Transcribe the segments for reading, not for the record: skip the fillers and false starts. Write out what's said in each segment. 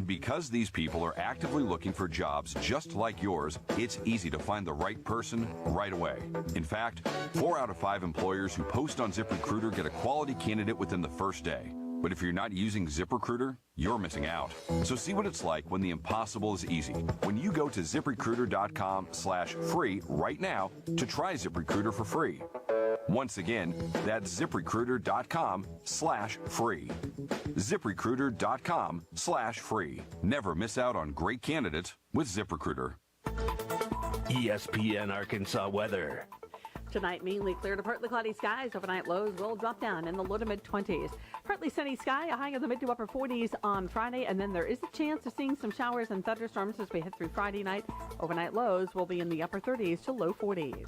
And because these people are actively looking for jobs just like yours, it's easy to find the right person right away. In fact, 4 out of 5 employers who post on ZipRecruiter get a quality candidate within the first day. But if you're not using ZipRecruiter, you're missing out. So see what it's like when the impossible is easy. When you go to ZipRecruiter.com/free right now to try ZipRecruiter for free. Once again, that's ZipRecruiter.com/free. ZipRecruiter.com/free. Never miss out on great candidates with ZipRecruiter. ESPN Arkansas weather. Tonight, mainly clear to partly cloudy skies. Overnight lows will drop down in the low to mid-20s. Partly sunny sky, a high in the mid to upper 40s on Friday. And then there is a chance of seeing some showers and thunderstorms as we head through Friday night. Overnight lows will be in the upper 30s to low 40s.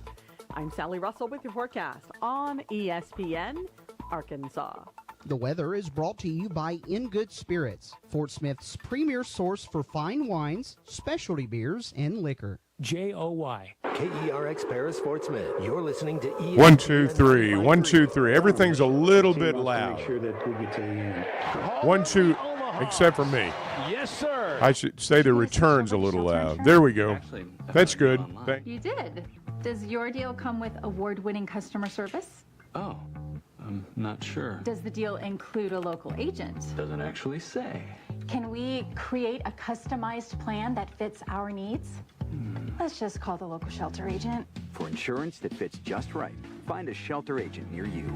I'm Sally Russell with your forecast on ESPN Arkansas. The weather is brought to you by In Good Spirits, Fort Smith's premier source for fine wines, specialty beers, and liquor. JOY. KERX Paris Fort Smith. You're listening to ESPN. 1, 2, 3. 1, 2, 3. Everything's a little bit loud. 1, 2, except for me. Yes, sir. I should say the return's a little loud. There we go. That's good. You did. Does your deal come with award-winning customer service? Oh, I'm not sure. Does the deal include a local agent? Doesn't actually say. Can we create a customized plan that fits our needs? Let's just call the local shelter agent. For insurance that fits just right, find a shelter agent near you.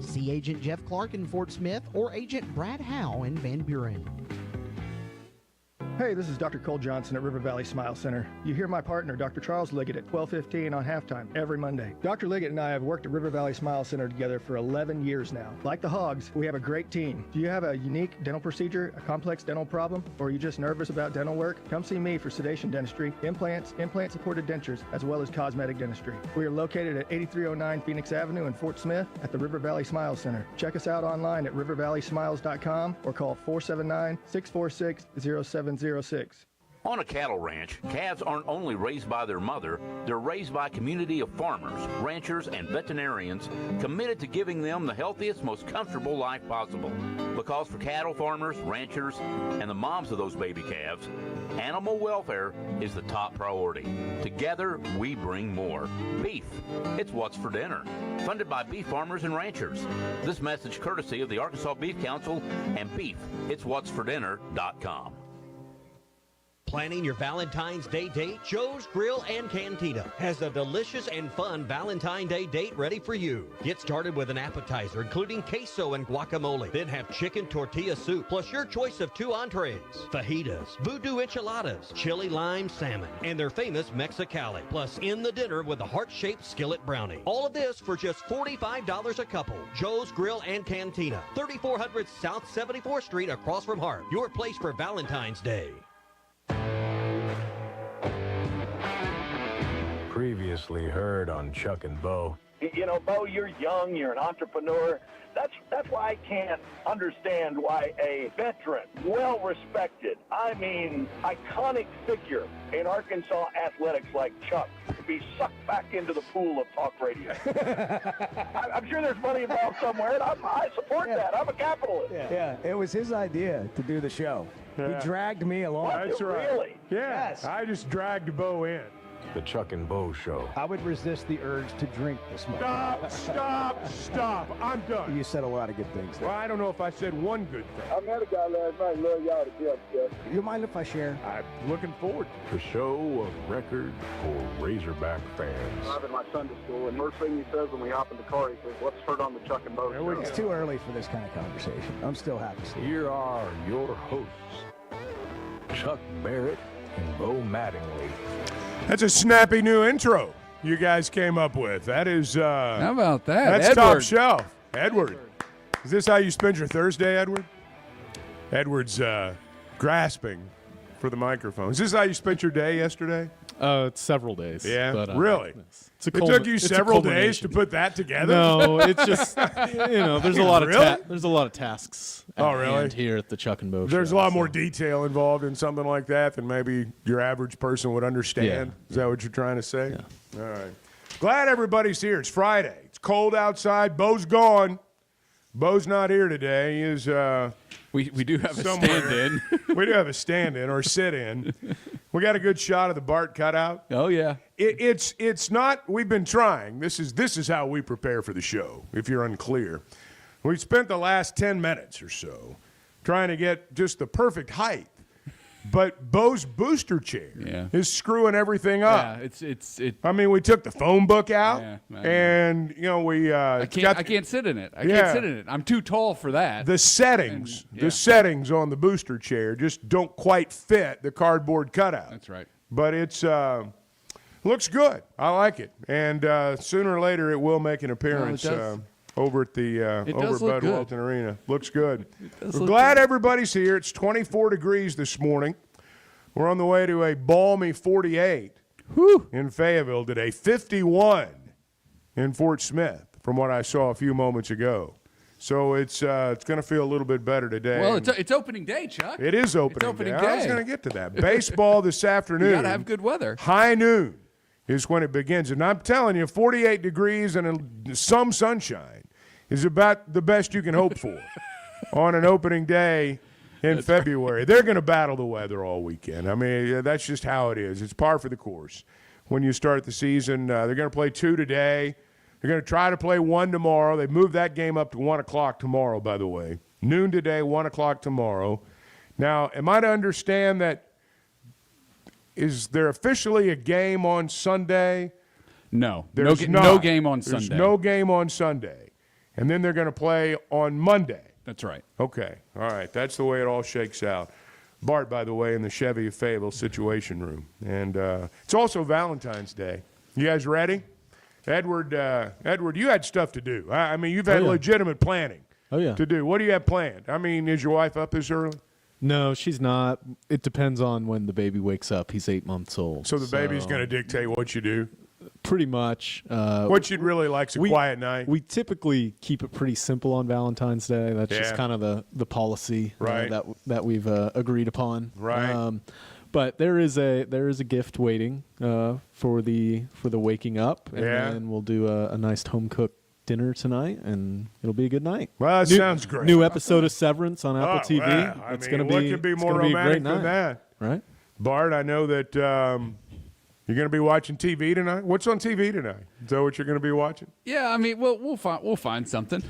See Agent Jeff Clark in Fort Smith or Agent Brad Howe in Van Buren. Hey, this is Dr. Cole Johnson at River Valley Smile Center. You hear my partner, Dr. Charles Liggett, at 12:15 on halftime every Monday. Dr. Liggett and I have worked at River Valley Smile Center together for 11 years now. Like the Hogs, we have a great team. Do you have a unique dental procedure, a complex dental problem, or are you just nervous about dental work? Come see me for sedation dentistry, implants, implant-supported dentures, as well as cosmetic dentistry. We are located at 8309 Phoenix Avenue in Fort Smith at the River Valley Smile Center. Check us out online at rivervalleysmiles.com or call 479-646-0706. On a cattle ranch, calves aren't only raised by their mother, they're raised by a community of farmers, ranchers, and veterinarians committed to giving them the healthiest, most comfortable life possible. Because for cattle farmers, ranchers, and the moms of those baby calves, animal welfare is the top priority. Together, we bring more. Beef. It's what's for dinner. Funded by beef farmers and ranchers. This message courtesy of the Arkansas Beef Council and Beef. It's what's for dinner.com. Planning your Valentine's Day date? Joe's Grill and Cantina has a delicious and fun Valentine's Day date ready for you. Get started with an appetizer including queso and guacamole. Then have chicken tortilla soup plus your choice of 2 entrees, fajitas, voodoo enchiladas, chili lime salmon, and their famous Mexicali. Plus in the dinner with a heart-shaped skillet brownie. All of this for just $45 a couple. Joe's Grill and Cantina, 3400 South 74th Street across from Hart. Your place for Valentine's Day. Previously heard on Chuck and Bo. You know, Bo, you're young, you're an entrepreneur. That's why I can't understand why a veteran, well-respected, I mean, iconic figure in Arkansas athletics like Chuck could be sucked back into the pool of talk radio. I'm sure there's money involved somewhere, and I support that. I'm a capitalist. Yeah, it was his idea to do the show. Yeah. He dragged me along. That's right. Really? Yeah, Yes. I just dragged Bo in. The Chuck and Bo Show. I would resist the urge to drink this morning. Stop. I'm done. You said a lot of good things there. Well, I don't know if I said one good thing. I met a guy last night, love y'all to death, Jeff. You mind if I share? I'm looking forward The show of record for Razorback fans. I'm in my Sunday school, and first thing he says when we hop in the car, he says, "What's heard on the Chuck and Bo show?" It's too early for this kind of conversation. I'm still happy. Here are your hosts, Chuck Barrett and Bo Mattingly. That's a snappy new intro you guys came up with. That is how about that? That's Edward. top shelf. Edward. Is this how you spend your Thursday, Edward? Edward's grasping for the microphone. Is this how you spent your day yesterday? It's several days. Yeah, but, really? It took you several days to put that together? No, it's just, there's a lot of there's a lot of tasks really? Here at the Chuck and Bo There's show, a lot more detail involved in something like that than maybe your average person would understand. Yeah. Is that what you're trying to say? Yeah. All right. Glad everybody's here. It's Friday. It's cold outside. Bo's gone. Bo's not here today. He is. We do have somewhere. a stand-in. We do have a stand-in or sit-in. We got a good shot of the Bart cutout. Oh yeah. It's not. We've been trying. This is how we prepare for the show. If you're unclear, we've spent the last 10 minutes or so trying to get just the perfect height. But Bo's booster chair is screwing everything up. Yeah, I mean, we took the phone book out, Yeah, and we. I can't sit in it. I can't sit in it. I'm too tall for that. The settings, the settings on the booster chair just don't quite fit the cardboard cutout. That's right. But it's looks good. I like it, and sooner or later it will make an appearance. Over at the Bud Walton Arena. Looks good. We're glad everybody's here. It's 24 degrees this morning. We're on the way to a balmy 48 in Fayetteville today. 51 in Fort Smith, from what I saw a few moments ago. So it's going to feel a little bit better today. Well, it's opening day, Chuck. It is opening day. I was going to get to that. Baseball this afternoon. You got to have good weather. High noon is when it begins. And I'm telling you, 48 degrees and some sunshine is about the best you can hope for on an opening day in February. They're going to battle the weather all weekend. I mean, that's just how it is. It's par for the course. When you start the season, they're going to play 2 today. They're going to try to play 1 tomorrow. They moved that game up to 1 o'clock tomorrow, by the way. Noon today, 1 o'clock tomorrow. Now, am I to understand that is there officially a game on Sunday? No. There's no game on Sunday. There's no game on Sunday. And then they're going to play on Monday. That's right. Okay. All right. That's the way it all shakes out. Bart, by the way, in the Chevy of Fayetteville Situation Room. And it's also Valentine's Day. You guys ready? Edward, you had stuff to do. I mean, you've had legitimate planning to do. What do you have planned? I mean, is your wife up this early? No, she's not. It depends on when the baby wakes up. He's 8 months old. So the baby's going to dictate what you do? Pretty much. What you'd really like is a quiet night. We typically keep it pretty simple on Valentine's Day. That's just kind of the policy that we've agreed upon. Right. But there is a gift waiting for the waking up, and then we'll do a nice home cooked dinner tonight, and it'll be a good night. Well, that sounds great. New episode of Severance on Apple TV. Wow. It's I going mean, to be what could be more romantic than that? Right. Bart, I know that you're going to be watching TV tonight. What's on TV tonight? Is that what you're going to be watching? Yeah, I mean, we'll find something.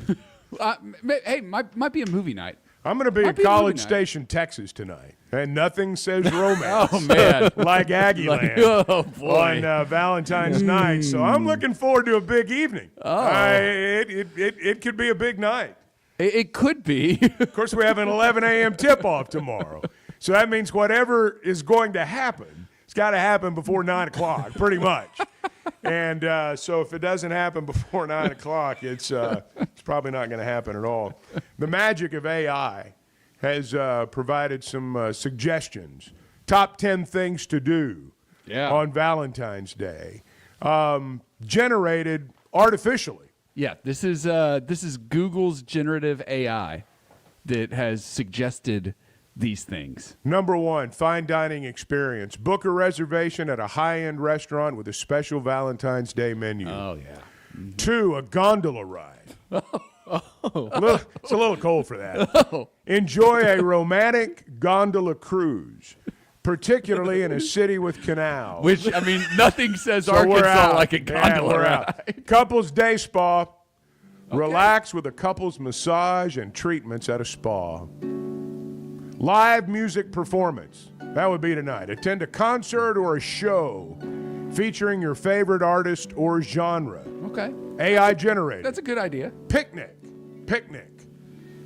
Hey, might be a movie night. I'm going to be at College Station, Texas tonight, and nothing says romance. Oh man, like Aggie Land on Valentine's night. So I'm looking forward to a big evening. Oh, it could be a big night. It could be. Of course, we have an 11 a.m. tip-off tomorrow, so that means whatever is going to happen, it's got to happen before 9 o'clock, pretty much. And so if it doesn't happen before 9 o'clock, it's probably not going to happen at all. The magic of AI has provided some suggestions. Top 10 things to do on Valentine's Day, generated artificially. Yeah, this is Google's generative AI that has suggested these things. Number 1, fine dining experience. Book a reservation at a high-end restaurant with a special Valentine's Day menu. Oh, yeah. Mm-hmm. 2, a gondola ride. It's a little cold for that. Oh. Enjoy a romantic gondola cruise, particularly in a city with canals. Which, I mean, nothing says Arkansas like a gondola ride. Couples day spa. Okay. Relax with a couple's massage and treatments at a spa. Live music performance. That would be tonight. Attend a concert or a show featuring your favorite artist or genre. Okay. AI generated. That's a good idea. Picnic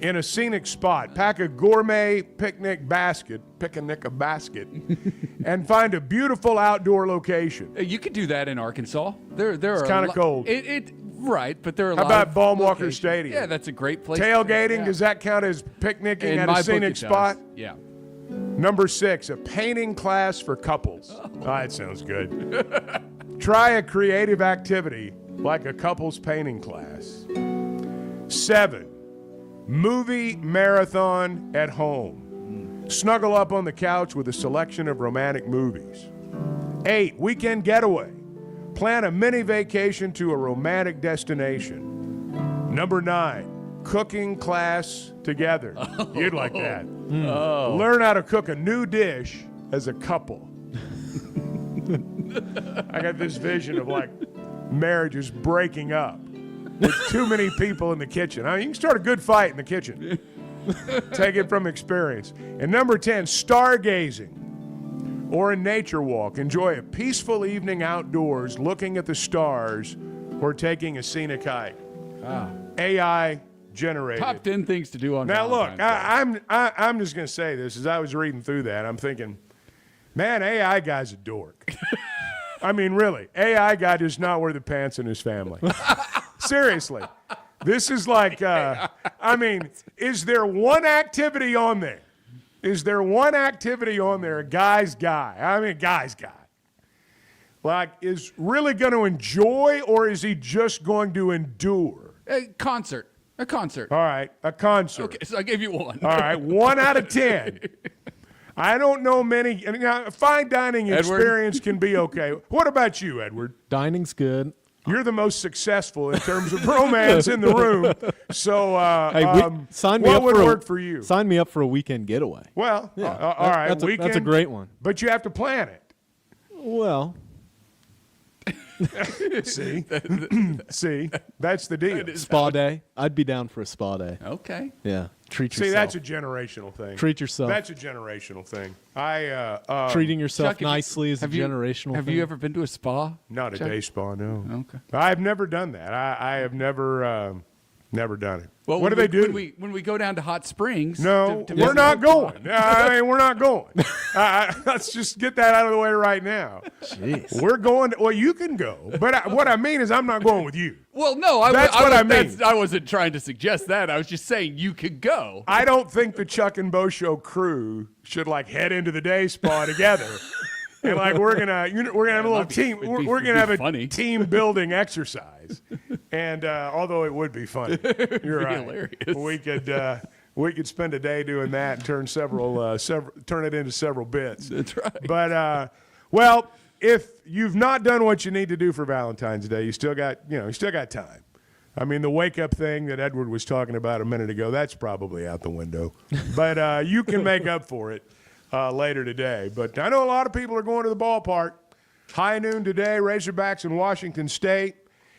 in a scenic spot. Pack a gourmet picnic basket, and find a beautiful outdoor location. You could do that in Arkansas. It's kind of cold. Right, but there are a How lot about of Baumwalker locations. Stadium? Yeah, that's a great place. Tailgating, does that count as picnicking at a scenic spot? Yeah. Number 6, a painting class for couples. Oh, that sounds good. Try a creative activity like a couples painting class. 7, movie marathon at home. Snuggle up on the couch with a selection of romantic movies. 8, weekend getaway. Plan a mini vacation to a romantic destination. Number 9, cooking class together. You'd like that. Oh. Learn how to cook a new dish as a couple. I got this vision of like marriages breaking up with too many people in the kitchen. I mean, you can start a good fight in the kitchen. Take it from experience. And number 10, stargazing or a nature walk. Enjoy a peaceful evening outdoors looking at the stars or taking a scenic hike. AI generated. Top 10 things to do on Now look, Valentine's Day. I'm just going to say this. As I was reading through that, I'm thinking, man, AI guy's a dork. I mean, really, AI guy does not wear the pants in his family. Seriously. This is like, I mean, is there one activity on there? Is there one activity on there, a guy's guy? I mean, guy's guy. Like, is really going to enjoy, or is he just going to endure? A concert. A concert. All right, a concert. Okay, so I gave you 1. All right, 1 out of 10. I don't know many. Now, fine dining experience can be okay. What about you, Edward? Dining's good. You're the most successful in terms of romance in the room. So, sign me what up would for work for you? Sign me up for a weekend getaway. Well, Yeah, all right, that's weekend. that's a great one. But you have to plan it. Well, See, that's the deal. spa day. I'd be down for a spa day. Okay. Yeah, treat yourself. See, that's a generational thing. Treat yourself. That's a generational thing. Treating yourself Chuck, nicely is a generational Have thing. you ever been to a spa? Not a Chuck? day spa, no. Okay. I've never done that. I have never done it. Well, what do they do? When we go down to Hot Springs. No, to we're visit not Oaklawn. going. I mean, we're not going. Let's just get that out of the way right now. Jeez. We're going. Well, you can go, but what I mean is I'm not going with you. Well, no, That's what I mean. I wasn't trying to suggest that. I was just saying you could go. I don't think the Chuck and Bo Show crew should like head into the day spa together. And like we're gonna have a little team. We're gonna have a team building exercise. And although it would be funny, you're right. Hilarious. We could spend a day doing that and turn turn it into several bits. That's right. But well, if you've not done what you need to do for Valentine's Day, you still got time. I mean, the wake up thing that Edward was talking about a minute ago, that's probably out the window. But you can make up for it later today. But I know a lot of people are going to the ballpark. High noon today, Razorbacks in Washington State.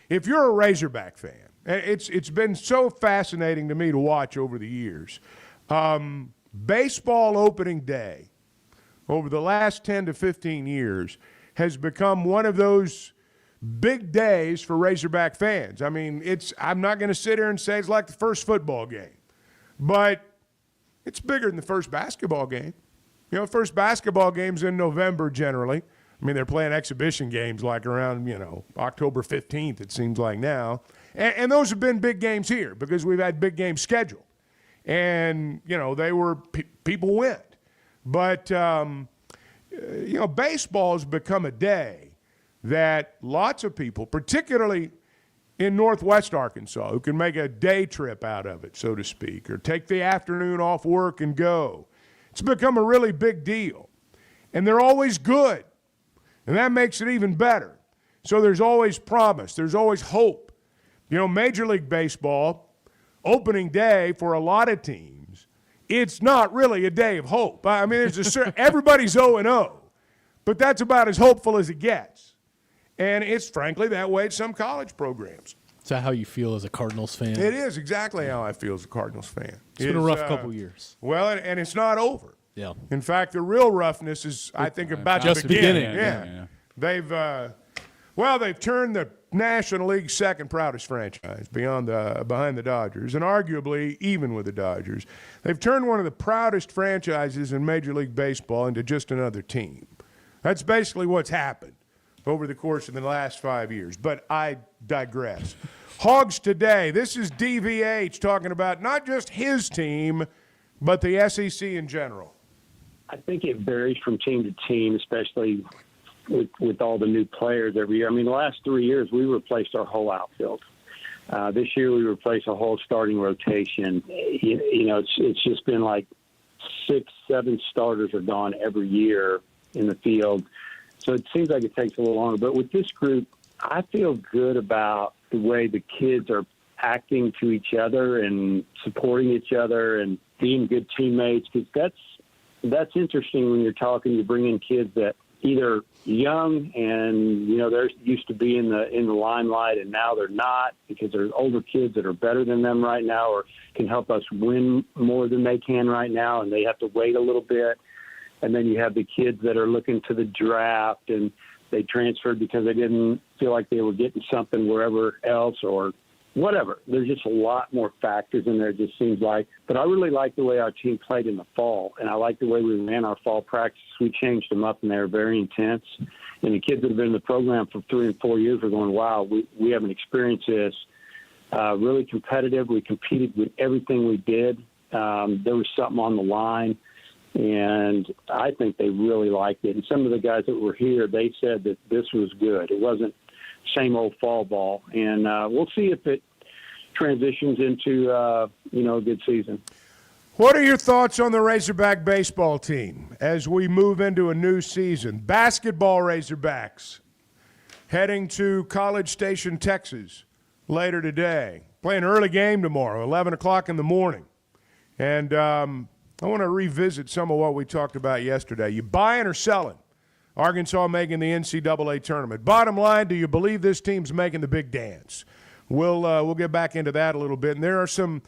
If you're a Razorback fan, it's been so fascinating to me to watch over the years. Baseball opening day over the last 10 to 15 years has become one of those big days for Razorback fans. I mean, I'm not going to sit here and say it's like the first football game, but it's bigger than the first basketball game. You know, first basketball game's in November generally. I mean, they're playing exhibition games like around, October 15th, it seems like now. And those have been big games here because we've had big games scheduled. And, they were people went. But, baseball has become a day that lots of people, particularly in Northwest Arkansas, who can make a day trip out of it, so to speak, or take the afternoon off work and go. It's become a really big deal. And they're always good. And that makes it even better. So there's always promise. There's always hope. Major League Baseball, opening day for a lot of teams, it's not really a day of hope. I mean, everybody's 0-0, but that's about as hopeful as it gets. And it's frankly that way at some college programs. Is that how you feel as a Cardinals fan? It is exactly how I feel as a Cardinals fan. It's been a rough couple years. Well, and it's not over. Yeah. In fact, the real roughness is, I think, about just to begin. beginning. Yeah. They've turned the National League's second proudest franchise behind the Dodgers, and arguably even with the Dodgers. They've turned one of the proudest franchises in Major League Baseball into just another team. That's basically what's happened over the course of the last 5 years. But I digress. Hogs Today. This is DVH talking about not just his team, but the SEC in general. I think it varies from team to team, especially with all the new players every year. I mean, the last 3 years, we replaced our whole outfield. This year, we replaced a whole starting rotation. It's just been like 6, 7 starters are gone every year in the field. So it seems like it takes a little longer. But with this group, I feel good about the way the kids are acting to each other and supporting each other and being good teammates, because that's interesting when you bring in kids that either young and, they're used to be in the limelight, and now they're not because there's older kids that are better than them right now or can help us win more than they can right now, and they have to wait a little bit. And then you have the kids that are looking to the draft, and they transferred because they didn't feel like they were getting something wherever else or whatever. There's just a lot more factors in there, it just seems like. But I really like the way our team played in the fall, and I like the way we ran our fall practice. We changed them up, and they were very intense. And the kids that have been in the program for 3 and 4 years are going, wow, we haven't experienced this. Really competitive. We competed with everything we did. There was something on the line, and I think they really liked it. And some of the guys that were here, they said that this was good. It wasn't same old fall ball. And we'll see if it transitions into, a good season. What are your thoughts on the Razorback baseball team as we move into a new season? Basketball Razorbacks heading to College Station, Texas later today. Playing an early game tomorrow, 11 o'clock in the morning. And I want to revisit some of what we talked about yesterday. You buying or selling? Arkansas making the NCAA tournament. Bottom line, do you believe this team's making the big dance? We'll get back into that a little bit. And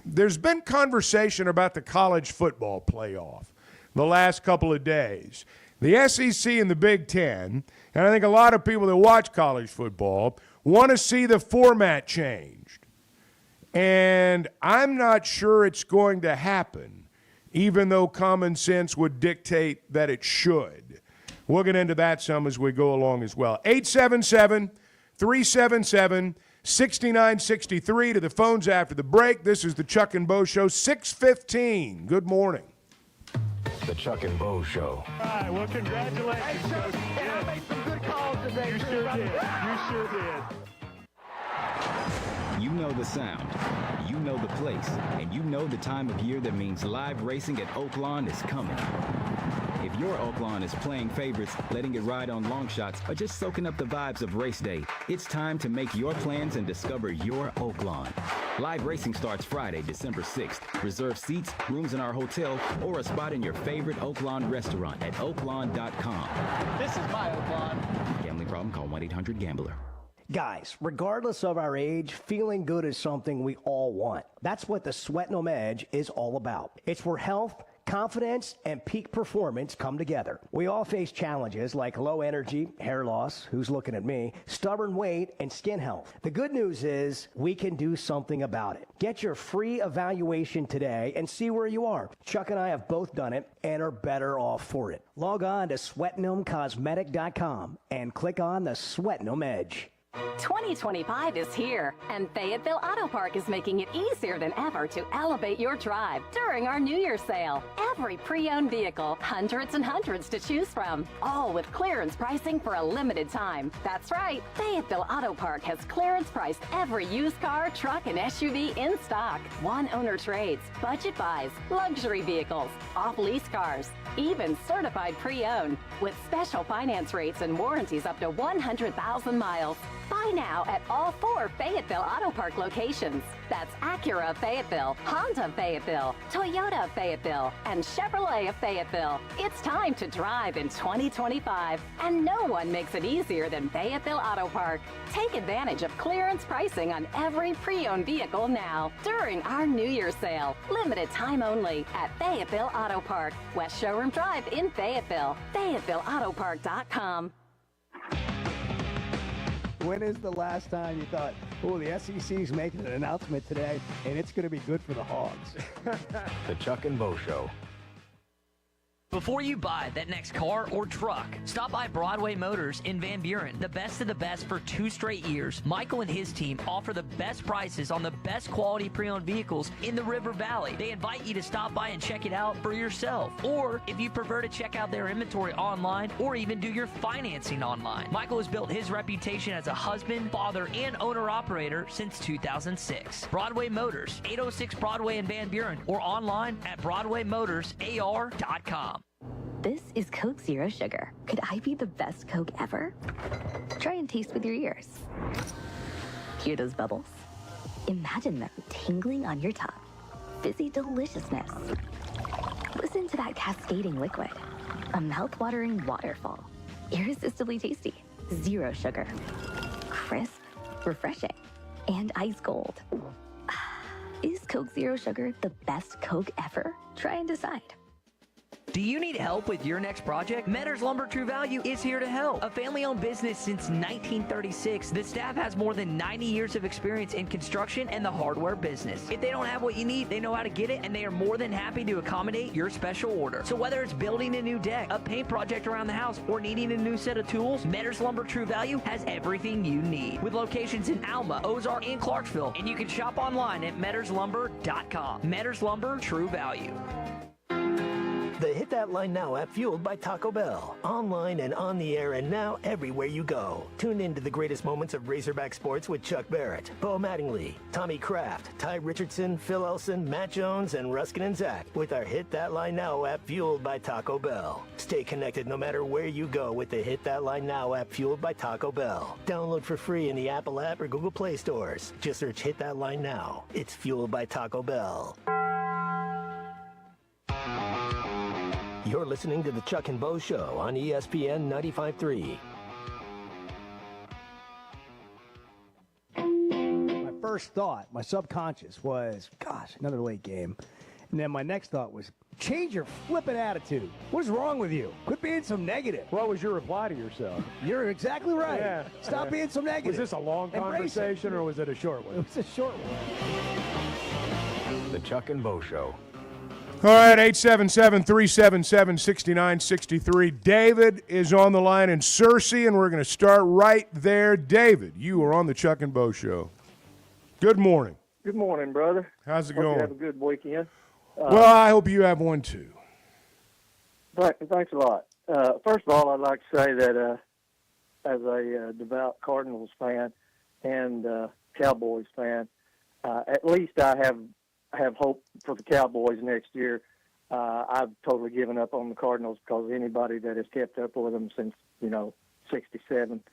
there's been conversation about the college football playoff the last couple of days. The SEC and the Big Ten, and I think a lot of people that watch college football want to see the format changed. And I'm not sure it's going to happen, even though common sense would dictate that it should. We'll get into that some as we go along as well. 877-377-6963 to the phones after the break. This is the Chuck and Bo Show, 6:15. Good morning. The Chuck and Bo Show. All right, well, congratulations. Hey, Coach, I made some good calls today. You sure did. You sure did. You know the sound, you know the place, and you know the time of year that means live racing at Oaklawn is coming. If your Oaklawn is playing favorites, letting it ride on long shots, or just soaking up the vibes of race day, it's time to make your plans and discover your Oaklawn. Live racing starts Friday, December 6th. Reserve seats, rooms in our hotel, or a spot in your favorite Oaklawn restaurant at oaklawn.com. This is my Oaklawn. Gambling problem? Call 1-800-GAMBLER. Guys, regardless of our age, feeling good is something we all want. That's what the Sweating 'em Edge is all about. It's where health, confidence, and peak performance come together. We all face challenges like low energy, hair loss, who's looking at me, stubborn weight, and skin health. The good news is we can do something about it. Get your free evaluation today and see where you are. Chuck and I have both done it and are better off for it. Log on to sweatingthemcosmetic.com and click on the Sweating 'em Edge. 2025 is here, and Fayetteville Auto Park is making it easier than ever to elevate your drive during our New Year's sale. Every pre-owned vehicle, hundreds and hundreds to choose from, all with clearance pricing for a limited time. That's right, Fayetteville Auto Park has clearance priced every used car, truck, and SUV in stock. One-owner trades, budget buys, luxury vehicles, off-lease cars, even certified pre-owned, with special finance rates and warranties up to 100,000 miles. Buy now at all 4 Fayetteville Auto Park locations. That's Acura of Fayetteville, Honda of Fayetteville, Toyota of Fayetteville, and Chevrolet of Fayetteville. It's time to drive in 2025, and no one makes it easier than Fayetteville Auto Park. Take advantage of clearance pricing on every pre-owned vehicle now during our New Year's sale. Limited time only at Fayetteville Auto Park, West Showroom Drive in Fayetteville. FayettevilleAutoPark.com. When is the last time you thought, oh, the SEC's making an announcement today, and it's going to be good for the Hogs? The Chuck and Bo Show. Before you buy that next car or truck, stop by Broadway Motors in Van Buren. The best of the best for 2 straight years. Michael and his team offer the best prices on the best quality pre-owned vehicles in the River Valley. They invite you to stop by and check it out for yourself. Or if you prefer to check out their inventory online or even do your financing online. Michael has built his reputation as a husband, father, and owner-operator since 2006. Broadway Motors, 806 Broadway in Van Buren, or online at BroadwayMotorsAR.com. This is Coke Zero Sugar. Could I be the best Coke ever? Try and taste with your ears. Hear those bubbles? Imagine them tingling on your tongue. Fizzy deliciousness. Listen to that cascading liquid. A mouth-watering waterfall. Irresistibly tasty. Zero sugar. Crisp, refreshing, and ice cold. Is Coke Zero Sugar the best Coke ever? Try and decide. Do you need help with your next project? Metters Lumber True Value is here to help. A family-owned business since 1936, the staff has more than 90 years of experience in construction and the hardware business. If they don't have what you need, they know how to get it, and they are more than happy to accommodate your special order. So whether it's building a new deck, a paint project around the house, or needing a new set of tools, Metters Lumber True Value has everything you need. With locations in Alma, Ozark, and Clarksville, and you can shop online at metterslumber.com. Metters Lumber True Value. The Hit That Line Now app, fueled by Taco Bell. Online and on the air and now everywhere you go. Tune in to the greatest moments of Razorback sports with Chuck Barrett, Bo Mattingly, Tommy Kraft, Ty Richardson, Phil Elson, Matt Jones, and Ruskin and Zach with our Hit That Line Now app, fueled by Taco Bell. Stay connected no matter where you go with the Hit That Line Now app, fueled by Taco Bell. Download for free in the Apple app or Google Play stores. Just search Hit That Line Now. It's fueled by Taco Bell. You're listening to the Chuck and Bo Show on ESPN 95.3. My first thought, my subconscious was, gosh, another late game. And then my next thought was, change your flippin' attitude. What is wrong with you? Quit being so negative. What was your reply to yourself? You're exactly right. Yeah. Stop being so negative. Was this a long conversation or was it a short one? It was a short one. The Chuck and Bo Show. All right, 877-377-6963. David is on the line in Searcy, and we're going to start right there. David, you are on the Chuck and Bo Show. Good morning. Good morning, brother. How's it Hope going? you have a good weekend. Well, I hope you have one, too. Thanks a lot. First of all, I'd like to say that as a devout Cardinals fan and Cowboys fan, at least I have hope for the Cowboys next year. I've totally given up on the Cardinals because anybody that has kept up with them since, 67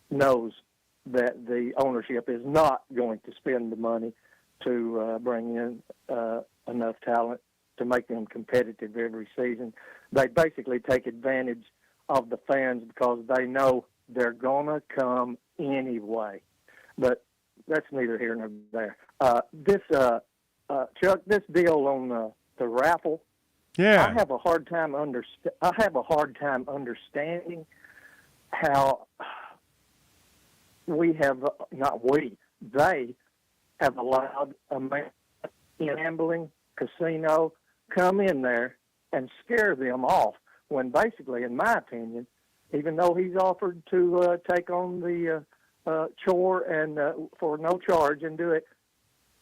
knows that the ownership is not going to spend the money to bring in enough talent to make them competitive every season. They basically take advantage of the fans because they know they're going to come anyway. But that's neither here nor there. Chuck, this deal on the raffle. Yeah, I have a hard time understanding how they have allowed a man in a gambling casino come in there and scare them off when basically, in my opinion, even though he's offered to take on the chore and for no charge and do it,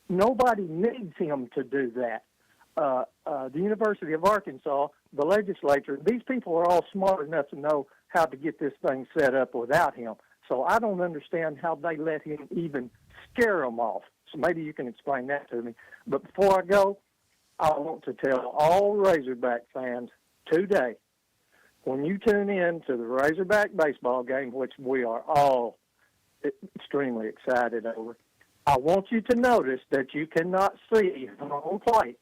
nobody needs him to do that. The University of Arkansas, the legislature, these people are all smart enough to know how to get this thing set up without him. So I don't understand how they let him even scare them off. So maybe you can explain that to me. But before I go, I want to tell all Razorback fans today, when you tune in to the Razorback baseball game, which we are all extremely excited over, I want you to notice that you cannot see home plate.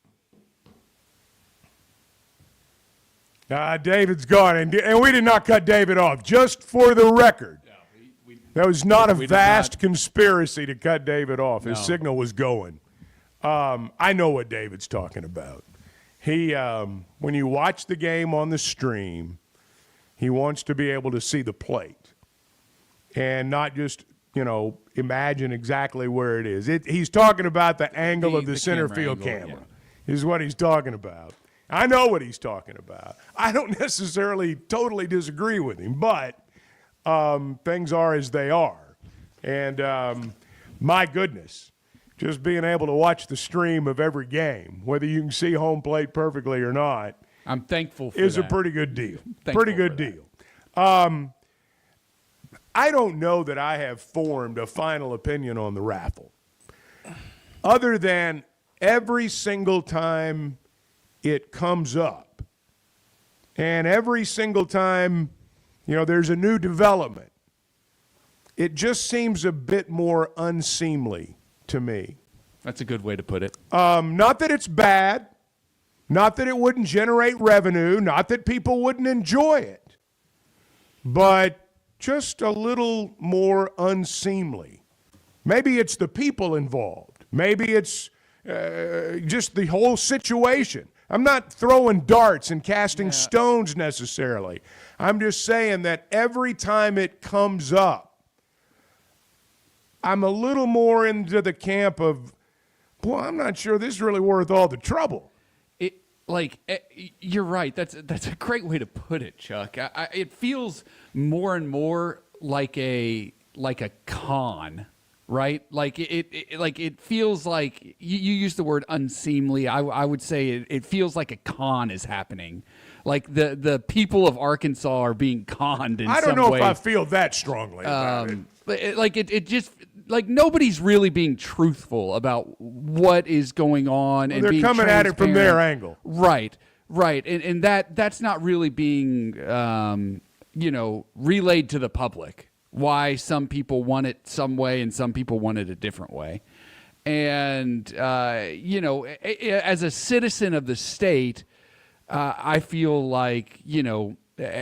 David's gone, and we did not cut David off. Just for the record, that was not a vast conspiracy to cut David off. His signal was going. I know what David's talking about. He, when you watch the game on the stream, he wants to be able to see the plate and not just, imagine exactly where it is. He's talking about the angle of the center field camera is what he's talking about. I know what he's talking about. I don't necessarily totally disagree with him, but things are as they are. And my goodness, just being able to watch the stream of every game, whether you can see home plate perfectly or not, I'm thankful for is that. a pretty good deal. Thankful Pretty good for that. deal. I don't know that I have formed a final opinion on the raffle, other than every single time it comes up, and every single time, there's a new development, it just seems a bit more unseemly to me. That's a good way to put it. Not that it's bad, not that it wouldn't generate revenue, not that people wouldn't enjoy it, but just a little more unseemly. Maybe it's the people involved. Maybe it's just the whole situation. I'm not throwing darts and casting stones necessarily. I'm just saying that every time it comes up, I'm a little more into the camp of, boy, I'm not sure this is really worth all the trouble. You're right. That's a great way to put it, Chuck. It feels more and more like a con, right? It feels like you use the word unseemly. I would say it feels like a con is happening. Like the people of Arkansas are being conned in some way. I don't know if I feel that strongly about it. But it just like nobody's really being truthful about what is going on, and they're being coming at it from their angle. Right, and that's not really being relayed to the public. Why some people want it some way and some people want it a different way, and as a citizen of the state, I feel like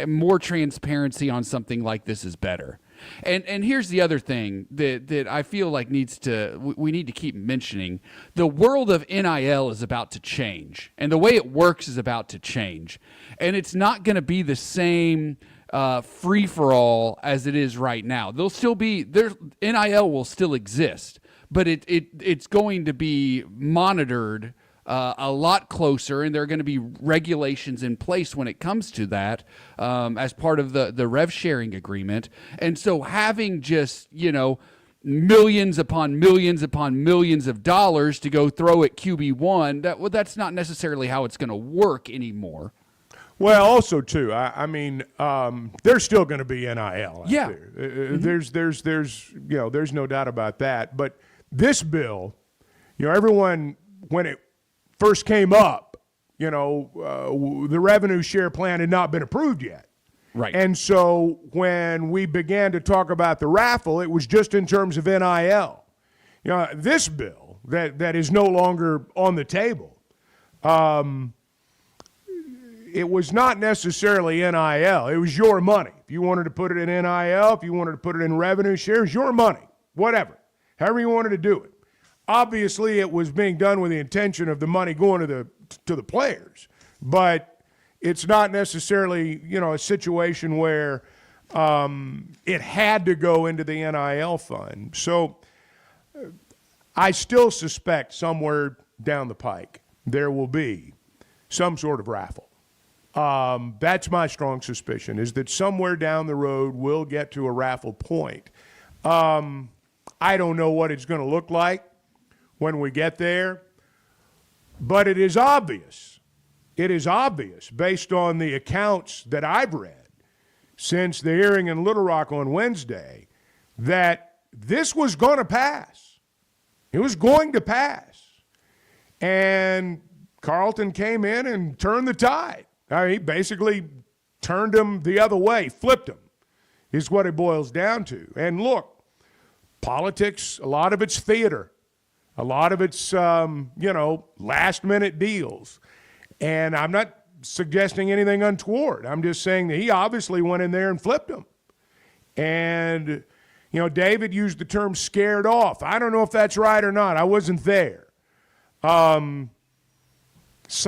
more transparency on something like this is better. And here's the other thing that I feel like we need to keep mentioning. The world of NIL is about to change, and the way it works is about to change. And it's not going to be the same free-for-all as it is right now. There'll still be NIL will still exist, but it's going to be monitored a lot closer, and there are going to be regulations in place when it comes to that as part of the rev sharing agreement. And so having just, millions upon millions upon millions of dollars to go throw at QB1, that's not necessarily how it's going to work anymore. Well, also too, there's still going to be NIL out there. There's no doubt about that. But this bill, everyone, when it first came up, the revenue share plan had not been approved yet. Right. And so when we began to talk about the raffle, it was just in terms of NIL. This bill that is no longer on the table, it was not necessarily NIL. It was your money. If you wanted to put it in NIL, if you wanted to put it in revenue shares, your money, whatever, however you wanted to do it. Obviously, it was being done with the intention of the money going to the players, but it's not necessarily a situation where it had to go into the NIL fund. So I still suspect somewhere down the pike there will be some sort of raffle. That's my strong suspicion, is that somewhere down the road we'll get to a raffle point. I don't know what it's going to look like when we get there, but it is obvious. It is obvious, based on the accounts that I've read since the hearing in Little Rock on Wednesday, that this was going to pass. It was going to pass. And Carlton came in and turned the tide. He basically turned them the other way, flipped them, is what it boils down to. And look, politics, a lot of it's theater. A lot of it's, last-minute deals. And I'm not suggesting anything untoward. I'm just saying that he obviously went in there and flipped them. And, David used the term scared off. I don't know if that's right or not. I wasn't there. Some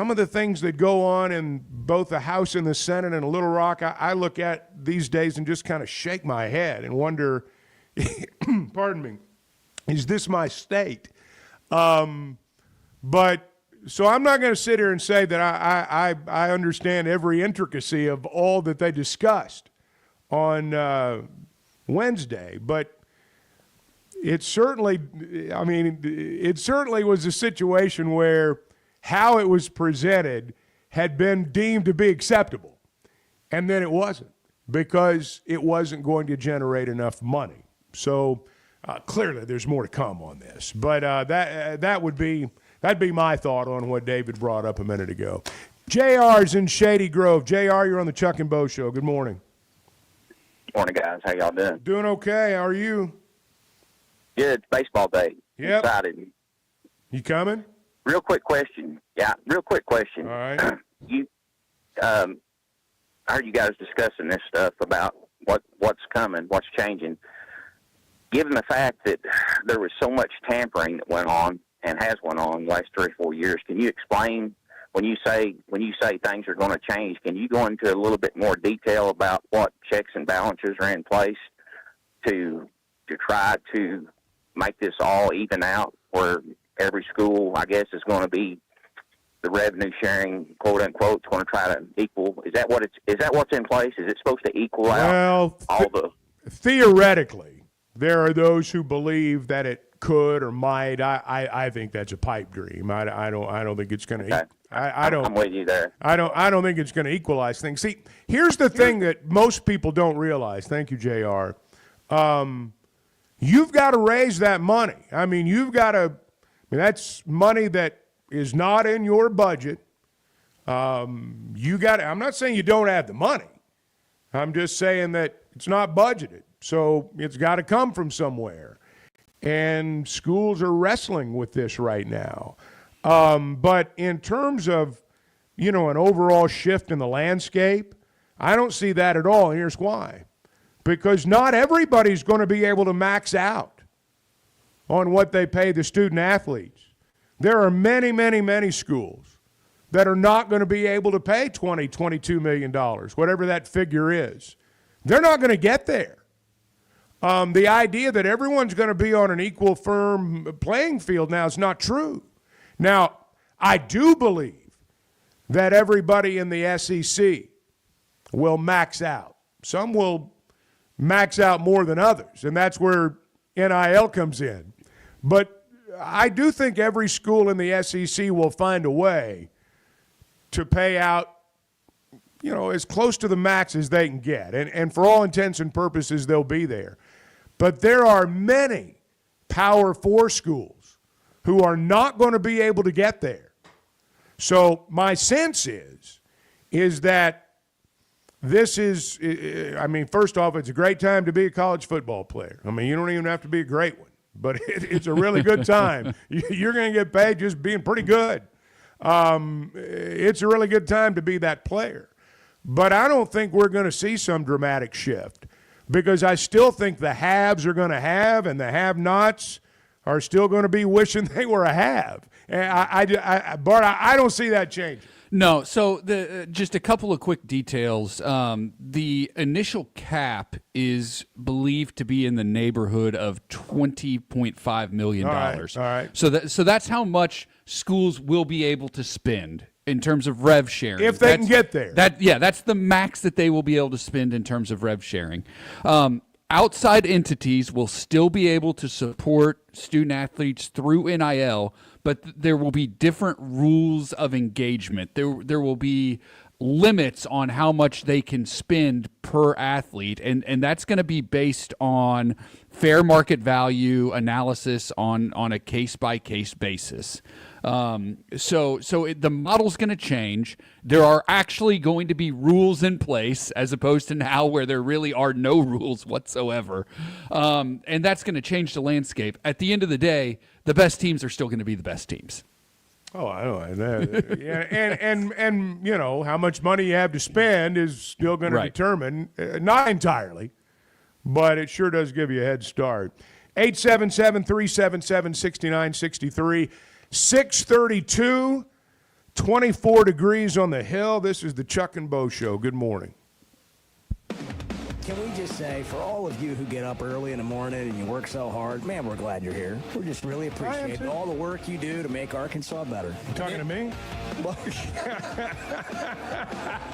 of the things that go on in both the House and the Senate and Little Rock, I look at these days and just kind of shake my head and wonder, pardon me, is this my state? But so I'm not going to sit here and say that I understand every intricacy of all that they discussed on Wednesday, but it certainly was a situation where how it was presented had been deemed to be acceptable, and then it wasn't, because it wasn't going to generate enough money. So clearly there's more to come on this, but that'd be my thought on what David brought up a minute ago. JR's in Shady Grove. JR, you're on the Chuck and Bo Show. Good morning. Morning, guys. How y'all doing? Doing okay. How are you? Good. It's baseball day. Yep. Excited. You coming? Real quick question. Yeah, real quick question. All right. I heard you guys discussing this stuff about what's coming, what's changing. Given the fact that there was so much tampering that went on and has went on the last 3 or 4 years, can you explain when you say things are going to change? Can you go into a little bit more detail about what checks and balances are in place to try to make this all even out, where every school, I guess, is going to be the revenue sharing, quote unquote, is going to try to equal? Is that what's in place? Is it supposed to equal out all the? Theoretically, there are those who believe that it could or might. I think that's a pipe dream. I don't think it's going to. Okay. I'm with you there. I don't think it's going to equalize things. See, here's the thing that most people don't realize. Thank you, JR. You've got to raise that money. I mean, that's money that is not in your budget. I'm not saying you don't have the money. I'm just saying that it's not budgeted. So it's got to come from somewhere. And schools are wrestling with this right now. But in terms of, an overall shift in the landscape, I don't see that at all. And here's why. Because not everybody's going to be able to max out on what they pay the student athletes. There are many, many, many schools that are not going to be able to pay $20, $22 million, whatever that figure is. They're not going to get there. The idea that everyone's going to be on an equal, firm playing field now is not true. Now, I do believe that everybody in the SEC will max out. Some will max out more than others, and that's where NIL comes in. But I do think every school in the SEC will find a way to pay out, as close to the max as they can get. And for all intents and purposes, they'll be there. But there are many Power 4 schools who are not going to be able to get there. So my sense is that this is, first off, it's a great time to be a college football player. I mean, you don't even have to be a great one, but it's a really good time. You're going to get paid just being pretty good. It's a really good time to be that player. But I don't think we're going to see some dramatic shift, because I still think the haves are going to have, and the have-nots are still going to be wishing they were a have. And Bart, I don't see that changing. No. So just a couple of quick details. The initial cap is believed to be in the neighborhood of $20.5 million. All right. So that's how much schools will be able to spend in terms of rev sharing. If they can get there. That's the max that they will be able to spend in terms of rev sharing. Outside entities will still be able to support student athletes through NIL, but there will be different rules of engagement. There will be limits on how much they can spend per athlete, and that's going to be based on fair market value analysis on a case-by-case basis. So the model's going to change. There are actually going to be rules in place, as opposed to now where there really are no rules whatsoever. And that's going to change the landscape. At the end of the day, the best teams are still going to be the best teams. Oh, I know. And how much money you have to spend is still going to determine, not entirely, but it sure does give you a head start. 877-377-6963. 632, 24 degrees on the hill. This is the Chuck and Bo Show. Good morning. Can we just say, for all of you who get up early in the morning and you work so hard, man, we're glad you're here. We're just really appreciating all the work you do to make Arkansas better. You talking to me?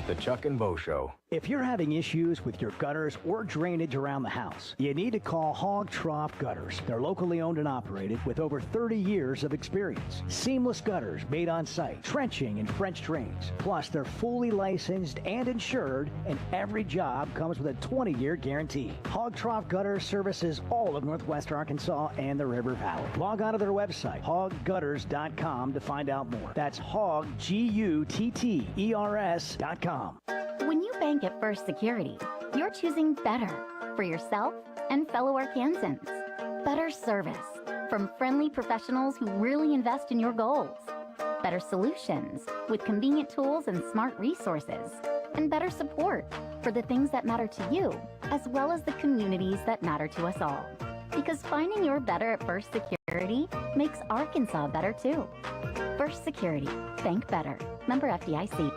The Chuck and Bo Show. If you're having issues with your gutters or drainage around the house, you need to call Hog Trough Gutters. They're locally owned and operated with over 30 years of experience. Seamless gutters made on site, trenching and French drains. Plus, they're fully licensed and insured, and every job comes with a 20-year guarantee. Hog Trough Gutters services all of Northwest Arkansas and the River Valley. Log on to their website, hoggutters.com, to find out more. That's hog, GUTTERS.com. When you bank at First Security, you're choosing better for yourself and fellow Arkansans. Better service, from friendly professionals who really invest in your goals. Better solutions with convenient tools and smart resources. And better support for the things that matter to you, as well as the communities that matter to us all. Because finding your better at First Security makes Arkansas better too. First Security. Think better. Member FDIC.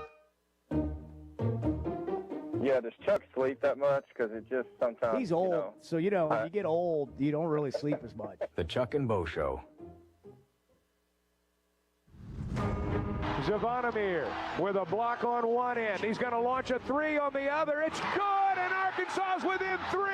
Yeah, does Chuck sleep that much? Because it just sometimes... He's old, so when you get old, you don't really sleep as much. The Chuck and Bo Show. Zavonimir with a block on one end. He's going to launch a three on the other. It's good, and Arkansas's within 3.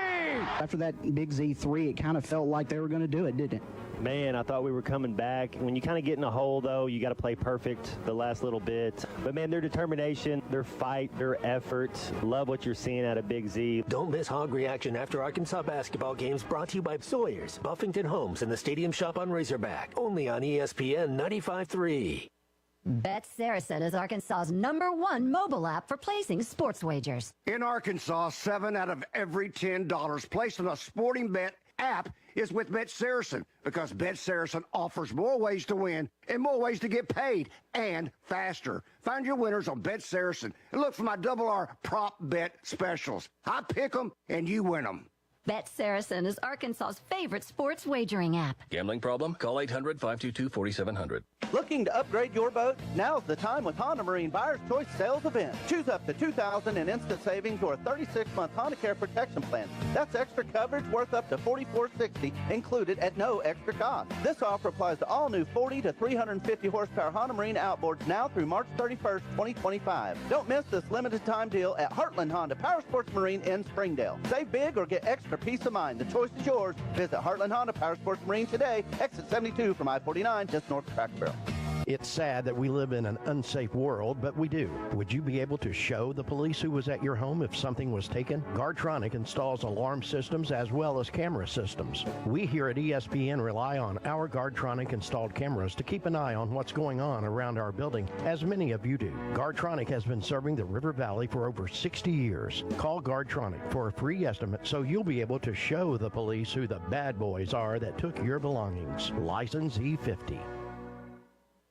After that Big Z3, it kind of felt like they were going to do it, didn't it? Man, I thought we were coming back. When you kind of get in a hole, though, you got to play perfect the last little bit. But, man, their determination, their fight, their effort, love what you're seeing out of Big Z. Don't miss Hog Reaction after Arkansas basketball games, brought to you by Sawyer's, Buffington Homes, and the Stadium Shop on Razorback. Only on ESPN 95.3. Bet Saracen is Arkansas's #1 mobile app for placing sports wagers. In Arkansas, 7 out of every $10 placed on a sporting bet app is with Bet Saracen, because Bet Saracen offers more ways to win and more ways to get paid, and faster. Find your winners on Bet Saracen and look for my R prop bet specials. I pick them and you win them. Bet Saracen is Arkansas's favorite sports wagering app. Gambling problem? Call 800-522-4700. Looking to upgrade your boat? Now's the time with Honda Marine Buyer's Choice Sales Event. Choose up to $2,000 in instant savings or a 36-month Honda Care Protection Plan. That's extra coverage worth up to $44.60, included at no extra cost. This offer applies to all new 40 to 350 horsepower Honda Marine outboards now through March 31st, 2025. Don't miss this limited time deal at Heartland Honda Power Sports Marine in Springdale. Save big or get extra peace of mind. The choice is yours. Visit Heartland Honda Power Sports Marine today. Exit 72 from I-49, just north of Cracker Barrel. It's sad that we live in an unsafe world, but we do. Would you be able to show the police who was at your home if something was taken? Guardtronic installs alarm systems as well as camera systems. We here at ESPN rely on our Guardtronic installed cameras to keep an eye on what's going on around our building, as many of you do. Guardtronic has been serving the River Valley for over 60 years. Call Guardtronic for a free estimate so you'll be able to show the police who the bad boys are that took your belongings. License E50.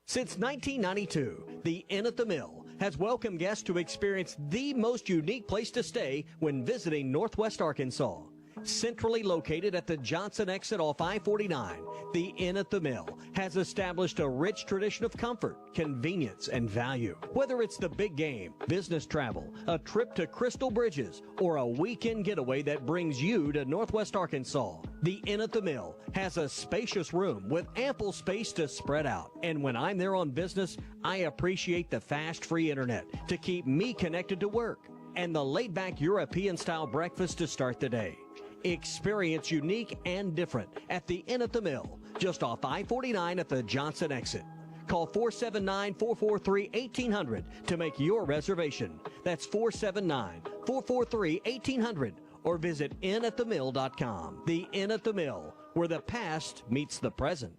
Since 1992, the Inn at the Mill has welcomed guests to experience the most unique place to stay when visiting Northwest Arkansas. Centrally located at the Johnson exit off I-49, the Inn at the Mill has established a rich tradition of comfort, convenience, and value. Whether it's the big game, business travel, a trip to Crystal Bridges, or a weekend getaway that brings you to Northwest Arkansas, the Inn at the Mill has a spacious room with ample space to spread out. And when I'm there on business, I appreciate the fast, free internet to keep me connected to work, and the laid-back European-style breakfast to start the day. Experience unique and different at the Inn at the Mill, just off I-49 at the Johnson exit. Call 479-443-1800 to make your reservation. That's 479-443-1800, or visit innatthemill.com. The Inn at the Mill, where the past meets the present.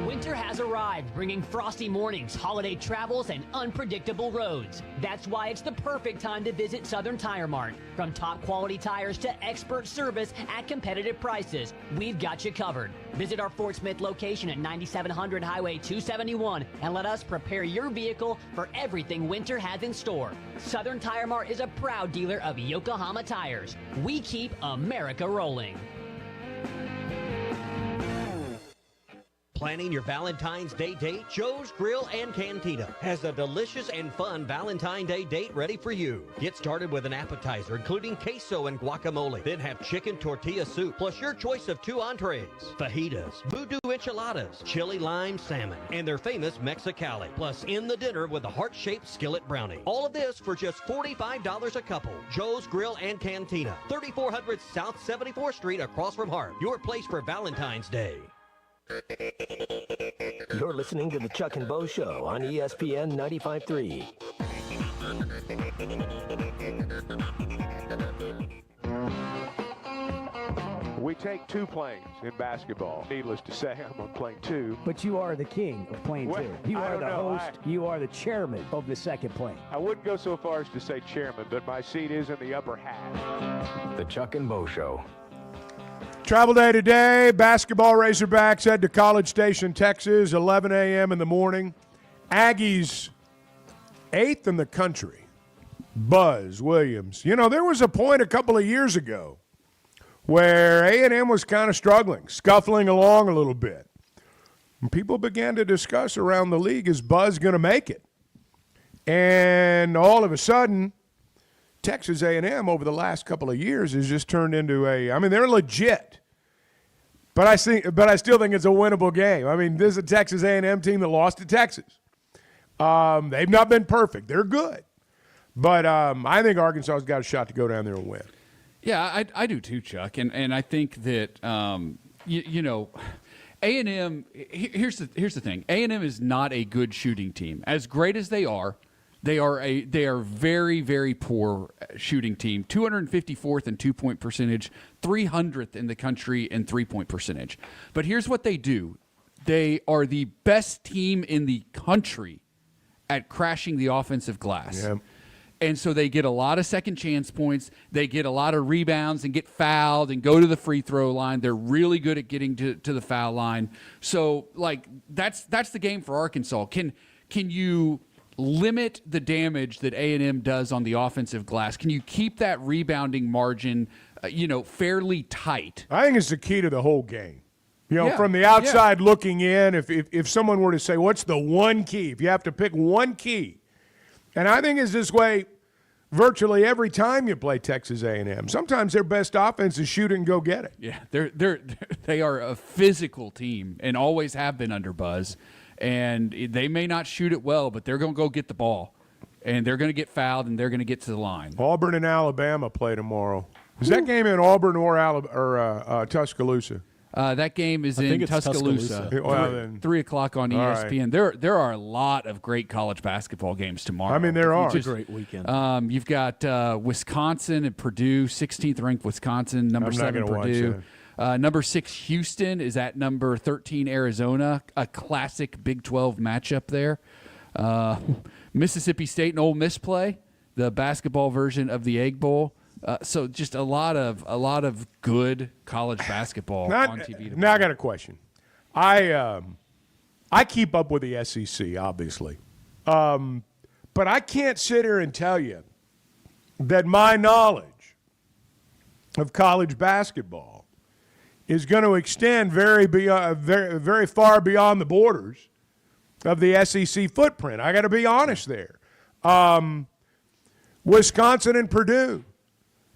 Winter has arrived, bringing frosty mornings, holiday travels, and unpredictable roads. That's why it's the perfect time to visit Southern Tire Mart. From top quality tires to expert service at competitive prices, we've got you covered. Visit our Fort Smith location at 9700 Highway 271 and let us prepare your vehicle for everything winter has in store. Southern Tire Mart is a proud dealer of Yokohama tires. We keep America rolling. Planning your Valentine's Day date? Joe's Grill and Cantina has a delicious and fun Valentine's Day date ready for you. Get started with an appetizer including queso and guacamole. Then have chicken tortilla soup plus your choice of 2 entrees, fajitas, voodoo enchiladas, chili lime salmon, and their famous Mexicali. Plus in the dinner with a heart-shaped skillet brownie. All of this for just $45 a couple. Joe's Grill and Cantina, 3400 South 74th Street across from Hart. Your place for Valentine's Day. You're listening to the Chuck and Bo Show on ESPN 95.3. We take 2 planes in basketball. Needless to say, I'm on plane 2. But you are the king of plane 2. You are the host. You are the chairman of the second plane. I wouldn't go so far as to say chairman, but my seat is in the upper half. The Chuck and Bo Show. Travel day today. Basketball Razorbacks head to College Station, Texas, 11 a.m. in the morning. Aggies, 8th in the country. Buzz Williams. You know, there was a point a couple of years ago where A&M was kind of struggling, scuffling along a little bit. And people began to discuss around the league, is Buzz going to make it? And all of a sudden, Texas A&M over the last couple of years has just turned into they're legit. But I still think it's a winnable game. I mean, this is a Texas A&M team that lost to Texas. They've not been perfect. They're good. But I think Arkansas's got a shot to go down there and win. Yeah, I do too, Chuck. And I think that, A&M, here's the thing. A&M is not a good shooting team. As great as they are very, very poor shooting team. 254th in 2-point percentage, 300th in the country in 3-point percentage. But here's what they do. They are the best team in the country at crashing the offensive glass. Yeah. And so they get a lot of second chance points. They get a lot of rebounds and get fouled and go to the free throw line. They're really good at getting to the foul line. So, that's the game for Arkansas. Can you limit the damage that A&M does on the offensive glass? Can you keep that rebounding margin, fairly tight? I think it's the key to the whole game. From the outside looking in, if someone were to say, what's the one key? If you have to pick one key, and I think it's this way virtually every time you play Texas A&M. Sometimes their best offense is shoot it and go get it. Yeah, they are a physical team and always have been under Buzz. And they may not shoot it well, but they're going to go get the ball. And they're going to get fouled, and they're going to get to the line. Auburn and Alabama play tomorrow. Is that game in Auburn or Tuscaloosa? That game is in Tuscaloosa. Well, then, 3 o'clock on ESPN. Right. There are a lot of great college basketball games tomorrow. I mean, there are. It's a great weekend. You've got Wisconsin and Purdue, 16th ranked Wisconsin, number 7 Purdue. Number 6 Houston is at number 13 Arizona, a classic Big 12 matchup there. Mississippi State and Ole Miss play, the basketball version of the Egg Bowl. So just a lot of good college basketball on TV. Now I got a question. I keep up with the SEC, obviously, but I can't sit here and tell you that my knowledge of college basketball is going to extend very far beyond the borders of the SEC footprint. I got to be honest there. Wisconsin and Purdue.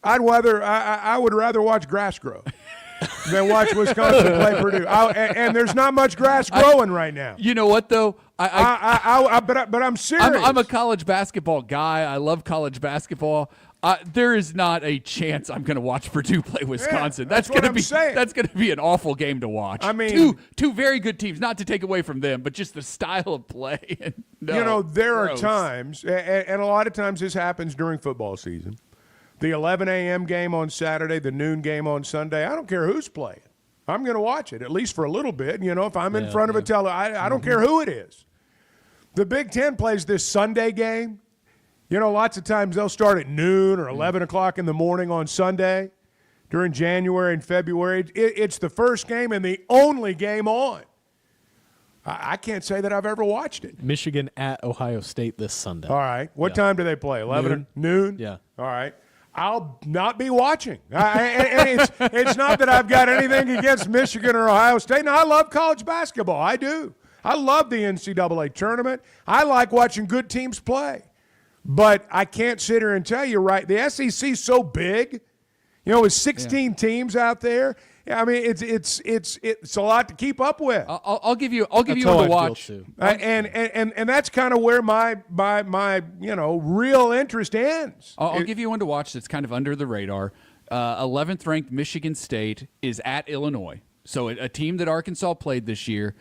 I would rather watch grass grow than watch Wisconsin play Purdue. And there's not much grass growing right now. You know what though? But I'm serious. I'm a college basketball guy. I love college basketball. There is not a chance I'm going to watch Purdue play Wisconsin. Yeah, that's going to be saying. That's going to be an awful game to watch. I mean, two very good teams. Not to take away from them, but just the style of play. There are times, and a lot of times this happens during football season. The 11 a.m. game on Saturday, the noon game on Sunday. I don't care who's playing. I'm going to watch it at least for a little bit. If I'm in front of a I don't care who it is. The Big Ten plays this Sunday game. Lots of times they'll start at noon or 11 o'clock in the morning on Sunday during January and February. It's the first game and the only game on. I can't say that I've ever watched it. Michigan at Ohio State this Sunday. All right. What time do they play? 11 noon? Yeah. All right. I'll not be watching. And it's not that I've got anything against Michigan or Ohio State. No, I love college basketball. I do. I love the NCAA tournament. I like watching good teams play. But I can't sit here and tell you, right, the SEC's so big, with 16 teams out there. I mean, it's a lot to keep up with. I'll give you one to watch. And that's kind of where my real interest ends. I'll give you one to watch that's kind of under the radar. 11th ranked Michigan State is at Illinois. So a team that Arkansas played this year.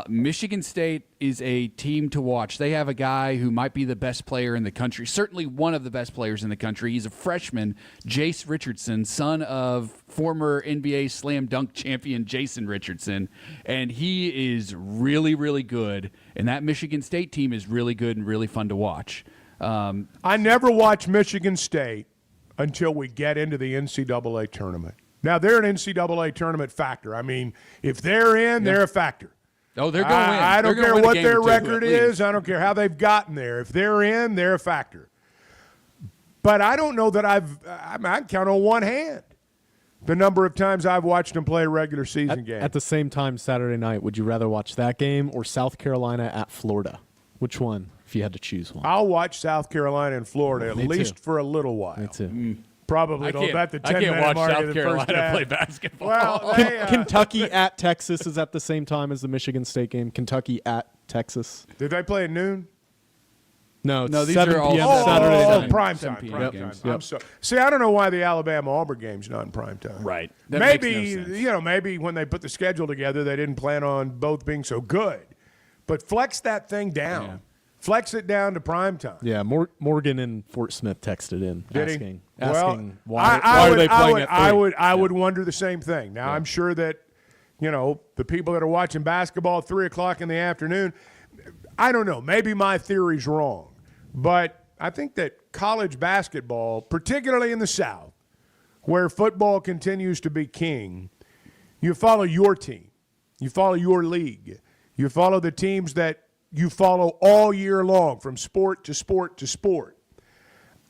Michigan State is a team to watch. They have a guy who might be the best player in the country, certainly one of the best players in the country. He's a freshman, Jace Richardson, son of former NBA slam dunk champion Jason Richardson. And he is really, really good. And that Michigan State team is really good and really fun to watch. I never watch Michigan State until we get into the NCAA tournament. Now, they're an NCAA tournament factor. I mean, if they're in, they're a factor. Oh, they're going to win. I don't care what their record is. I don't care how they've gotten there. If they're in, they're a factor. But I don't know that I can count on one hand the number of times I've watched them play a regular season game. At the same time, Saturday night, would you rather watch that game or South Carolina at Florida? Which one, if you had to choose one? I'll watch South Carolina and Florida at Me least too. for a little while. Me too. Probably about the 10-minute mark of the first half. Play basketball. Well, Kentucky at Texas is at the same time as the Michigan State game. Kentucky at Texas. Did they play at noon? No, it's these 7 are all p.m. Saturday night. Prime time. Yep. I'm sorry. See, I don't know why the Alabama-Auburn game's not in prime time. Right. That Maybe, makes no sense. maybe when they put the schedule together, they didn't plan on both being so good. But flex that thing down. Yeah. Flex it down to prime time. Yeah, Morgan in Fort Smith texted in Did asking he? Well, why are they playing at 3? I would wonder the same thing. Now, I'm sure that, the people that are watching basketball at 3 o'clock in the afternoon, I don't know. Maybe my theory's wrong. But I think that college basketball, particularly in the South, where football continues to be king, you follow your team. You follow your league. You follow the teams that you follow all year long, from sport to sport to sport.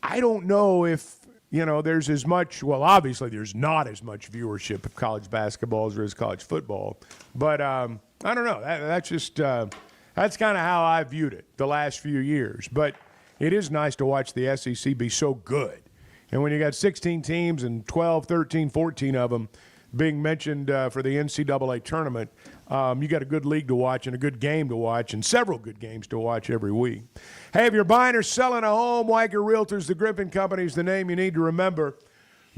I don't know if, there's as much, well, obviously there's not as much viewership of college basketball as there is college football. But I don't know. That's just, that's kind of how I viewed it the last few years. But it is nice to watch the SEC be so good. And when you got 16 teams and 12, 13, 14 of them being mentioned for the NCAA tournament, you got a good league to watch and a good game to watch and several good games to watch every week. Hey, if you're buying or selling a home, Weicker Realtors, the Griffin Company is the name you need to remember.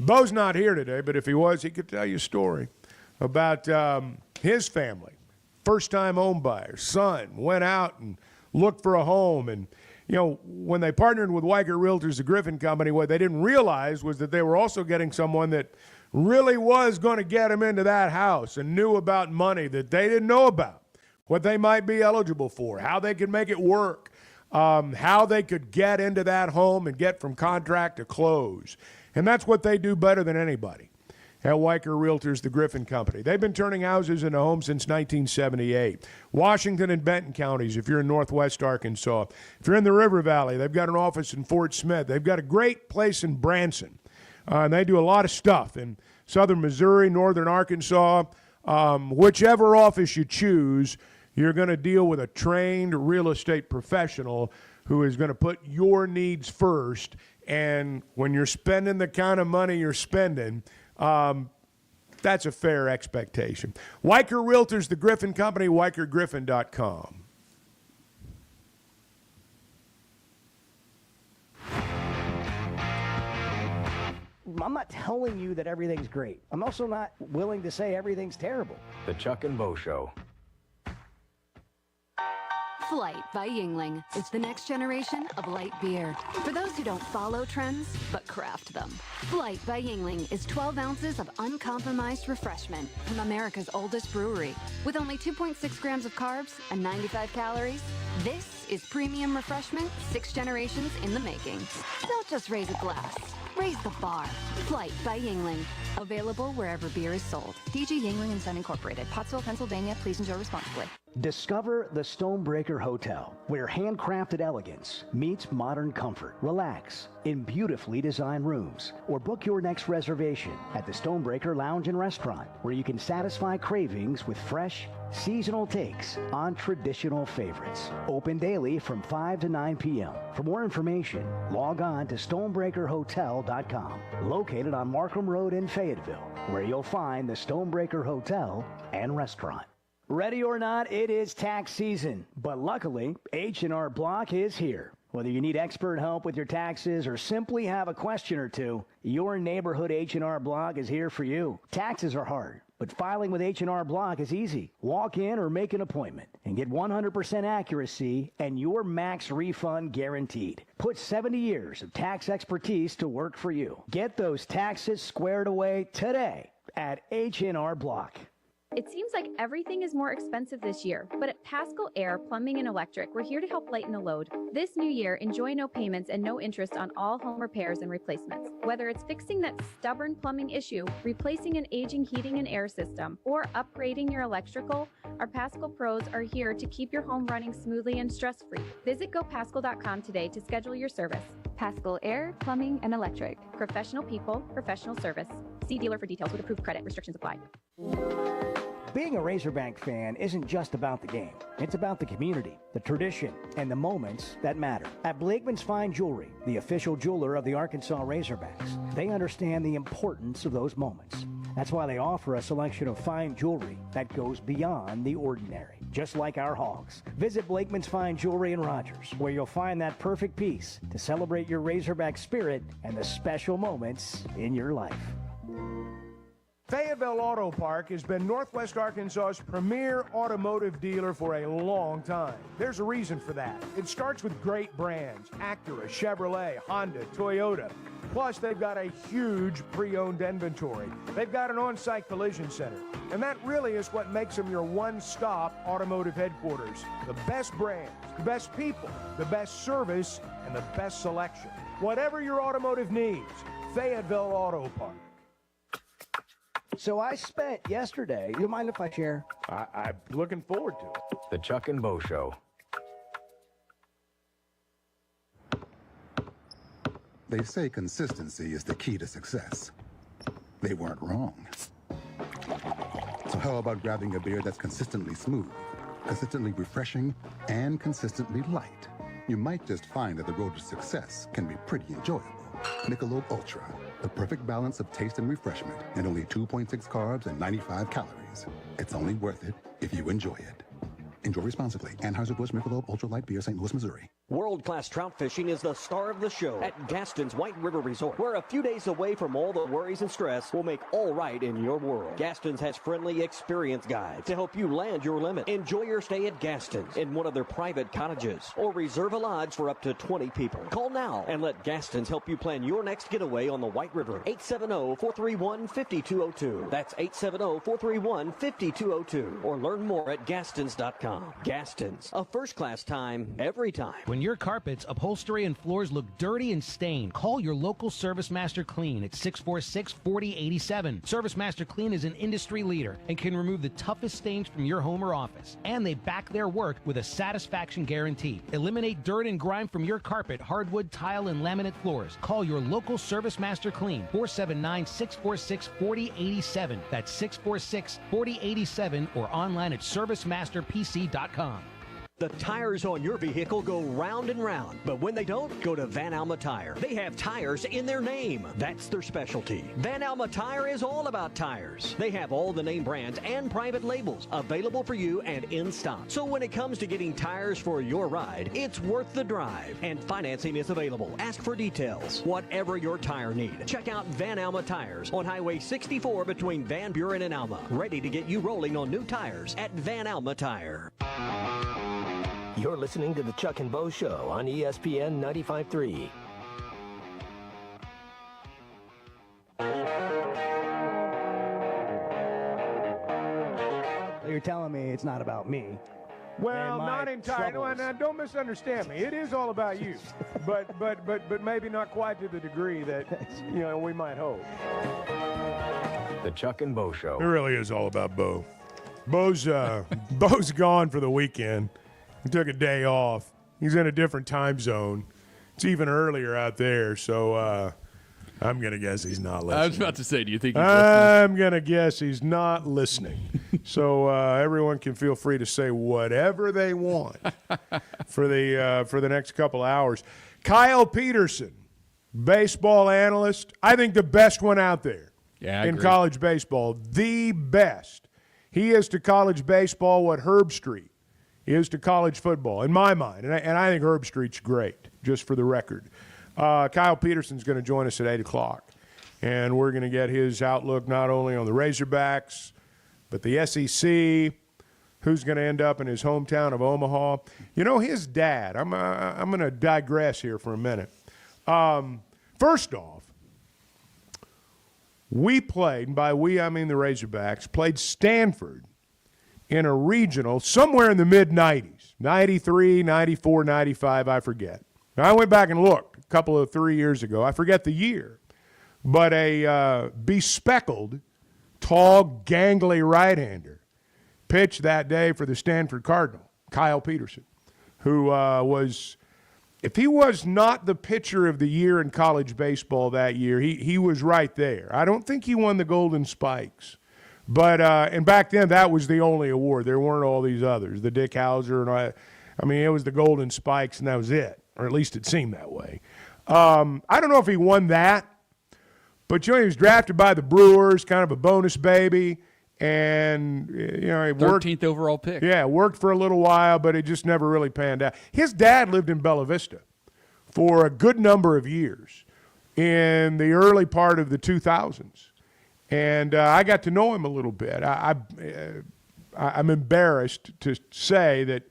Bo's not here today, but if he was, he could tell you a story about his family. First-time home buyer, son, went out and looked for a home. And, when they partnered with Weicker Realtors, the Griffin Company, what they didn't realize was that they were also getting someone that really was going to get them into that house and knew about money that they didn't know about, what they might be eligible for, how they could make it work, how they could get into that home and get from contract to close. And that's what they do better than anybody at Weicker Realtors, the Griffin Company. They've been turning houses into homes since 1978. Washington and Benton counties, if you're in northwest Arkansas. If you're in the River Valley, they've got an office in Fort Smith. They've got a great place in Branson. And they do a lot of stuff in southern Missouri, northern Arkansas. Whichever office you choose, you're going to deal with a trained real estate professional who is going to put your needs first. And when you're spending the kind of money you're spending, that's a fair expectation. Weicker Realtors, the Griffin Company, WeicherGriffin.com. I'm not telling you that everything's great. I'm also not willing to say everything's terrible. The Chuck and Bo Show. Flight by Yingling is the next generation of light beer. For those who don't follow trends, but craft them. Flight by Yingling is 12 ounces of uncompromised refreshment from America's oldest brewery. With only 2.6 grams of carbs and 95 calories, this is premium refreshment 6 generations in the making. Don't just raise a glass. Raise the bar. Flight by Yingling. Available wherever beer is sold. DG Yingling & Son Incorporated. Pottsville, Pennsylvania. Please enjoy responsibly. Discover the Stonebreaker Hotel, where handcrafted elegance meets modern comfort. Relax in beautifully designed rooms, or book your next reservation at the Stonebreaker Lounge and Restaurant, where you can satisfy cravings with fresh, seasonal takes on traditional favorites. Open daily from 5 to 9 p.m. For more information, log on to stonebreakerhotel.com, located on Markham Road in Fayetteville, where you'll find the Stonebreaker Hotel and Restaurant. Ready or not, it is tax season, but luckily, H&R Block is here. Whether you need expert help with your taxes or simply have a question or two, your neighborhood H&R Block is here for you. Taxes are hard, but filing with H&R Block is easy. Walk in or make an appointment and get 100% accuracy and your max refund guaranteed. Put 70 years of tax expertise to work for you. Get those taxes squared away today at H&R Block. It seems like everything is more expensive this year, but at Pascal Air Plumbing and Electric, we're here to help lighten the load. This new year, enjoy no payments and no interest on all home repairs and replacements. Whether it's fixing that stubborn plumbing issue, replacing an aging heating and air system, or upgrading your electrical, our Pascal pros are here to keep your home running smoothly and stress-free. Visit gopascal.com today to schedule your service. Pascal Air Plumbing and Electric. Professional people, professional service. See dealer for details with approved credit. Restrictions apply. Being a Razorback fan isn't just about the game. It's about the community, the tradition, and the moments that matter. At Blakeman's Fine Jewelry, the official jeweler of the Arkansas Razorbacks, they understand the importance of those moments. That's why they offer a selection of fine jewelry that goes beyond the ordinary, just like our Hogs. Visit Blakeman's Fine Jewelry in Rogers, where you'll find that perfect piece to celebrate your Razorback spirit and the special moments in your life. Fayetteville Auto Park has been Northwest Arkansas's premier automotive dealer for a long time. There's a reason for that. It starts with great brands: Acura, Chevrolet, Honda, Toyota. Plus, they've got a huge pre-owned inventory. They've got an on-site collision center. And that really is what makes them your one-stop automotive headquarters. The best brands, the best people, the best service, and the best selection. Whatever your automotive needs, Fayetteville Auto Park. So I spent yesterday, you mind if I share? I'm looking forward to it. The Chuck and Bo Show. They say consistency is the key to success. They weren't wrong. So how about grabbing a beer that's consistently smooth, consistently refreshing, and consistently light? You might just find that the road to success can be pretty enjoyable. Michelob Ultra, the perfect balance of taste and refreshment, and only 2.6 carbs and 95 calories. It's only worth it if you enjoy it. Enjoy responsibly. Anheuser-Busch Michelob Ultra Light Beer, St. Louis, Missouri. World-class trout fishing is the star of the show at Gaston's White River Resort, where a few days away from all the worries and stress will make all right in your world. Gaston's has friendly, experienced guides to help you land your limit. Enjoy your stay at Gaston's in one of their private cottages, or reserve a lodge for up to 20 people. Call now and let Gaston's help you plan your next getaway on the White River. 870-431-5202. That's 870-431-5202. Or learn more at Gastons.com. Gaston's, a first-class time, every time. When your carpets, upholstery, and floors look dirty and stained, call your local Service Master Clean at 646-4087. Service Master Clean is an industry leader and can remove the toughest stains from your home or office. And they back their work with a satisfaction guarantee. Eliminate dirt and grime from your carpet, hardwood, tile, and laminate floors. Call your local Service Master Clean, 479-646-4087. That's 646-4087, or online at servicemasterpc.com. The tires on your vehicle go round and round, but when they don't, go to Van Alma Tire. They have tires in their name. That's their specialty. Van Alma Tire is all about tires. They have all the name brands and private labels available for you and in stock. So when it comes to getting tires for your ride, it's worth the drive, and financing is available. Ask for details. Whatever your tire need, check out Van Alma Tires on Highway 64 between Van Buren and Alma. Ready to get you rolling on new tires at Van Alma Tire. You're listening to the Chuck and Bo Show on ESPN 95.3. You're telling me it's not about me. Well, not entirely. Now, don't misunderstand me. It is all about you, but maybe not quite to the degree that we might hope. The Chuck and Bo Show. It really is all about Bo. Bo's gone for the weekend. He took a day off. He's in a different time zone. It's even earlier out there, so I'm going to guess he's not listening. I was about to say, do you think he's I'm going to guess he's not listening. So everyone can feel free to say whatever they want for the next couple hours. Kyle Peterson, baseball analyst, I think the best one out there in college baseball, the best. He is to college baseball what Herb Street is to college football, in my mind. And I think Herb Street's great, just for the record. Kyle Peterson's going to join us at 8 o'clock. And we're going to get his outlook not only on the Razorbacks, but the SEC, who's going to end up in his hometown of Omaha. His dad, I'm going to digress here for a minute. First off, We played, and by we I mean the Razorbacks, played Stanford in a regional somewhere in the mid-90s, 93, 94, 95, I forget. Now, I went back and looked a couple of 3 years ago. I forget the year. But a bespeckled, tall, gangly right-hander pitched that day for the Stanford Cardinal, Kyle Peterson, who was, if he was not the pitcher of the year in college baseball that year, he was right there. I don't think he won the Golden Spikes. But and back then, that was the only award. There weren't all these others, the Dick Hauser. And I mean, it was the Golden Spikes, and that was it. Or at least it seemed that way. I don't know if he won that. But, he was drafted by the Brewers, kind of a bonus baby. And, he worked. 13th overall pick. Yeah, worked for a little while, but it just never really panned out. His dad lived in Bella Vista for a good number of years in the early part of the 2000s. And I got to know him a little bit. I'm embarrassed to say that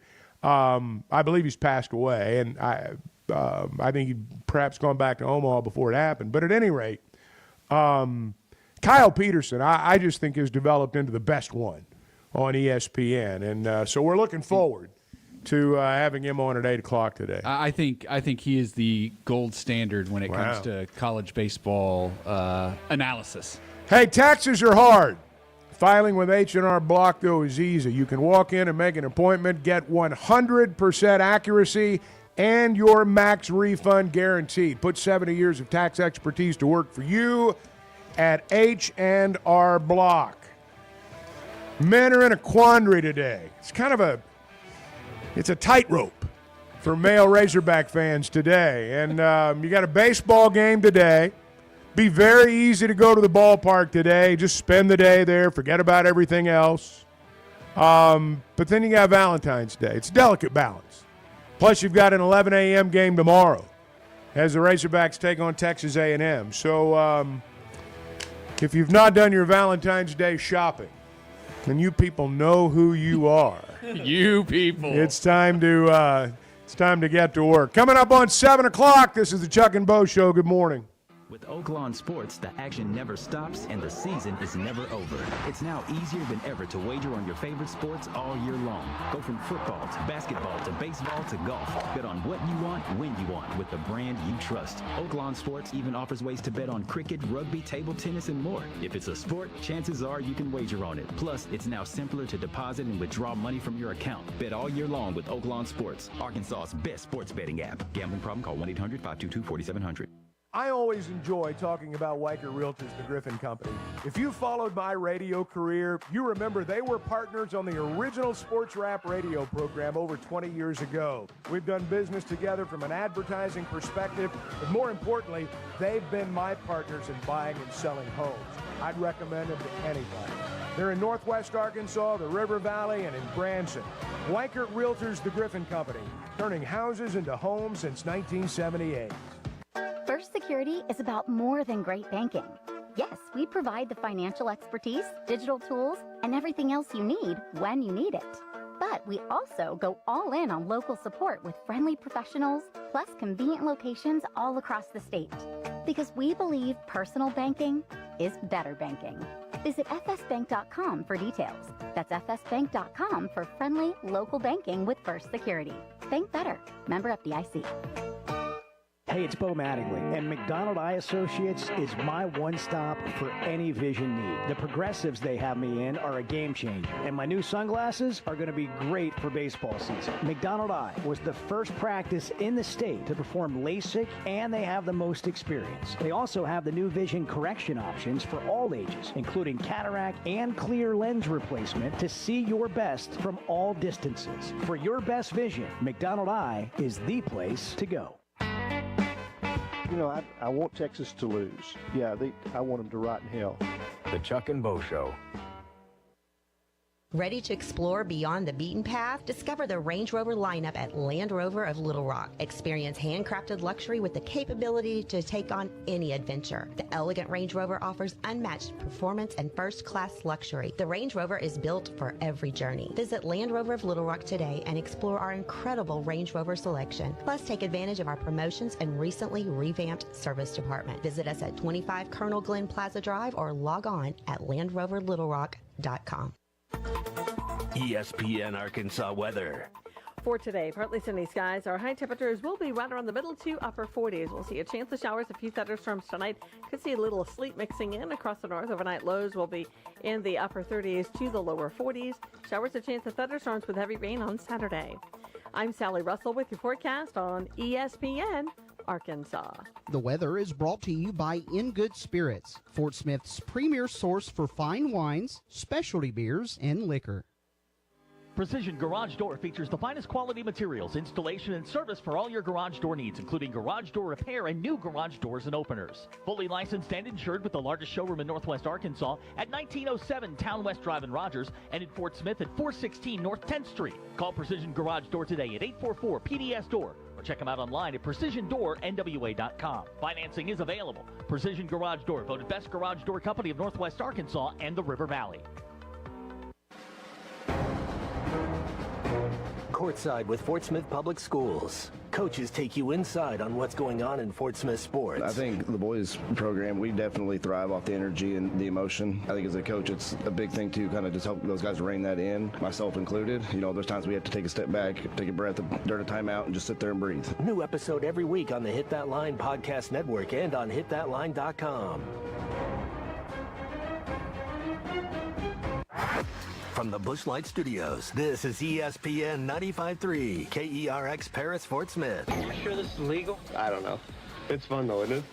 I believe he's passed away, and I think he'd perhaps gone back to Omaha before it happened. But at any rate, Kyle Peterson, I just think has developed into the best one on ESPN, and so we're looking forward to having him on at 8 o'clock today. I think he is the gold standard when it comes to college baseball analysis. Hey, taxes are hard. Filing with H&R Block, though, is easy. You can walk in and make an appointment, get 100% accuracy, and your max refund guaranteed. Put 70 years of tax expertise to work for you at H&R Block. Men are in a quandary today. It's kind of a tightrope for male Razorback fans today. And you got a baseball game today. Be very easy to go to the ballpark today. Just spend the day there. Forget about everything else. But then you got Valentine's Day. It's a delicate balance. Plus, you've got an 11 a.m. game tomorrow as the Razorbacks take on Texas A&M. So if you've not done your Valentine's Day shopping, then you people know who you are. You people. It's time to get to work. Coming up on 7 o'clock, this is the Chuck and Bo Show. Good morning. With Oaklawn Sports, the action never stops and the season is never over. It's now easier than ever to wager on your favorite sports all year long. Go from football to basketball to baseball to golf. Bet on what you want, when you want, with the brand you trust. Oaklawn Sports even offers ways to bet on cricket, rugby, table tennis, and more. If it's a sport, chances are you can wager on it. Plus, it's now simpler to deposit and withdraw money from your account. Bet all year long with Oaklawn Sports, Arkansas's best sports betting app. Gambling problem? Call 1-800-522-4700. I always enjoy talking about Weichert Realtors, the Griffin Company. If you followed my radio career, you remember they were partners on the original sports rap radio program over 20 years ago. We've done business together from an advertising perspective, but more importantly, they've been my partners in buying and selling homes. I'd recommend them to anybody. They're in Northwest Arkansas, the River Valley, and in Branson. Weichert Realtors, the Griffin Company, turning houses into homes since 1978. First Security is about more than great banking. Yes, we provide the financial expertise, digital tools, and everything else you need when you need it. But we also go all in on local support with friendly professionals, plus convenient locations all across the state. Because we believe personal banking is better banking. Visit fsbank.com for details. That's fsbank.com for friendly local banking with First Security. Bank better. Member FDIC. Hey, it's Bo Mattingly, and McDonald Eye Associates is my one-stop for any vision need. The progressives they have me in are a game changer, and my new sunglasses are going to be great for baseball season. McDonald Eye was the first practice in the state to perform LASIK, and they have the most experience. They also have the new vision correction options for all ages, including cataract and clear lens replacement to see your best from all distances. For your best vision, McDonald Eye is the place to go. You know, I want Texas to lose. Yeah, I want them to rot in hell. The Chuck and Bo Show. Ready to explore beyond the beaten path? Discover the Range Rover lineup at Land Rover of Little Rock. Experience handcrafted luxury with the capability to take on any adventure. The elegant Range Rover offers unmatched performance and first-class luxury. The Range Rover is built for every journey. Visit Land Rover of Little Rock today and explore our incredible Range Rover selection. Plus, take advantage of our promotions and recently revamped service department. Visit us at 25 Colonel Glenn Plaza Drive or log on at LandRoverLittleRock.com. ESPN Arkansas weather. For today, partly sunny skies. Our high temperatures will be right around the middle to upper 40s. We'll see a chance of showers, a few thunderstorms tonight. Could see a little sleet mixing in across the north. Overnight lows will be in the upper 30s to the lower 40s. Showers, a chance of thunderstorms with heavy rain on Saturday. I'm Sally Russell with your forecast on ESPN Arkansas. The weather is brought to you by In Good Spirits, Fort Smith's premier source for fine wines, specialty beers, and liquor. Precision Garage Door features the finest quality materials, installation, and service for all your garage door needs, including garage door repair and new garage doors and openers. Fully licensed and insured with the largest showroom in Northwest Arkansas at 1907 Town West Drive in Rogers and in Fort Smith at 416 North 10th Street. Call Precision Garage Door today at 844-PDS-DOOR or check them out online at PrecisionDoorNWA.com. Financing is available. Precision Garage Door, voted Best Garage Door Company of Northwest Arkansas and the River Valley. Courtside with Fort Smith Public Schools. Coaches take you inside on what's going on in Fort Smith sports. I think the boys program, we definitely thrive off the energy and the emotion. I think as a coach, it's a big thing to kind of just help those guys rein that in, myself included. You know, there's times we have to take a step back, take a breath during a timeout, and just sit there and breathe. New episode every week on the Hit That Line podcast network and on hitthatline.com. From the Bushlight Studios, this is ESPN 95.3, KERX Paris, Fort Smith. Are you sure this is legal? I don't know. It's fun though, isn't it?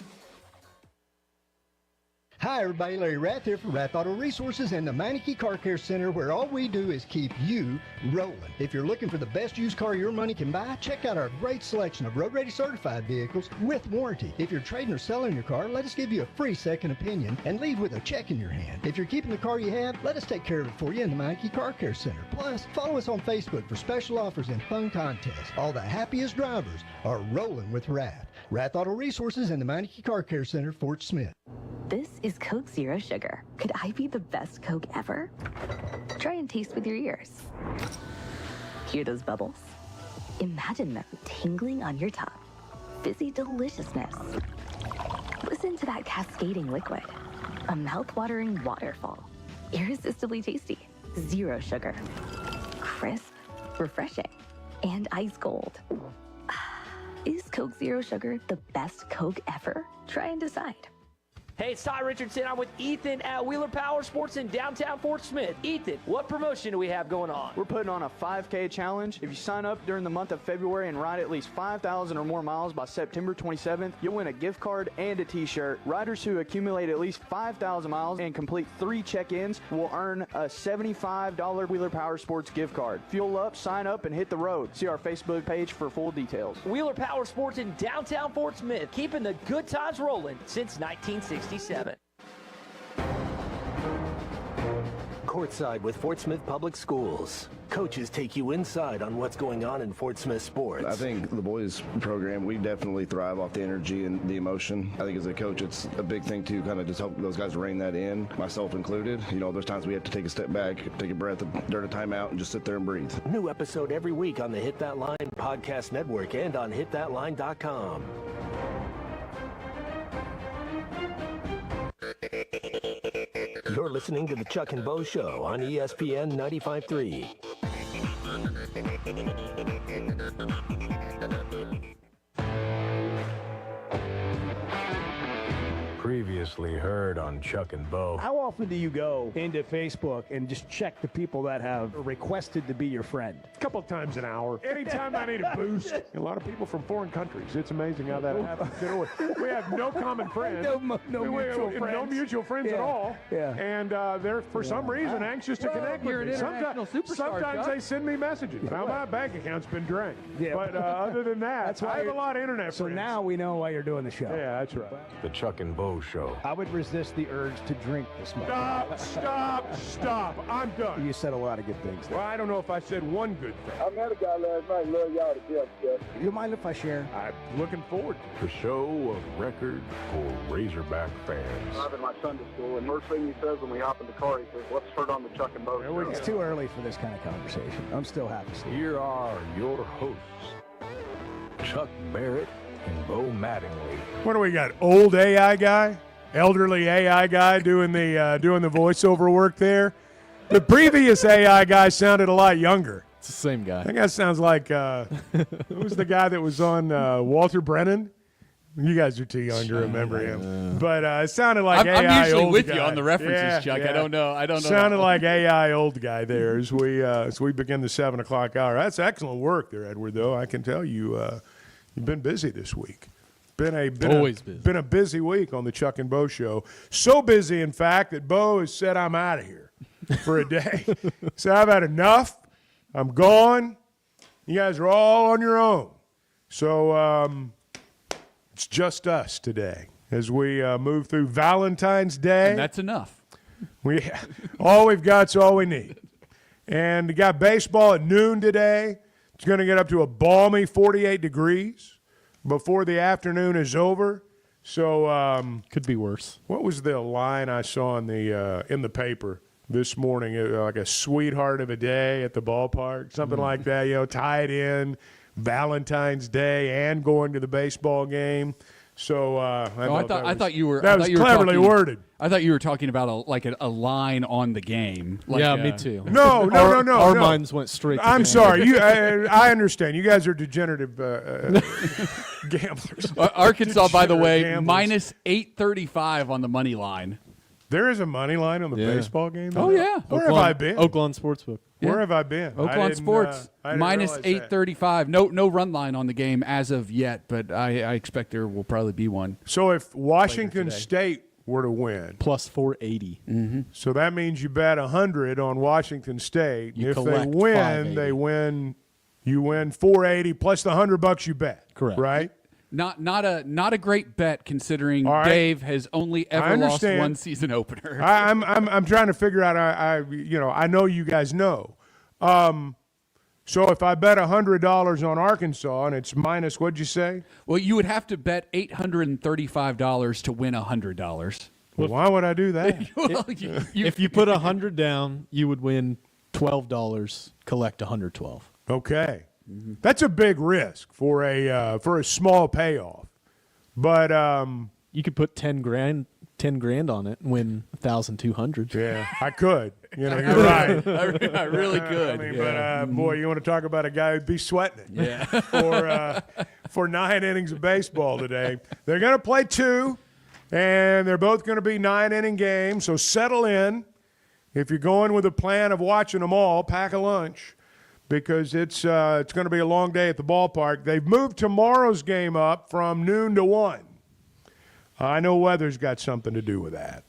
Hi everybody, Larry Rath here from Rath Auto Resources and the Meineke Car Care Center, where all we do is keep you rolling. If you're looking for the best used car your money can buy, check out our great selection of road-ready certified vehicles with warranty. If you're trading or selling your car, let us give you a free second opinion and leave with a check in your hand. If you're keeping the car you have, let us take care of it for you in the Meineke Car Care Center. Plus, follow us on Facebook for special offers and fun contests. All the happiest drivers are rolling with Rath. Rath Auto Resources and the Meineke Car Care Center, Fort Smith. This is Coke Zero Sugar. Could I be the best Coke ever? Try and taste with your ears. Hear those bubbles? Imagine them tingling on your tongue. Fizzy deliciousness. Listen to that cascading liquid. A mouth-watering waterfall. Irresistibly tasty. Zero sugar. Crisp, refreshing, and ice cold. Is Coke Zero Sugar the best Coke ever? Try and decide. Hey, it's Ty Richardson. I'm with Ethan at Wheeler Power Sports in downtown Fort Smith. Ethan, what promotion do we have going on? We're putting on a 5K challenge. If you sign up during the month of February and ride at least 5,000 or more miles by September 27th, you'll win a gift card and a t-shirt. Riders who accumulate at least 5,000 miles and complete 3 check-ins will earn a $75 Wheeler Power Sports gift card. Fuel up, sign up, and hit the road. See our Facebook page for full details. Wheeler Power Sports in downtown Fort Smith, keeping the good times rolling since 1967. Courtside with Fort Smith Public Schools. Coaches take you inside on what's going on in Fort Smith sports. I think the boys program, we definitely thrive off the energy and the emotion. I think as a coach, it's a big thing to kind of just help those guys rein that in, myself included. You know, there's times we have to take a step back, take a breath during a timeout, and just sit there and breathe. New episode every week on the Hit That Line podcast network and on hitthatline.com. You're listening to the Chuck and Bo Show on ESPN 95.3. Previously heard on Chuck and Bo. How often do you go into Facebook and just check the people that have requested to be your friend? A couple of times an hour. Anytime I need a boost. A lot of people from foreign countries. It's amazing how that happens. You know, we have no common friends. No mutual friends at all. Yeah. And they're, for some reason, anxious to connect with me. Sometimes they send me messages. Now, my bank account's been drained. Yeah. But other than that, That's why I have a lot of internet So friends. now we know why you're doing the show. Yeah, that's right. The Chuck and Bo Bo Show. I would resist the urge to drink this morning. Stop. I'm done. You said a lot of good things there. Well, I don't know if I said one good thing. I met a guy last night. Love y'all to death, Jeff. You don't mind if I share? I'm looking forward to The show of record for Razorback fans. I'm in my Sunday school, and first thing he says when we hop in the car, he says, let's turn on the Chuck and Bo show. It's too early for this kind of conversation. I'm still happy. Here are your hosts, Chuck Barrett and Bo Mattingly. What do we got? Old AI guy, elderly AI guy doing the voiceover work there. The previous AI guy sounded a lot younger. It's the same guy. That guy sounds like who was the guy that was on Walter Brennan? You guys are too young to remember him, but it sounded like AI I'm usually old with guy. you on the references, Chuck. Yeah. I don't know. Sounded like AI old guy there as we begin the 7 o'clock hour. That's excellent work there, Edward. Though I can tell you, you've been busy this week. Always busy. Been a busy week on the Chuck and Bo Show. So busy, in fact, that Bo has said, "I'm out of here for a day." So I've had enough. I'm gone. You guys are all on your own. So. It's just us today as we move through Valentine's Day. And that's enough. All we've got's all we need. And we got baseball at noon today. It's going to get up to a balmy 48 degrees before the afternoon is over. So could be worse. What was the line I saw in the paper this morning? Like a sweetheart of a day at the ballpark, something like that. Tied in. Valentine's Day and going to the baseball game. So I thought you were cleverly worded. I thought you were talking about a line on the game. Me too. No. Our minds went straight to I'm sorry. I understand. You guys are degenerative gamblers. Arkansas, by the way, gamblers. minus 835 on the money line. There is a money line on the baseball game? Oh, yeah. Where have I been? Oaklawn Sportsbook. Where have I been? Oaklawn Sports, minus 835. No run line on the game as of yet, but I expect there will probably be one. So if Washington State were to win. Plus 480. Mm-hmm. So that means you bet 100 on Washington State. You if they collect win, you win 480 plus the $100 you bet. Correct. Right? Not a great bet considering right. Dave has only ever lost one season opener. I'm trying to figure out. I know you guys know. So if I bet $100 on Arkansas and it's minus, what'd you say? Well, you would have to bet $835 to win $100. Well, why would I do that? If you put 100 down, you would win $12. Collect 112. Okay. That's a big risk for a small payoff, but you could put 10 grand on it and win 1,200. Yeah, I could. You're right. I really could. But boy, you want to talk about a guy who'd be sweating it. Yeah. For 9 innings of baseball today. They're going to play 2, and they're both going to be 9-inning games. So settle in. If you're going with a plan of watching them all, pack a lunch. Because it's going to be a long day at the ballpark. They've moved tomorrow's game up from noon to 1. I know weather's got something to do with that.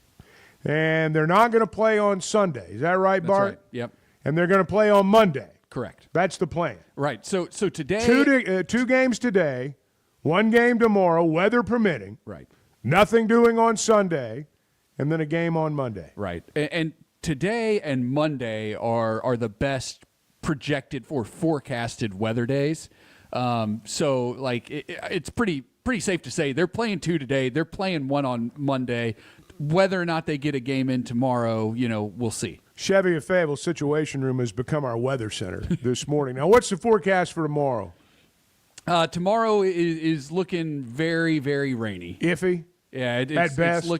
And they're not going to play on Sunday. Is that right, Bart? That's right. Yep. And they're going to play on Monday. Correct. That's the plan. Right. So today... Two games today, 1 game tomorrow, weather permitting. Right. Nothing doing on Sunday, and then a game on Monday. Right. And today and Monday are the best projected or forecasted weather days. So it's pretty safe to say they're playing 2 today. They're playing 1 on Monday. Whether or not they get a game in tomorrow, we'll see. Chevy Fayetteville Situation Room has become our weather center this morning. Now, what's the forecast for tomorrow? Tomorrow is looking very, very rainy. Iffy? Yeah, at best.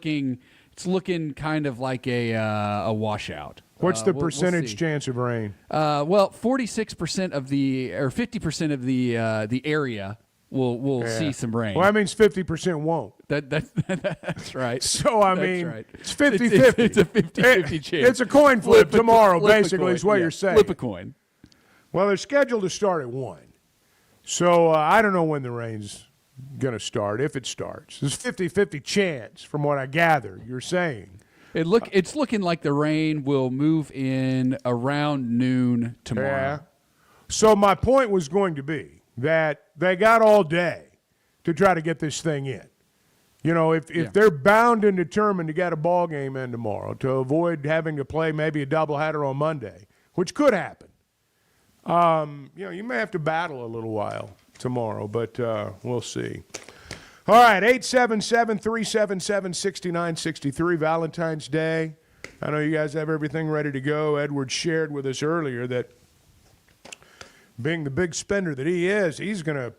It's looking kind of like a washout. What's the percentage chance of rain? 46% of or 50% of the area will see some rain. Well, that means 50% won't. That's right. So, right. It's 50-50. It's a 50-50 chance. It's a coin flip tomorrow, basically, is what you're saying. Flip a coin. Well, they're scheduled to start at 1. So, I don't know when the rain's going to start, if it starts. There's 50-50 chance, from what I gather, you're saying. It's looking like the rain will move in around noon tomorrow. Yeah. So my point was going to be that they got all day to try to get this thing in. If they're bound and determined to get a ball game in tomorrow to avoid having to play maybe a doubleheader on Monday, which could happen, you may have to battle a little while tomorrow, but we'll see. All right, 877-377-6963, Valentine's Day. I know you guys have everything ready to go. Edward shared with us earlier that being the big spender that he is, he's going to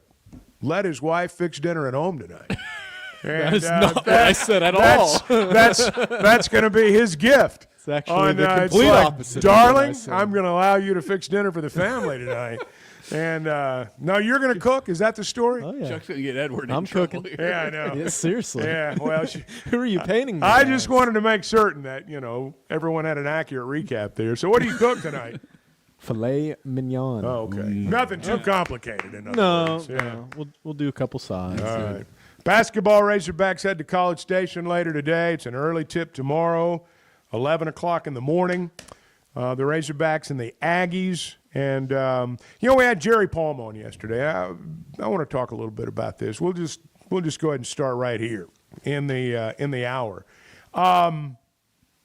let his wife fix dinner at home tonight. That is not what I said at all. That's going to be his gift. It's actually the complete opposite. Darling, I'm going to allow you to fix dinner for the family tonight. And no, you're going to cook? Is that the story? Oh, yeah. Chuck's going to get Edward in I'm trouble cooking. here. Yeah, I know. Yeah, seriously. Yeah, well, who are you painting? I just wanted to make certain that, everyone had an accurate recap there. So what do you cook tonight? Filet mignon. Oh, okay. Nothing too complicated in other words. Yeah. No. We'll do a couple sides. All right. Basketball Razorbacks head to College Station later today. It's an early tip tomorrow, 11 o'clock in the morning. The Razorbacks and the Aggies. And, we had Jerry Palm on yesterday. I want to talk a little bit about this. We'll just go ahead and start right here in the hour. How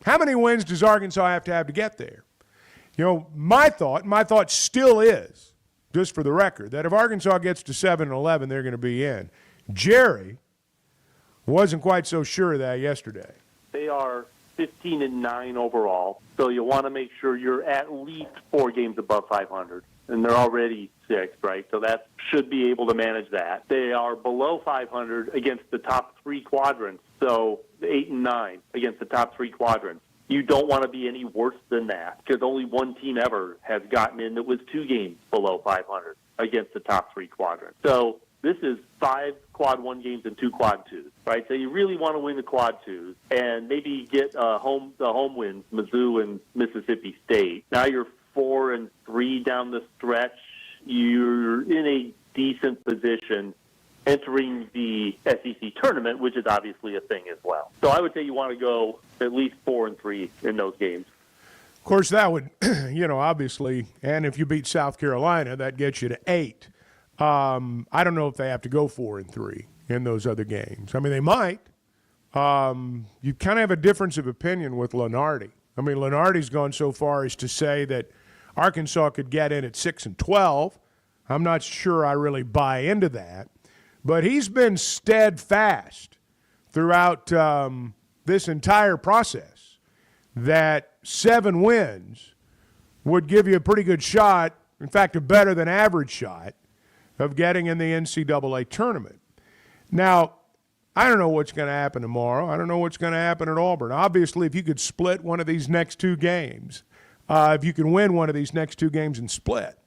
many wins does Arkansas have to get there? My thought still is, just for the record, that if Arkansas gets to 7-11, they're going to be in. Jerry wasn't quite so sure of that yesterday. They are 15-9 overall, so you want to make sure you're at least 4 games above 500, and they're already 6, right? So that should be able to manage that. They are below 500 against the top 3 quadrants, so 8 and 9 against the top 3 quadrants. You don't want to be any worse than that, because only one team ever has gotten in that was 2 games below 500 against the top 3 quadrants. So this is 5 quad 1 games and 2 quad 2s, right? So you really want to win the quad 2s and maybe get the home wins, Mizzou and Mississippi State. Now you're 4-3 down the stretch. You're in a decent position entering the SEC tournament, which is obviously a thing as well. So I would say you want to go at least 4-3 in those games. Of course, that would, obviously, and if you beat South Carolina, that gets you to 8. I don't know if they have to go 4-3 in those other games. I mean, they might. You kind of have a difference of opinion with Lenardi. I mean, Lenardi's gone so far as to say that Arkansas could get in at 6-12. I'm not sure I really buy into that. But he's been steadfast throughout this entire process that 7 wins would give you a pretty good shot, in fact, a better than average shot, of getting in the NCAA tournament. Now, I don't know what's going to happen tomorrow. I don't know what's going to happen at Auburn. Obviously, if you could split one of these next 2 games, if you can win one of these next 2 games and split,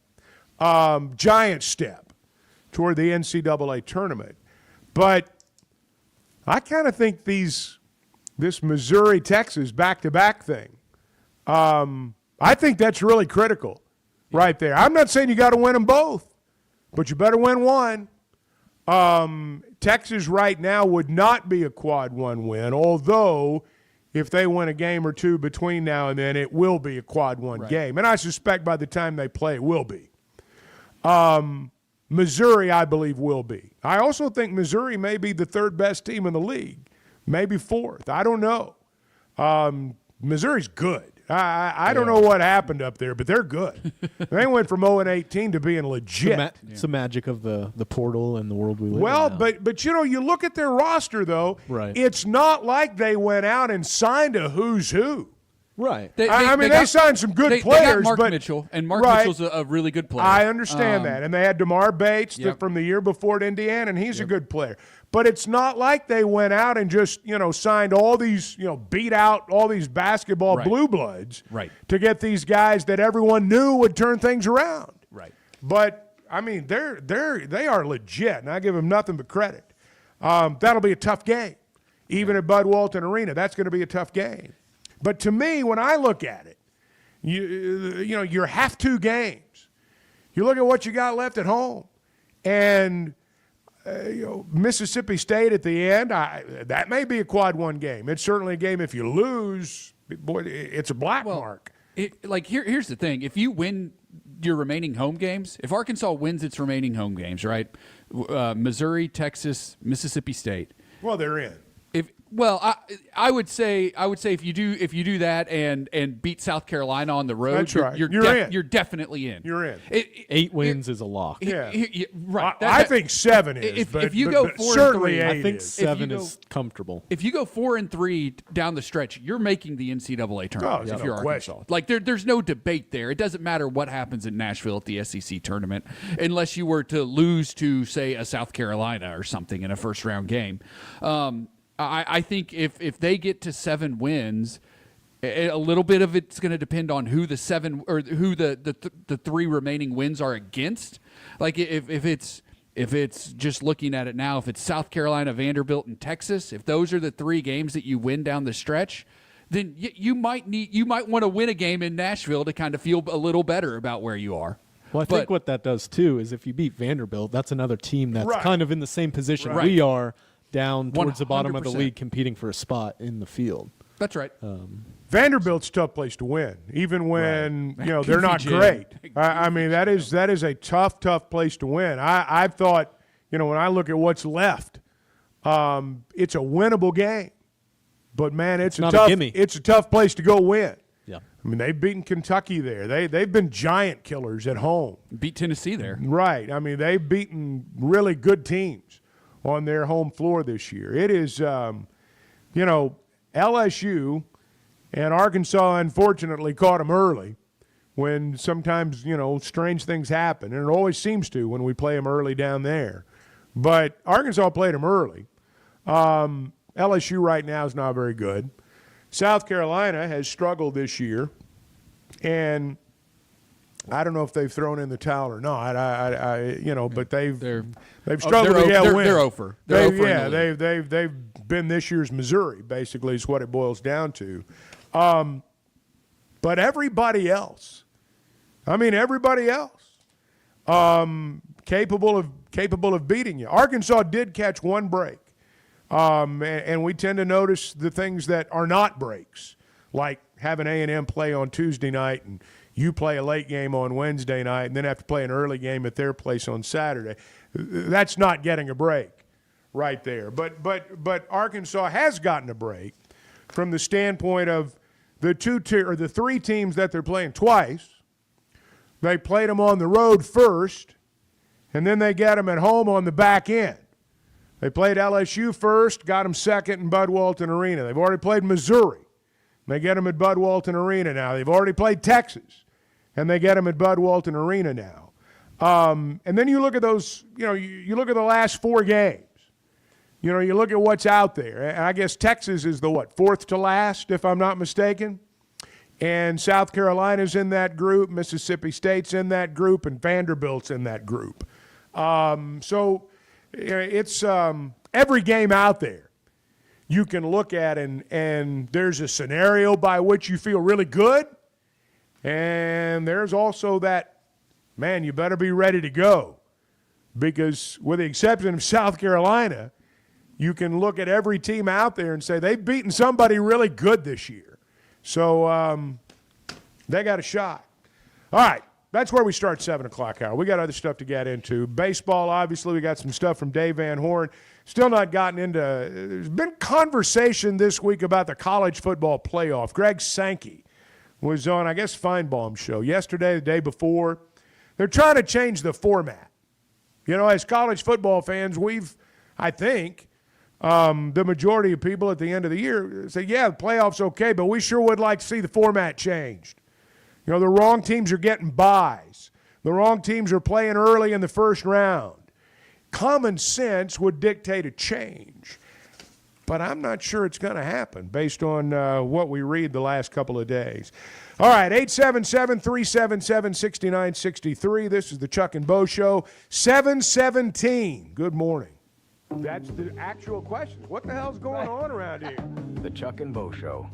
giant step toward the NCAA tournament. But I kind of think this Missouri-Texas back-to-back thing, I think that's really critical right there. I'm not saying you got to win them both, but you better win one. Texas right now would not be a quad 1 win, although if they win a game or 2 between now and then, it will be a quad 1 game. And I suspect by the time they play, it will be. Missouri, I believe, will be. I also think Missouri may be the 3rd best team in the league, maybe 4th. I don't know. Missouri's good. I don't know what happened up there, but they're good. They went from 0-18 to being legit. It's the magic of the portal and the world we live in. Well, now. but you look at their roster, though. Right. It's not like they went out and signed a who's who. Right. They signed some good players. They got Mark but, Mitchell, and Mark right, Mitchell's a really good player. I understand that. And they had DeMar Bates from the year before at Indiana, and he's a good player. But it's not like they went out and just, signed all these, beat out all these basketball blue bloods to get these guys that everyone knew would turn things around. Right. But, I mean, they are legit, and I give them nothing but credit. That'll be a tough game. Even at Bud Walton Arena, that's going to be a tough game. But to me, when I look at it, you're half 2 games. You look at what you got left at home, and Mississippi State at the end, that may be a quad 1 game. It's certainly a game if you lose, boy, it's a black mark. Here's the thing: if you win your remaining home games, if Arkansas wins its remaining home games, right? Missouri, Texas, Mississippi State. Well, they're in. Well, I would say if you do that and beat South Carolina on the road, That's right. you're in. You're definitely in. You're in. 8 wins is a lock. Yeah. Right. I think 7 is. If you go 4 certainly and 8 I think is. 7 is comfortable. If you go 4-3 down the stretch, you're making the NCAA tournament. Oh, if you're no Arkansas, question. like there's no debate there. It doesn't matter what happens in Nashville at the SEC tournament, unless you were to lose to, say, a South Carolina or something in a first round game. I think if they get to 7 wins, a little bit of it's going to depend on who the 7 or who the 3 remaining wins are against. Like if it's just looking at it now, if it's South Carolina, Vanderbilt, and Texas, if those are the 3 games that you win down the stretch, then you might want to win a game in Nashville to kind of feel a little better about where you are. Well, I think what that does too is if you beat Vanderbilt, that's another team that's Right. kind of in the same position Right. we are, down towards the bottom of the 100%. league, competing for a spot in the field. That's right. Vanderbilt's a tough place to win, even when Right. they're not Goofy great. Jim. I mean that is a tough place to win. I thought when I look at what's left, it's a winnable game, but man, it's not a gimme. It's a tough place to go win. Yeah, I mean they've beaten Kentucky there. They've been giant killers at home. Beat Tennessee there. Right. I mean they've beaten really good teams on their home floor this year. It is, LSU and Arkansas unfortunately caught them early when sometimes, strange things happen. And it always seems to when we play them early down there. But Arkansas played them early. LSU right now is not very good. South Carolina has struggled this year. And I don't know if they've thrown in the towel or not. But they've struggled to get a win. They're over. They're over. Yeah, they've been this year's Missouri. Basically, is what it boils down to. But everybody else, capable of beating you. Arkansas did catch one break, and we tend to notice the things that are not breaks, like having A&M play on Tuesday night and you play a late game on Wednesday night and then have to play an early game at their place on Saturday. That's not getting a break right there. But Arkansas has gotten a break from the standpoint of the 3 teams that they're playing twice. They played them on the road first, and then they get them at home on the back end. They played LSU first, got them second in Bud Walton Arena. They've already played Missouri. They get them at Bud Walton Arena now. They've already played Texas, and they get them at Bud Walton Arena now. And then you look at those, you look at the last 4 games. You look at what's out there. And I guess Texas is the, 4th to last, if I'm not mistaken. And South Carolina's in that group, Mississippi State's in that group, and Vanderbilt's in that group. So it's every game out there you can look at, and there's a scenario by which you feel really good, and there's also that, man, you better be ready to go. Because with the exception of South Carolina, you can look at every team out there and say they've beaten somebody really good this year. So they got a shot. All right, that's where we start 7 o'clock hour. We got other stuff to get into. Baseball, obviously, we got some stuff from Dave Van Horn. Still not gotten into – there's been conversation this week about the college football playoff. Greg Sankey was on, I guess, Feinbaum's show yesterday, the day before. They're trying to change the format. As college football fans, I think, the majority of people at the end of the year say, yeah, the playoff's okay, but we sure would like to see the format changed. The wrong teams are getting buys. The wrong teams are playing early in the first round. Common sense would dictate a change, but I'm not sure it's going to happen based on what we read the last couple of days. All right, 877-377-6963. This is the Chuck and Bo Show. 717. Good morning. That's the actual question. What the hell's going on around here? The Chuck and Bo Show.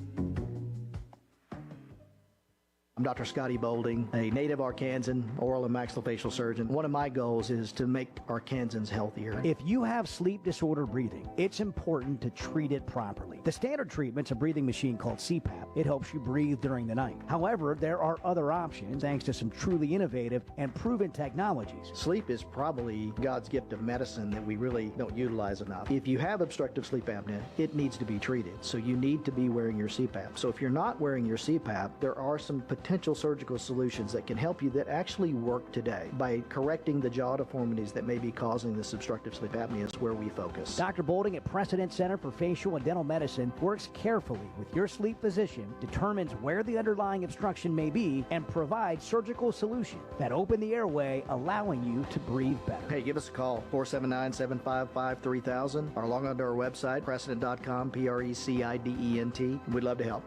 I'm Dr. Scotty Bolding, a native Arkansan oral and maxillofacial surgeon. One of my goals is to make Arkansans healthier. If you have sleep disorder breathing, it's important to treat it properly. The standard treatment's a breathing machine called CPAP. It helps you breathe during the night. However, there are other options thanks to some truly innovative and proven technologies. Sleep is probably God's gift of medicine that we really don't utilize enough. If you have obstructive sleep apnea, it needs to be treated. So you need to be wearing your CPAP. So if you're not wearing your CPAP, there are some potential surgical solutions that can help you that actually work today. By correcting the jaw deformities that may be causing this obstructive sleep apnea is where we focus. Dr. Bolding at Precedent Center for Facial and Dental Medicine works carefully with your sleep physician, determines where the underlying obstruction may be, and provides surgical solutions that open the airway, allowing you to breathe better. Hey, give us a call, 479-755-3000, or log on to our website, precedent.com, PRECIDENT. We'd love to help.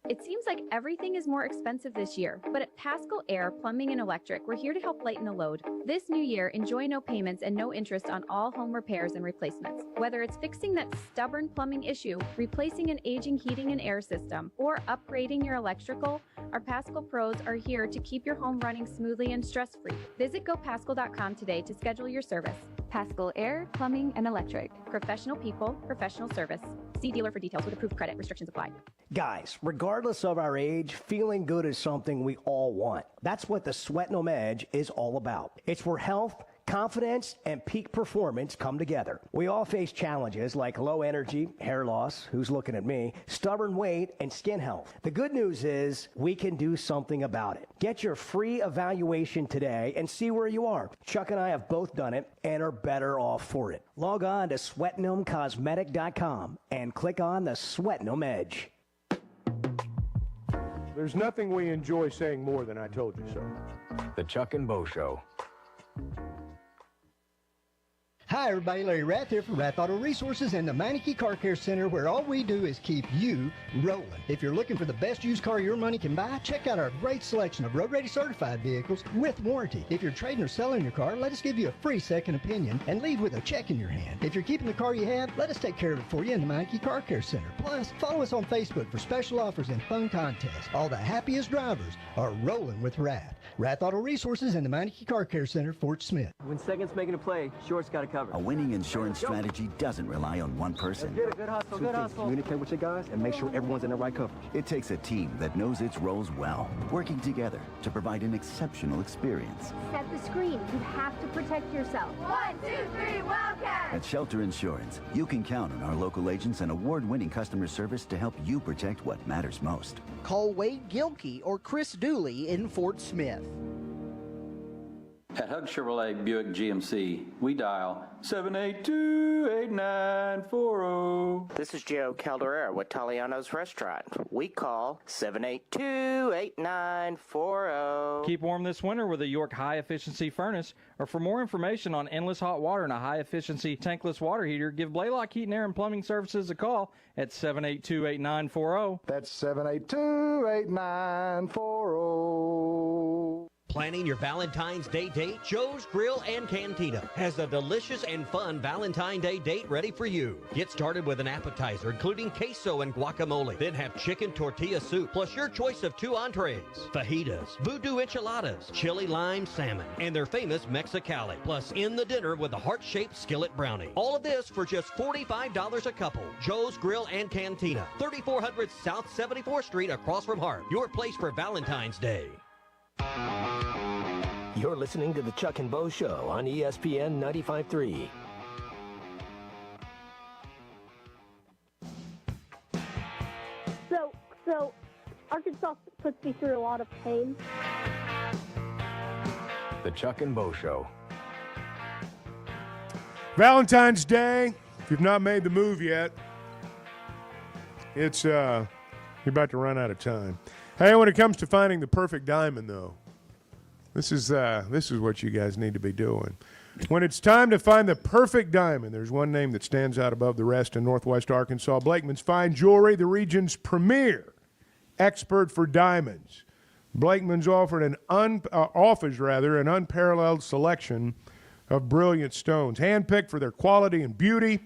It seems like everything is more expensive this year, but at Paschal Air Plumbing and Electric, we're here to help lighten the load. This new year, enjoy no payments and no interest on all home repairs and replacements. Whether it's fixing that stubborn plumbing issue, replacing an aging heating and air system, or upgrading your electrical, our Paschal pros are here to keep your home running smoothly and stress-free. Visit gopaschal.com today to schedule your service. Paschal Air Plumbing and Electric. Professional people, professional service. See dealer for details with approved credit. Restrictions apply. Guys, regardless of our age, feeling good is something we all want. That's what the Sweatnum Edge is all about. It's where health, confidence, and peak performance come together. We all face challenges like low energy, hair loss, who's looking at me, stubborn weight, and skin health. The good news is we can do something about it. Get your free evaluation today and see where you are. Chuck and I have both done it and are better off for it. Log on to sweatnumcosmetic.com and click on the Sweatnum Edge. There's nothing we enjoy saying more than I told you so. The Chuck and Bo Show. Hi, everybody. Larry Rath here from Rath Auto Resources and the Meineke Car Care Center, where all we do is keep you rolling. If you're looking for the best used car your money can buy, check out our great selection of road-ready certified vehicles with warranty. If you're trading or selling your car, let us give you a free second opinion and leave with a check in your hand. If you're keeping the car you have, let us take care of it for you in the Meineke Car Care Center. Plus, follow us on Facebook for special offers and fun contests. All the happiest drivers are rolling with Rath. Rath Auto Resources and the Meineke Car Care Center, Fort Smith. When second's making a play, short's got to cover. A winning insurance strategy doesn't rely on one person. Good hustle, good hustle. Communicate with your guys and make sure everyone's in the right coverage. It takes a team that knows its roles well, working together to provide an exceptional experience. Set the screen. You have to protect yourself. 1, 2, 3, Wildcat! At Shelter Insurance, you can count on our local agents and award-winning customer service to help you protect what matters most. Call Wade Gilkey or Chris Dooley in Fort Smith. At Hug Chevrolet Buick GMC, we dial 782-8940. This is Joe Calderera with Taliano's Restaurant. We call 782-8940. Keep warm this winter with a York high-efficiency furnace. Or for more information on endless hot water and a high-efficiency tankless water heater, give Blaylock Heating, Air, and Plumbing Services a call at 782-8940. That's 782-8940. Planning your Valentine's Day date? Joe's Grill and Cantina has a delicious and fun Valentine's Day date ready for you. Get started with an appetizer including queso and guacamole. Then have chicken tortilla soup plus your choice of 2 entrees, fajitas, voodoo enchiladas, chili lime salmon, and their famous Mexicali. Plus in the dinner with a heart-shaped skillet brownie. All of this for just $45 a couple. Joe's Grill and Cantina, 3400 South 74th Street across from Hart. Your place for Valentine's Day. You're listening to the Chuck and Bo Show on ESPN 95.3. So Arkansas puts me through a lot of pain. The Chuck and Bo Show. Valentine's Day. If you've not made the move yet, it's you're about to run out of time. Hey, when it comes to finding the perfect diamond, though, this is what you guys need to be doing. When it's time to find the perfect diamond, there's one name that stands out above the rest in Northwest Arkansas. Blakeman's Fine Jewelry, the region's premier expert for diamonds. Blakeman's offers an unparalleled selection of brilliant stones, handpicked for their quality and beauty.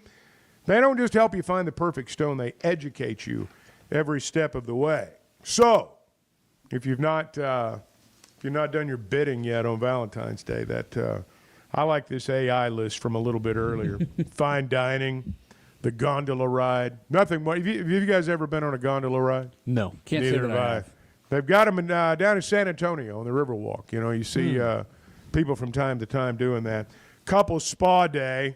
They don't just help you find the perfect stone, they educate you every step of the way. So, if you've not done your bidding yet on Valentine's Day, that I like this AI list from a little bit earlier. Fine dining, the gondola ride. Nothing more. Have you guys ever been on a gondola ride? No. Can't say Neither that I have. They've got them down in San Antonio on the Riverwalk. You know, you see people from time to time doing that. Couple spa day.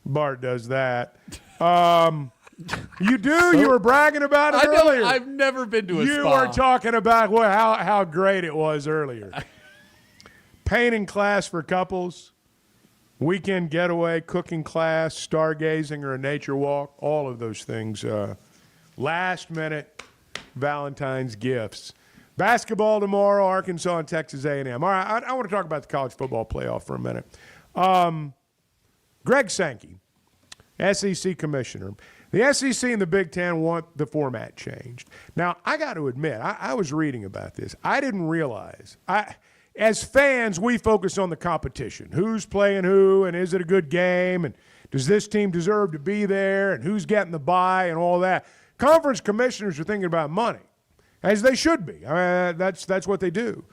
Bart does that. You do? You were bragging about it earlier. I've never been to a spa. You were talking about how great it was earlier. Painting class for couples, weekend getaway, cooking class, stargazing, or a nature walk, all of those things. Last minute Valentine's gifts. Basketball tomorrow, Arkansas and Texas A&M. All right, I want to talk about the college football playoff for a minute. Greg Sankey, SEC commissioner. The SEC and the Big Ten want the format changed. Now, I got to admit, I was reading about this. I didn't realize. As fans, we focus on the competition. Who's playing who, and is it a good game, and does this team deserve to be there, and who's getting the bye, and all that. Conference commissioners are thinking about money, as they should be. I mean, that's what they do.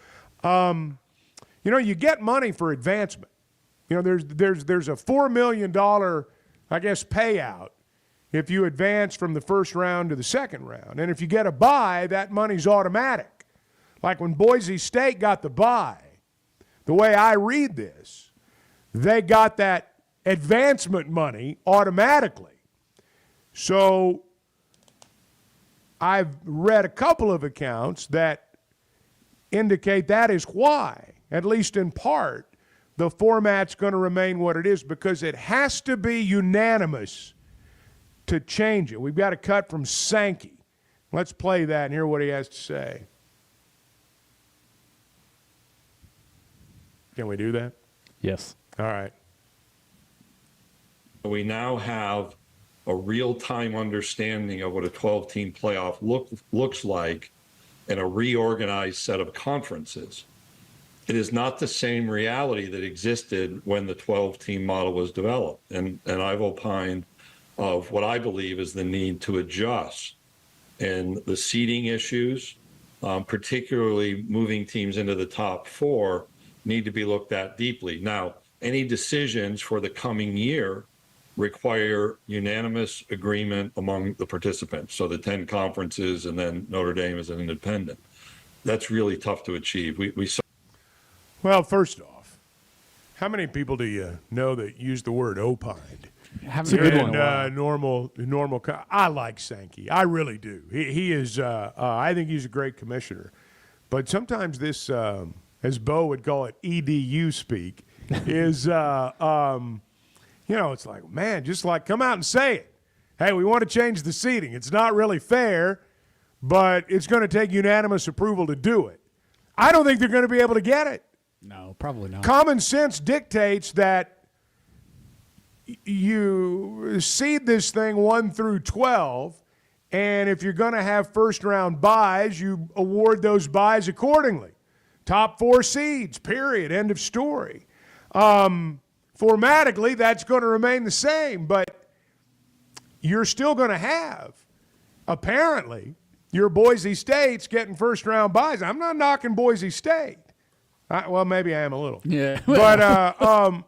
You get money for advancement. There's a $4 million, I guess, payout if you advance from the first round to the second round. And if you get a bye, that money's automatic. Like when Boise State got the bye, the way I read this, they got that advancement money automatically. So I've read a couple of accounts that indicate that is why, at least in part, the format's going to remain what it is, because it has to be unanimous to change it. We've got a cut from Sankey. Let's play that and hear what he has to say. Can we do that? Yes. All right. We now have a real-time understanding of what a 12-team playoff looks like in a reorganized set of conferences. It is not the same reality that existed when the 12-team model was developed. And I've opined of what I believe is the need to adjust. And the seeding issues, particularly moving teams into the top four, need to be looked at deeply. Now, any decisions for the coming year require unanimous agreement among the participants. So the 10 conferences and then Notre Dame as an independent. That's really tough to achieve. We saw. Well, first off, how many people do you know that use the word opined? It's a good one. Normal. I like Sankey. I really do. He is. I think he's a great commissioner. But sometimes this, as Bo would call it, EDU speak, is. It's like, man, just like come out and say it. Hey, we want to change the seating. It's not really fair, but it's going to take unanimous approval to do it. I don't think they're going to be able to get it. No, probably not. Common sense dictates that you seed this thing 1 through 12, and if you're going to have first-round buys, you award those buys accordingly. Top 4 seeds, period, end of story. Formatically, that's going to remain the same, but you're still going to have, apparently, your Boise State's getting first-round buys. I'm not knocking Boise State. Well, maybe I am a little. Yeah. But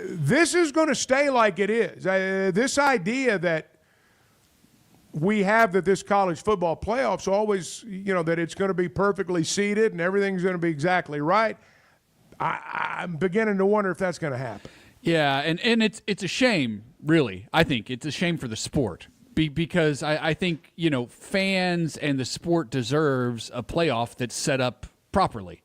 this is going to stay like it is. This idea that we have that this college football playoffs always, that it's going to be perfectly seeded and everything's going to be exactly right, I'm beginning to wonder if that's going to happen. Yeah, and it's a shame, really. I think it's a shame for the sport because I think, fans and the sport deserves a playoff that's set up properly.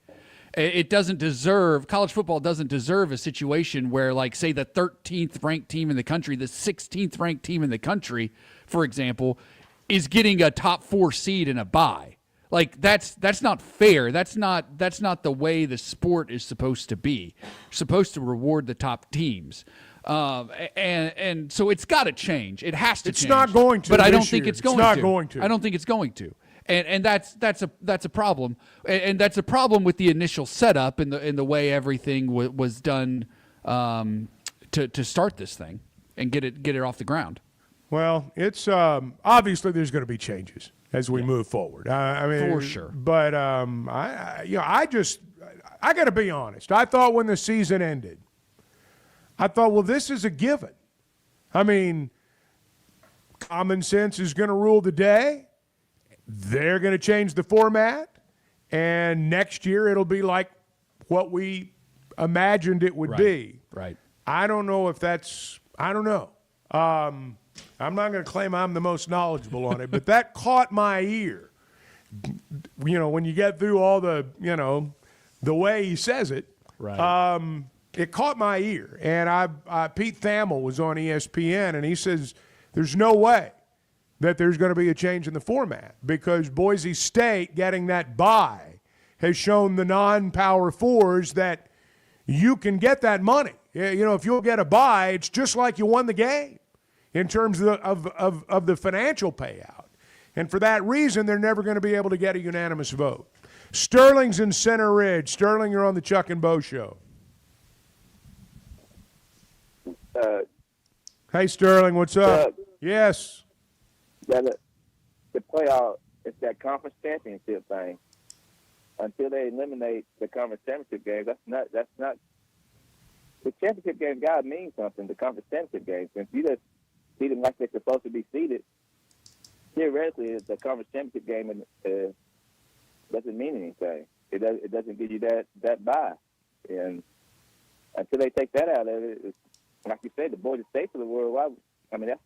It doesn't deserve, college football doesn't deserve a situation where, like, say, the 13th ranked team in the country, the 16th ranked team in the country, for example, is getting a top 4 seed and a bye. Like, that's not fair. That's not the way the sport is supposed to be. You're supposed to reward the top teams. And so it's got to change. It has to change. It's not going to. But I don't this think year. it's going not to. going to. I don't think it's going to. And that's a problem. And that's a problem with the initial setup and the way everything was done to start this thing and get it off the ground. Well, it's obviously there's going to be changes as we move forward. I mean, For sure. But I got to be honest. I thought when the season ended, I thought, well, this is a given. I mean, common sense is going to rule the day. They're going to change the format, and next year it'll be like what we imagined it would be. Right. I don't know if that's – I don't know. I'm not going to claim I'm the most knowledgeable on it, but that caught my ear. You know, when you get through all the, you know, the way he says it, Right. It caught my ear. And Pete Thamel was on ESPN, and he says there's no way that there's going to be a change in the format because Boise State getting that bye has shown the non-power fours that you can get that money. You know, if you'll get a bye, it's just like you won the game in terms of the financial payout. And for that reason, they're never going to be able to get a unanimous vote. Sterling's in Center Ridge. Sterling, you're on the Chuck and Bo Show. Hey, Sterling, what's up? Yes. The playoff, it's that conference championship thing. Until they eliminate the conference championship games, that's not the championship game. God means something. The conference championship games, since you just seed them like they're supposed to be seeded, theoretically, the conference championship game doesn't mean anything. It doesn't give you that bye, and until they take that out of it, it's, like you said, the Boise State of the world. I mean, that's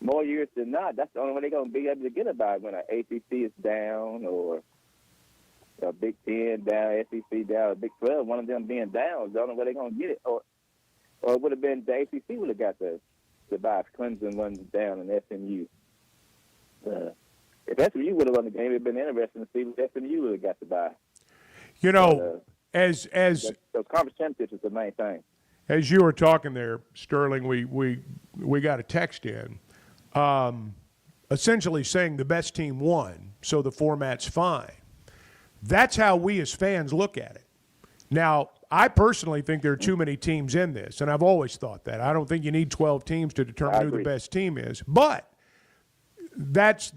more years than not. That's the only way they're going to be able to get a bye when an ACC is down or a Big Ten down, SEC down, a Big 12. One of them being down is the only way they're going to get it. Or it would have been the ACC would have got the bye if Clemson runs down and SMU. If SMU would have won the game, it would have been interesting to see if SMU would have got the bye. You know, as those conference championships is the main thing. As you were talking there, Sterling, we got a text in, essentially saying the best team won, so the format's fine. That's how we as fans look at it. Now, I personally think there are too many teams in this, and I've always thought that. I don't think you need 12 teams to determine who the best team is. But that's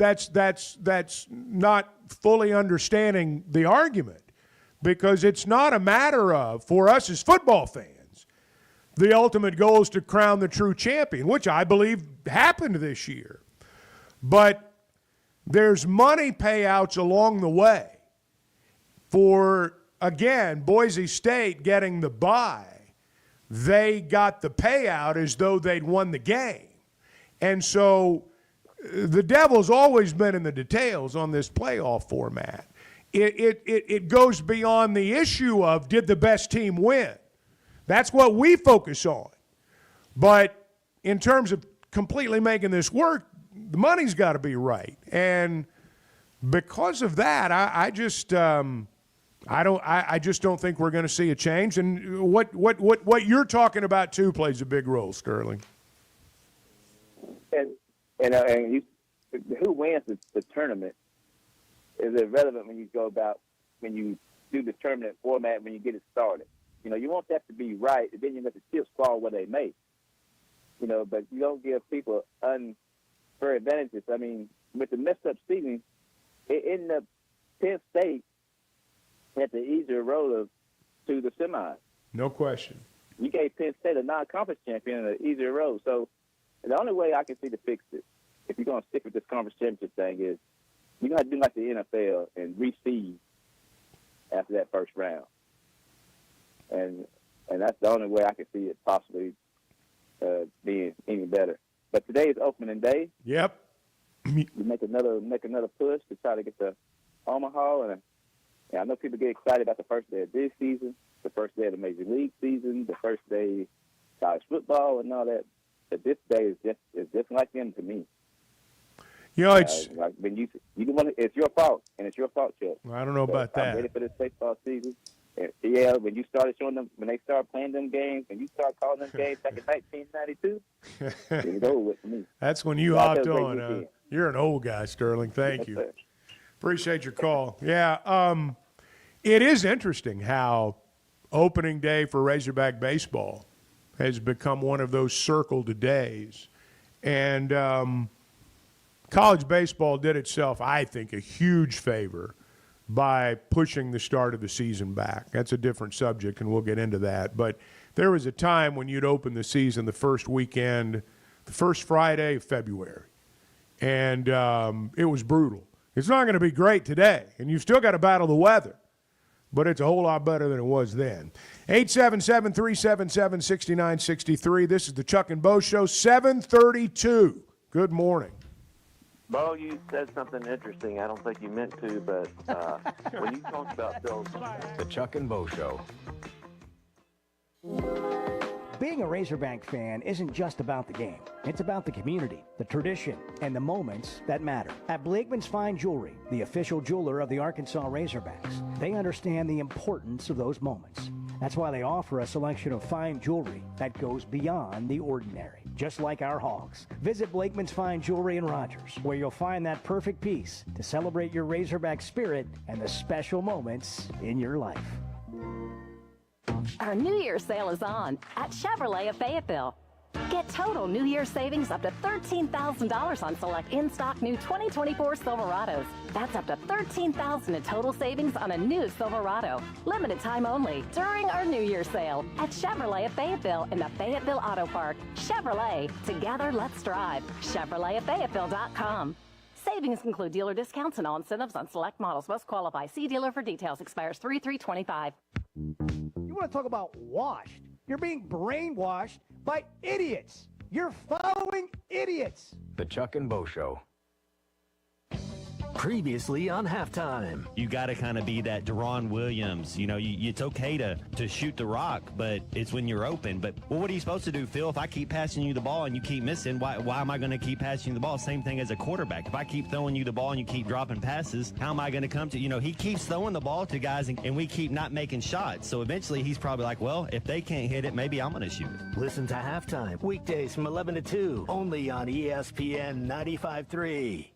not fully understanding the argument, because it's not a matter of, for us as football fans, the ultimate goal is to crown the true champion, which I believe happened this year. But there's money payouts along the way for, again, Boise State getting the bye. They got the payout as though they'd won the game. And so the devil's always been in the details on this playoff format. It goes beyond the issue of did the best team win. That's what we focus on. But in terms of completely making this work, the money's got to be right. And because of that, I just don't think we're going to see a change. And what you're talking about too plays a big role, Sterling. And who wins the tournament is irrelevant when you do the tournament format when you get it started. You know, you want that to be right, and then you let the chips fall where they may. You know, but you don't give people unfair advantages. I mean, with the messed up season, it ended up Penn State had the easier road to the semis. No question. You gave Penn State a non-conference champion an easier road. So the only way I can see to fix it, if you're going to stick with this conference championship thing, is you're going to do like the NFL and reseed after that first round. And that's the only way I can see it possibly being any better. But today is opening day. Yep. You make another push to try to get to Omaha, and I know people get excited about the first day of this season, the first day of the Major League season, the first day of college football, and all that. But this day is just like them to me. You know, it's like when you can want it's your fault, and it's your fault, Chuck. I don't know about that. I'm ready for this baseball season. Yeah, when you started showing them, when they started playing them games, when you started calling them games back in 1992, it was over with for me. That's when you hopped on. You're an old guy, Sterling. Thank you. Appreciate your call. Yeah, it is interesting how opening day for Razorback baseball has become one of those circled days. And college baseball did itself, I think, a huge favor by pushing the start of the season back. That's a different subject, and we'll get into that. But there was a time when you'd open the season the first weekend, the first Friday of February, and it was brutal. It's not going to be great today, and you've still got to battle the weather, but it's a whole lot better than it was then. 877-377-6963. This is the Chuck and Bo Show, 7:32. Good morning. Bo, you said something interesting. I don't think you meant to, but when you talked about those... The Chuck and Bo Show. Being a Razorback fan isn't just about the game. It's about the community, the tradition, and the moments that matter. At Blakeman's Fine Jewelry, the official jeweler of the Arkansas Razorbacks, they understand the importance of those moments. That's why they offer a selection of fine jewelry that goes beyond the ordinary, just like our hogs. Visit Blakeman's Fine Jewelry in Rogers, where you'll find that perfect piece to celebrate your Razorback spirit and the special moments in your life. Our New Year's sale is on at Chevrolet of Fayetteville. Get total New Year's savings up to $13,000 on select in-stock new 2024 Silverados. That's up to $13,000 in total savings on a new Silverado. Limited time only during our New Year's sale at Chevrolet of Fayetteville in the Fayetteville Auto Park. Chevrolet, together let's drive. ChevroletofFayetteville.com. Savings include dealer discounts and all incentives on select models. Must qualify. See dealer for details. Expires 3/3/25. You want to talk about washed? You're being brainwashed by idiots. You're following idiots. The Chuck and Bo Show. Previously on Halftime. You got to kind of be that Deron Williams. You know, it's okay to shoot the rock, but it's when you're open. But well, what are you supposed to do, Phil? If I keep passing you the ball and you keep missing, why am I going to keep passing you the ball? Same thing as a quarterback. If I keep throwing you the ball and you keep dropping passes, how am I going to come to, he keeps throwing the ball to guys and we keep not making shots. So eventually he's probably like, well, if they can't hit it, maybe I'm going to shoot it. Listen to Halftime, weekdays from 11 to 2, only on ESPN 95.3.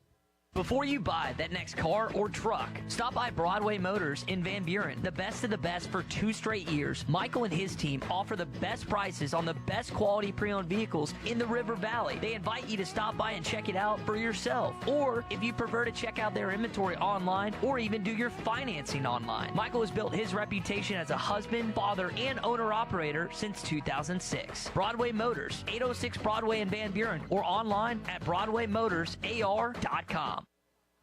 Before you buy that next car or truck, stop by Broadway Motors in Van Buren. The best of the best for 2 straight years. Michael and his team offer the best prices on the best quality pre-owned vehicles in the River Valley. They invite you to stop by and check it out for yourself. Or if you prefer to check out their inventory online or even do your financing online. Michael has built his reputation as a husband, father, and owner-operator since 2006. Broadway Motors, 806 Broadway in Van Buren, or online at BroadwayMotorsAR.com.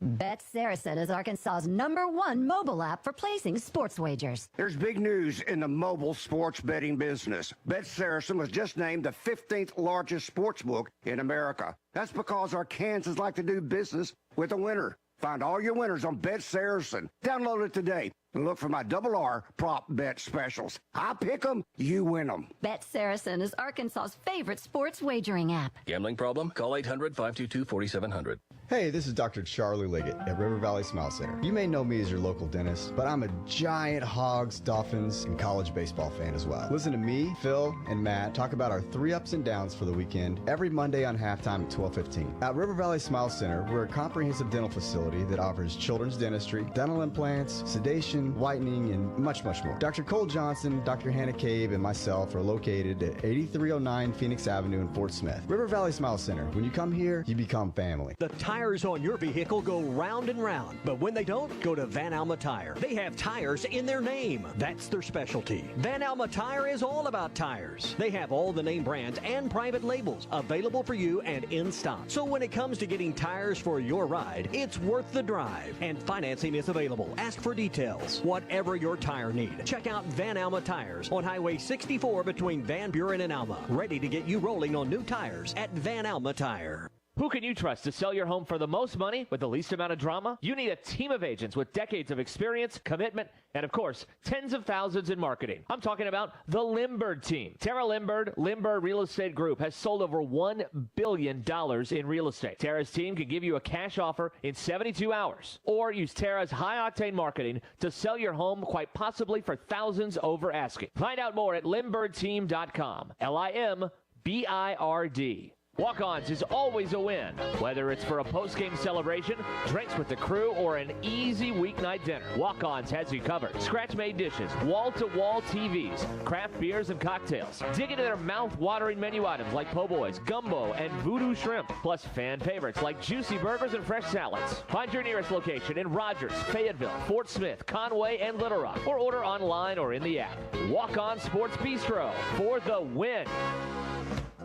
Bet Saracen is Arkansas's #1 mobile app for placing sports wagers. There's big news in the mobile sports betting business. Bet Saracen was just named the 15th largest sports book in America. That's because Arkansans like to do business with a winner. Find all your winners on Bet Saracen. Download it today and look for my RR prop bet specials. I pick them, you win them. Bet Saracen is Arkansas's favorite sports wagering app. Gambling problem? Call 800-522-4700. Hey, this is Dr. Charlie Liggett at River Valley Smile Center. You may know me as your local dentist, but I'm a giant Hogs, Dolphins, and college baseball fan as well. Listen to me, Phil, and Matt talk about our 3 ups and downs for the weekend every Monday on Halftime at 12:15. At River Valley Smile Center, we're a comprehensive dental facility that offers children's dentistry, dental implants, sedation, whitening, and much, much more. Dr. Cole Johnson, Dr. Hannah Cabe, and myself are located at 8309 Phoenix Avenue in Fort Smith. River Valley Smile Center. When you come here, you become family. The tires on your vehicle go round and round, but when they don't, go to Van Alma Tire. They have tires in their name. That's their specialty. Van Alma Tire is all about tires. They have all the name brands and private labels available for you and in stock. So when it comes to getting tires for your ride, it's worth the drive, and financing is available. Ask for details. Whatever your tire need, check out Van Alma Tires on Highway 64 between Van Buren and Alma. Ready to get you rolling on new tires at Van Alma Tire. Who can you trust to sell your home for the most money with the least amount of drama? You need a team of agents with decades of experience, commitment, and of course, tens of thousands in marketing. I'm talking about the Limbird team. Tara Limbird Real Estate Group has sold over $1 billion in real estate. Tara's team can give you a cash offer in 72 hours, or use Tara's high-octane marketing to sell your home quite possibly for thousands over asking. Find out more at limbirdteam.com. LIMBIRD. Walk-Ons is always a win. Whether it's for a post-game celebration, drinks with the crew, or an easy weeknight dinner, Walk-Ons has you covered. Scratch-made dishes, wall-to-wall TVs, craft beers and cocktails. Dig into their mouth-watering menu items like po' boys, gumbo, and voodoo shrimp, plus fan favorites like juicy burgers and fresh salads. Find your nearest location in Rogers, Fayetteville, Fort Smith, Conway, and Little Rock, or order online or in the app. Walk-On Sports Bistro for the win.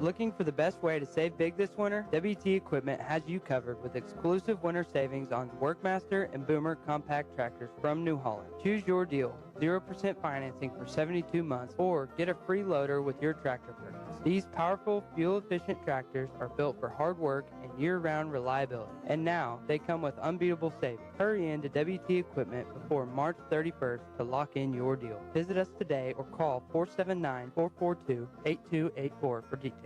Looking for the best way to save big this winter? WT Equipment has you covered with exclusive winter savings on Workmaster and Boomer compact tractors from New Holland. Choose your deal. 0% financing for 72 months or get a free loader with your tractor purchase. These powerful, fuel-efficient tractors are built for hard work and year-round reliability. And now, they come with unbeatable savings. Hurry in to WT Equipment before March 31st to lock in your deal. Visit us today or call 479-442-8284 for details.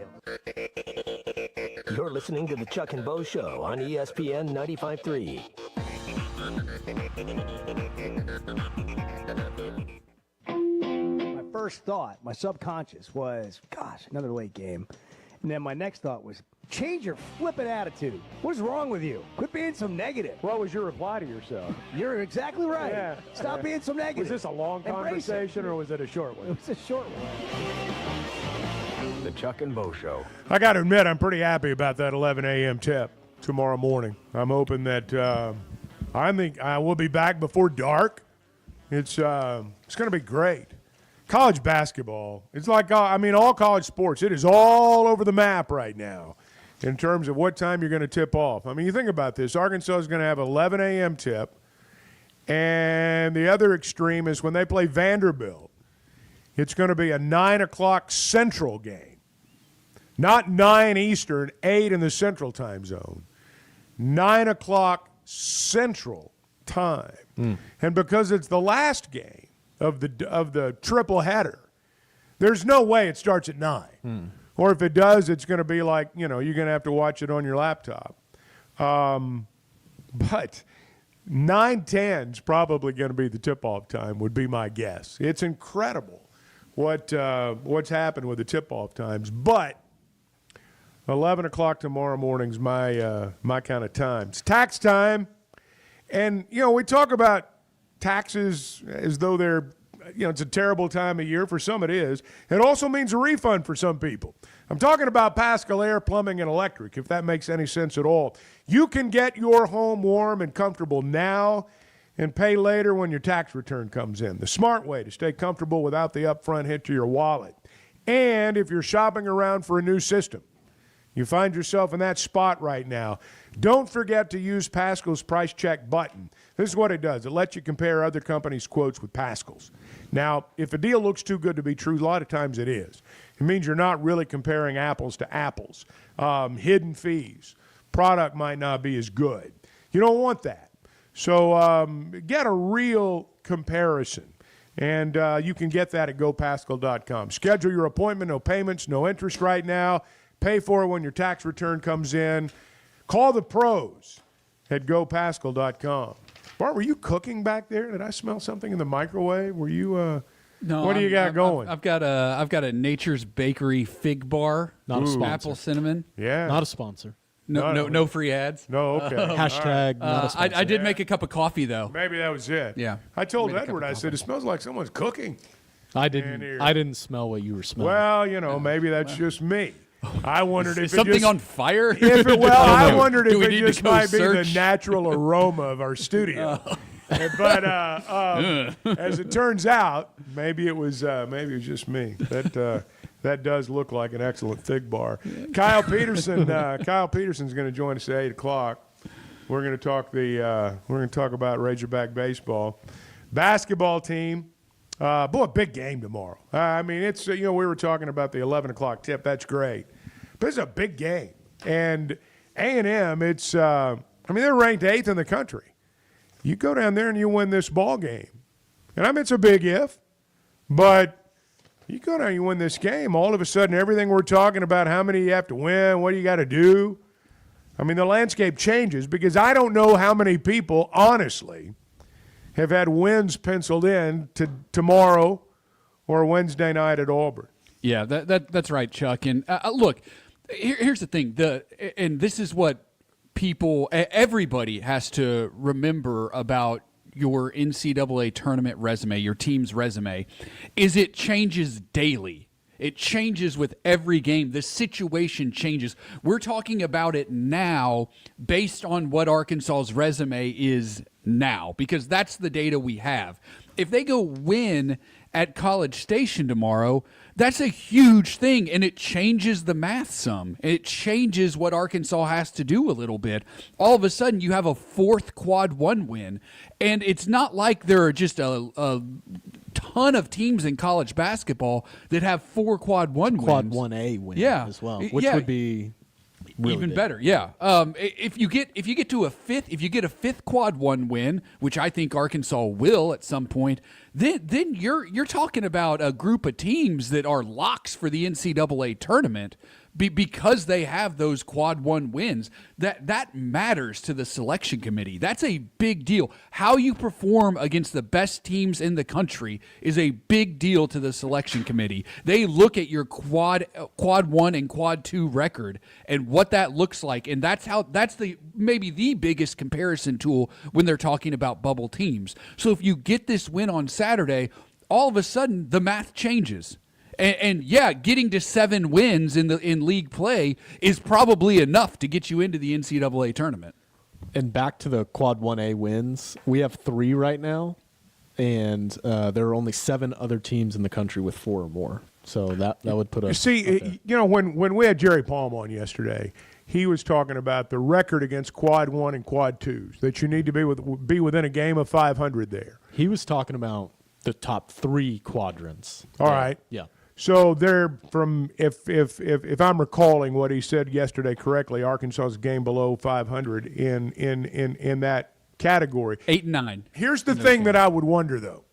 You're listening to the Chuck and Bo Show on ESPN 95.3. My first thought, my subconscious was, gosh, another late game. And then my next thought was, change your flippin' attitude. What's wrong with you? Quit being so negative. What was your reply to yourself? You're exactly right. Yeah. Stop being so negative. Was this a long conversation or was it a short one? It was a short one. The Chuck and Bo Show. I got to admit, I'm pretty happy about that 11 a.m. tip tomorrow morning. I'm hoping that I think I will be back before dark. It's going to be great. College basketball, it's like, all college sports. It is all over the map right now in terms of what time you're going to tip off. I mean, you think about this. Arkansas is going to have 11 a.m. tip, and the other extreme is when they play Vanderbilt, it's going to be a 9 o'clock Central game. Not 9 Eastern, 8 in the Central time zone. 9 o'clock Central time. And because it's the last game of the triple header, there's no way it starts at 9. Or if it does, it's going to be like, you're going to have to watch it on your laptop. But 9:10 is probably going to be the tip-off time, would be my guess. It's incredible what's happened with the tip-off times. But 11 o'clock tomorrow morning's my kind of time. It's tax time. And, we talk about taxes as though they're, it's a terrible time of year. For some it is. It also means a refund for some people. I'm talking about Pascal Air Plumbing and Electric, if that makes any sense at all. You can get your home warm and comfortable now and pay later when your tax return comes in. The smart way to stay comfortable without the upfront hit to your wallet. And if you're shopping around for a new system, you find yourself in that spot right now, don't forget to use Pascal's Price Check button. This is what it does. It lets you compare other companies' quotes with Pascal's. Now, if a deal looks too good to be true, a lot of times it is. It means you're not really comparing apples to apples. Hidden fees. Product might not be as good. You don't want that. So get a real comparison. And you can get that at gopascal.com. Schedule your appointment, no payments, no interest right now. Pay for it when your tax return comes in. Call the pros at gopascal.com. Bart, were you cooking back there? Did I smell something in the microwave? Were you? No. What do you got going? I've got a Nature's Bakery fig bar. Not a sponsor. Apple cinnamon. Yeah. Not a sponsor. No free ads. No, okay. Hashtag not a sponsor. I did make a cup of coffee though. Maybe that was it. Yeah. I told Edward, I said, it smells like someone's cooking. I didn't smell what you were smelling. Well, maybe that's just me. I wondered if is something on fire? I wondered if it just might be the natural aroma of our studio. But as it turns out, maybe it was just me. That does look like an excellent fig bar. Kyle Peterson's going to join us at 8 o'clock. We're going to talk about Razorback baseball, basketball team. Big game tomorrow. It's we were talking about the 11 o'clock tip. That's great, but it's a big game. And A&M, it's they're ranked 8th in the country. You go down there and you win this ball game, and it's a big if, but you go down and you win this game. All of a sudden, everything we're talking about, how many you have to win, what do you got to do? The landscape changes because I don't know how many people, honestly, have had wins penciled in to tomorrow or Wednesday night at Auburn. Yeah, that's right, Chuck. And look, Here's the thing. And this is what everybody has to remember about your NCAA tournament resume, your team's resume, is it changes daily. It changes with every game. The situation changes. We're talking about it now based on what Arkansas's resume is now, because that's the data we have. If they go win at College Station tomorrow, that's a huge thing, and it changes the math some. It changes what Arkansas has to do a little bit. All of a sudden, you have a fourth Quad 1 win, and it's not like there are just a ton of teams in college basketball that have 4 Quad 1 wins. Quad 1A wins as well, which would be really even big. better. Yeah. If you get a fifth Quad 1 win, which I think Arkansas will at some point, then you're talking about a group of teams that are locks for the NCAA tournament because they have those Quad 1 wins. That matters to the selection committee. That's a big deal. How you perform against the best teams in the country is a big deal to the selection committee. They look at your Quad 1 and Quad 2 record and what that looks like, and that's maybe the biggest comparison tool when they're talking about bubble teams. So if you get this win on Saturday, all of a sudden the math changes. And yeah, getting to 7 wins in league play is probably enough to get you into the NCAA tournament. And back to the Quad 1A wins, we have 3 right now, and there are only 7 other teams in the country with 4 or more. So that would put us. You see, when we had Jerry Palm on yesterday, he was talking about the record against Quad 1 and Quad 2s, that you need to be within a game of 500 there. He was talking about the top 3 quadrants. All right. Yeah. So they're from, if I'm recalling what he said yesterday correctly, Arkansas's game below 500 in that category. 8 and 9. Here's the thing that I would wonder, though.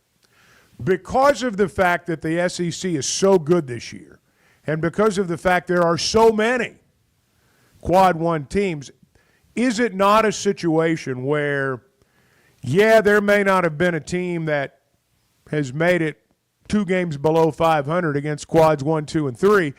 Because of the fact that the SEC is so good this year, and because of the fact there are so many Quad 1 teams, is it not a situation where, yeah, there may not have been a team that has made it 2 games below 500 against Quads 1, 2, and 3,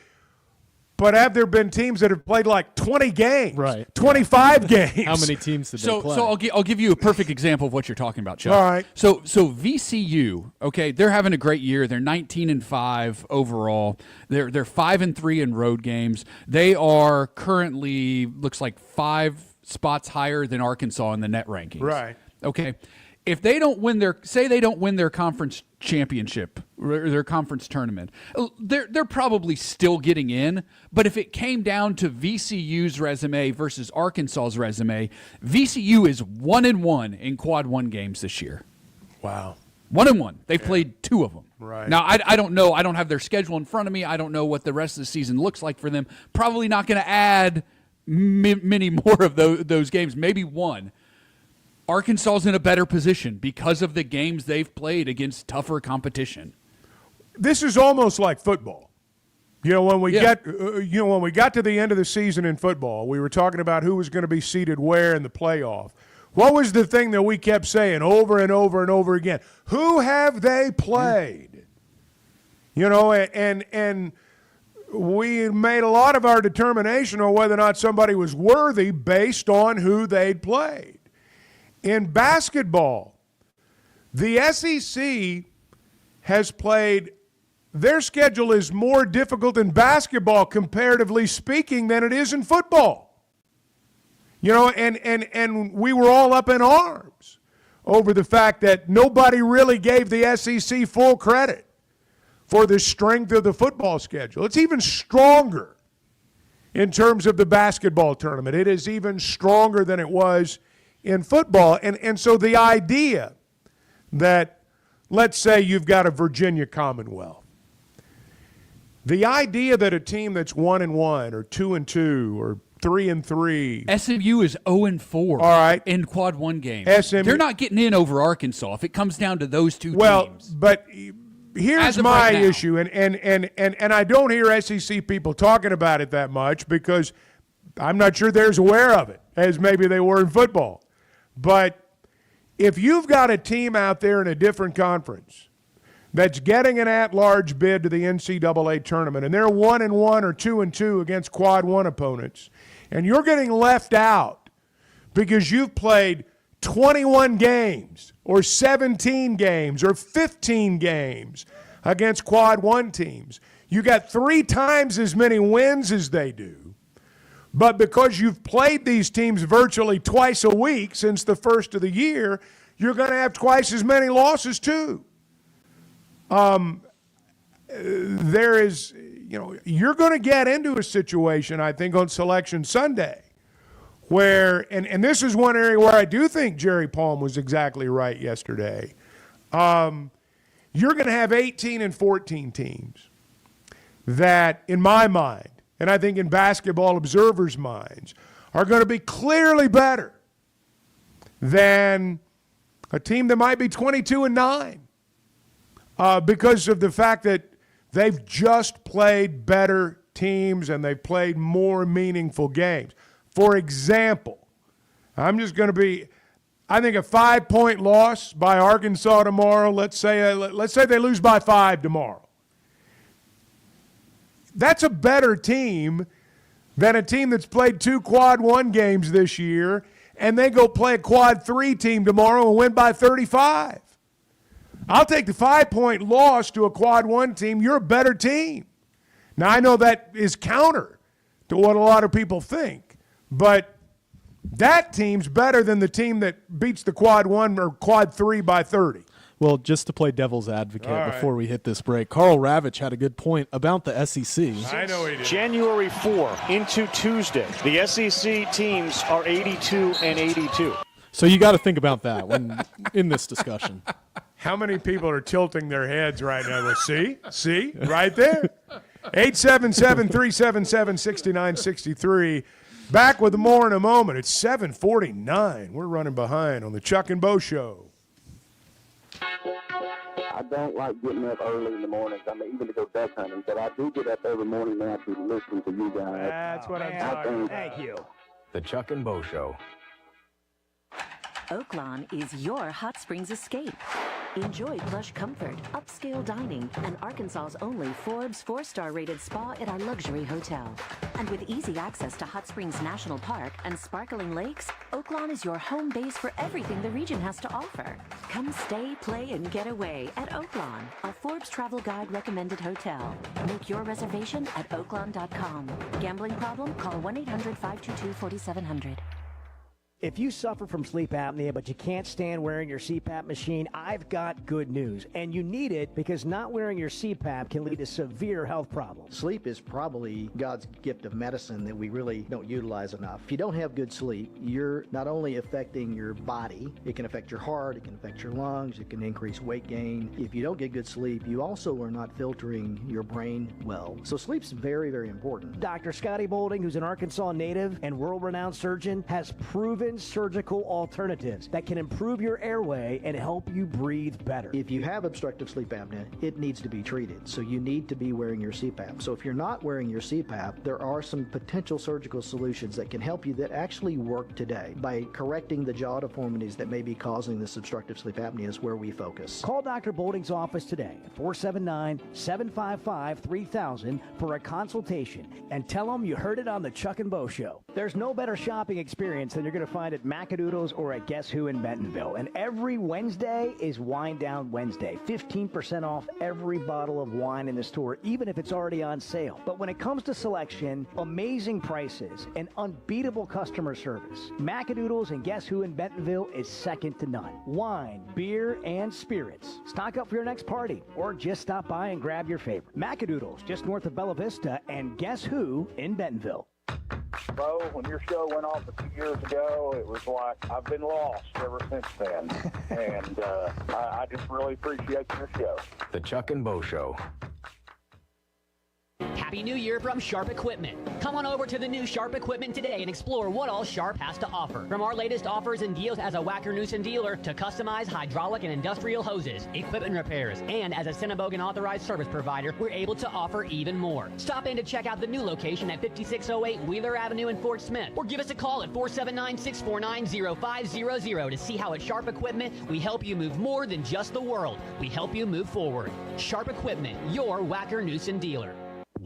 but have there been teams that have played like 20 games, 25 games? How many teams did they play? So I'll give you a perfect example of what you're talking about, Chuck. All right. So VCU, okay, they're having a great year. They're 19-5 overall. They're 5-3 in road games. They are currently looks like 5 spots higher than Arkansas in the net rankings. Right. Okay. If they don't win their conference championship or their conference tournament, they're probably still getting in. But if it came down to VCU's resume versus Arkansas's resume, VCU is 1-1 in Quad 1 games this year. Wow. 1-1. They've played 2 of them. Right. Now, I don't know. I don't have their schedule in front of me. I don't know what the rest of the season looks like for them. Probably not going to add many more of those games, maybe 1. Arkansas's in a better position because of the games they've played against tougher competition. This is almost like football. When we got to the end of the season in football, we were talking about who was going to be seated where in the playoff. What was the thing that we kept saying over and over and over again? Who have they played? And we made a lot of our determination on whether or not somebody was worthy based on who they'd played. In basketball, the SEC has played, their schedule is more difficult in basketball, comparatively speaking, than it is in football. And we were all up in arms over the fact that nobody really gave the SEC full credit for the strength of the football schedule. It's even stronger in terms of the basketball tournament. It is even stronger than it was in football. And so the idea that, let's say you've got a Virginia Commonwealth, the idea that a team that's 1-1 or 2-2 or 3-3. SMU is 0-4. All right. In Quad 1 games. They're not getting in over Arkansas if it comes down to those 2 teams. But here's my issue, and I don't hear SEC people talking about it that much because I'm not sure they're as aware of it as maybe they were in football. But if you've got a team out there in a different conference that's getting an at-large bid to the NCAA tournament, and they're 1-1 or 2-2 against quad 1 opponents, and you're getting left out because you've played 21 games or 17 games or 15 games against quad 1 teams. You got 3 times as many wins as they do, but because you've played these teams virtually twice a week since the first of the year, you're going to have twice as many losses too. There is, you're going to get into a situation, I think, on Selection Sunday where, and this is one area where I do think Jerry Palm was exactly right yesterday. You're going to have 18 and 14 teams that, in my mind, and I think in basketball observers' minds, are going to be clearly better than a team that might be 22-9 because of the fact that they've just played better teams and they've played more meaningful games. For example, I'm just going to be, I think a 5-point loss by Arkansas tomorrow, let's say they lose by 5 tomorrow. That's a better team than a team that's played 2 quad 1 games this year and they go play a quad 3 team tomorrow and win by 35. I'll take the 5-point loss to a quad 1 team. You're a better team. Now, I know that is counter to what a lot of people think, but that team's better than the team that beats the quad 1 or quad 3 by 30. Well, just to play devil's advocate before we hit this break, Carl Ravitch had a good point about the SEC. I know he did. January 4 into Tuesday, the SEC teams are 82 and 82. So you got to think about that when in this discussion. How many people are tilting their heads right now? Well, see, right there. 877-377-6963. Back with more in a moment. It's 7:49. We're running behind on the Chuck and Bo Show. I don't like getting up early in the mornings. I mean, even to go duck hunting, but I do get up every morning now to listen to you guys. That's what I'm talking about. Thank you. The Chuck and Bo Show. Oaklawn is your hot springs escape. Enjoy plush comfort, upscale dining, and Arkansas's only Forbes 4-star rated spa at our luxury hotel. And with easy access to Hot Springs National Park and sparkling lakes, Oaklawn is your home base for everything the region has to offer. Come stay, play, and get away at Oaklawn, a Forbes Travel Guide recommended hotel. Make your reservation at oaklawn.com. Gambling problem? Call 1-800-522-4700. If you suffer from sleep apnea, but you can't stand wearing your CPAP machine, I've got good news. And you need it because not wearing your CPAP can lead to severe health problems. Sleep is probably God's gift of medicine that we really don't utilize enough. If you don't have good sleep, you're not only affecting your body, it can affect your heart, it can affect your lungs, it can increase weight gain. If you don't get good sleep, you also are not filtering your brain well. So sleep's very, very important. Dr. Scotty Boulding, who's an Arkansas native and world-renowned surgeon, has proven surgical alternatives that can improve your airway and help you breathe better. If you have obstructive sleep apnea, it needs to be treated. So you need to be wearing your CPAP. So if you're not wearing your CPAP, there are some potential surgical solutions that can help you that actually work today. By correcting the jaw deformities that may be causing this obstructive sleep apnea is where we focus. Call Dr. Boulding's office today at 479-755-3000 for a consultation and tell them you heard it on the Chuck and Bo Show. There's no better shopping experience than you're going to find at Macadoodles or at Guess Who in Bentonville. And every Wednesday is Wine Down Wednesday. 15% off every bottle of wine in the store, even if it's already on sale. But when it comes to selection, amazing prices, and unbeatable customer service, Macadoodles and Guess Who in Bentonville is second to none. Wine, beer, and spirits. Stock up for your next party or just stop by and grab your favorite. Macadoodles, just north of Bella Vista, and Guess Who in Bentonville. Bo, when your show went off a few years ago, it was like I've been lost ever since then. And I just really appreciate your show. The Chuck and Bo Show. Happy New Year from Sharp Equipment. Come on over to the new Sharp Equipment today and explore what all Sharp has to offer. From our latest offers and deals as a Wacker Neuson dealer to customized hydraulic and industrial hoses, equipment repairs, and as a Cinnabogan authorized service provider, we're able to offer even more. Stop in to check out the new location at 5608 Wheeler Avenue in Fort Smith, or give us a call at 479-649-0500 to see how at Sharp Equipment we help you move more than just the world. We help you move forward. Sharp Equipment, your Wacker Neuson dealer.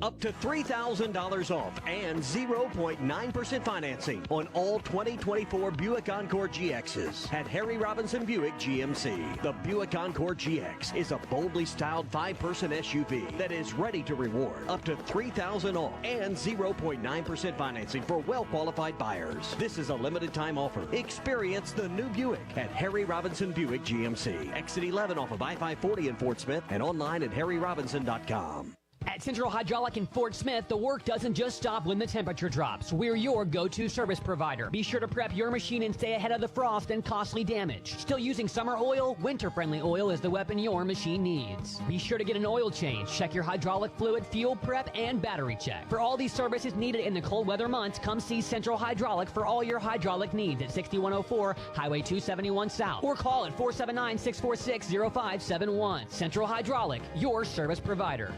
Up to $3,000 off and 0.9% financing on all 2024 Buick Encore GXs at Harry Robinson Buick GMC. The Buick Encore GX is a boldly styled 5-person SUV that is ready to reward. Up to $3,000 off and 0.9% financing for well-qualified buyers. This is a limited time offer. Experience the new Buick at Harry Robinson Buick GMC. Exit 11 off of I-540 in Fort Smith and online at harryrobinson.com. At Central Hydraulic in Fort Smith, the work doesn't just stop when the temperature drops. We're your go-to service provider. Be sure to prep your machine and stay ahead of the frost and costly damage. Still using summer oil? Winter-friendly oil is the weapon your machine needs. Be sure to get an oil change, check your hydraulic fluid, fuel prep, and battery check. For all these services needed in the cold weather months, come see Central Hydraulic for all your hydraulic needs at 6104 Highway 271 South, or call at 479-646-0571. Central Hydraulic, your service provider.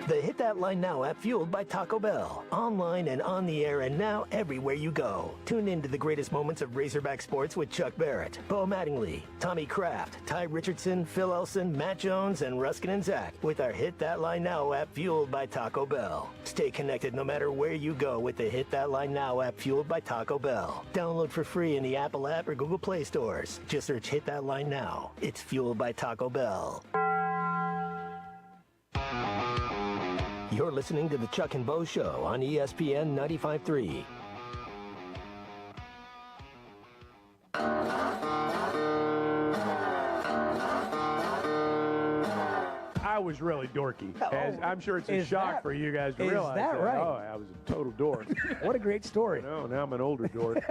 The Hit That Line Now app, fueled by Taco Bell. Online and on the air and now everywhere you go. Tune in to the greatest moments of Razorback sports with Chuck Barrett, Bo Mattingly, Tommy Kraft, Ty Richardson, Phil Elson, Matt Jones, and Ruskin and Zach with our Hit That Line Now app, fueled by Taco Bell. Stay connected no matter where you go with the Hit That Line Now app, fueled by Taco Bell. Download for free in the Apple app or Google Play stores. Just search Hit That Line Now. It's fueled by Taco Bell. You're listening to the Chuck and Bo Show on ESPN 95.3. I was really dorky. I'm sure it's a shock for you guys to is realize that right? Oh, I was a total dork. What a great story. No, now I'm an older dork.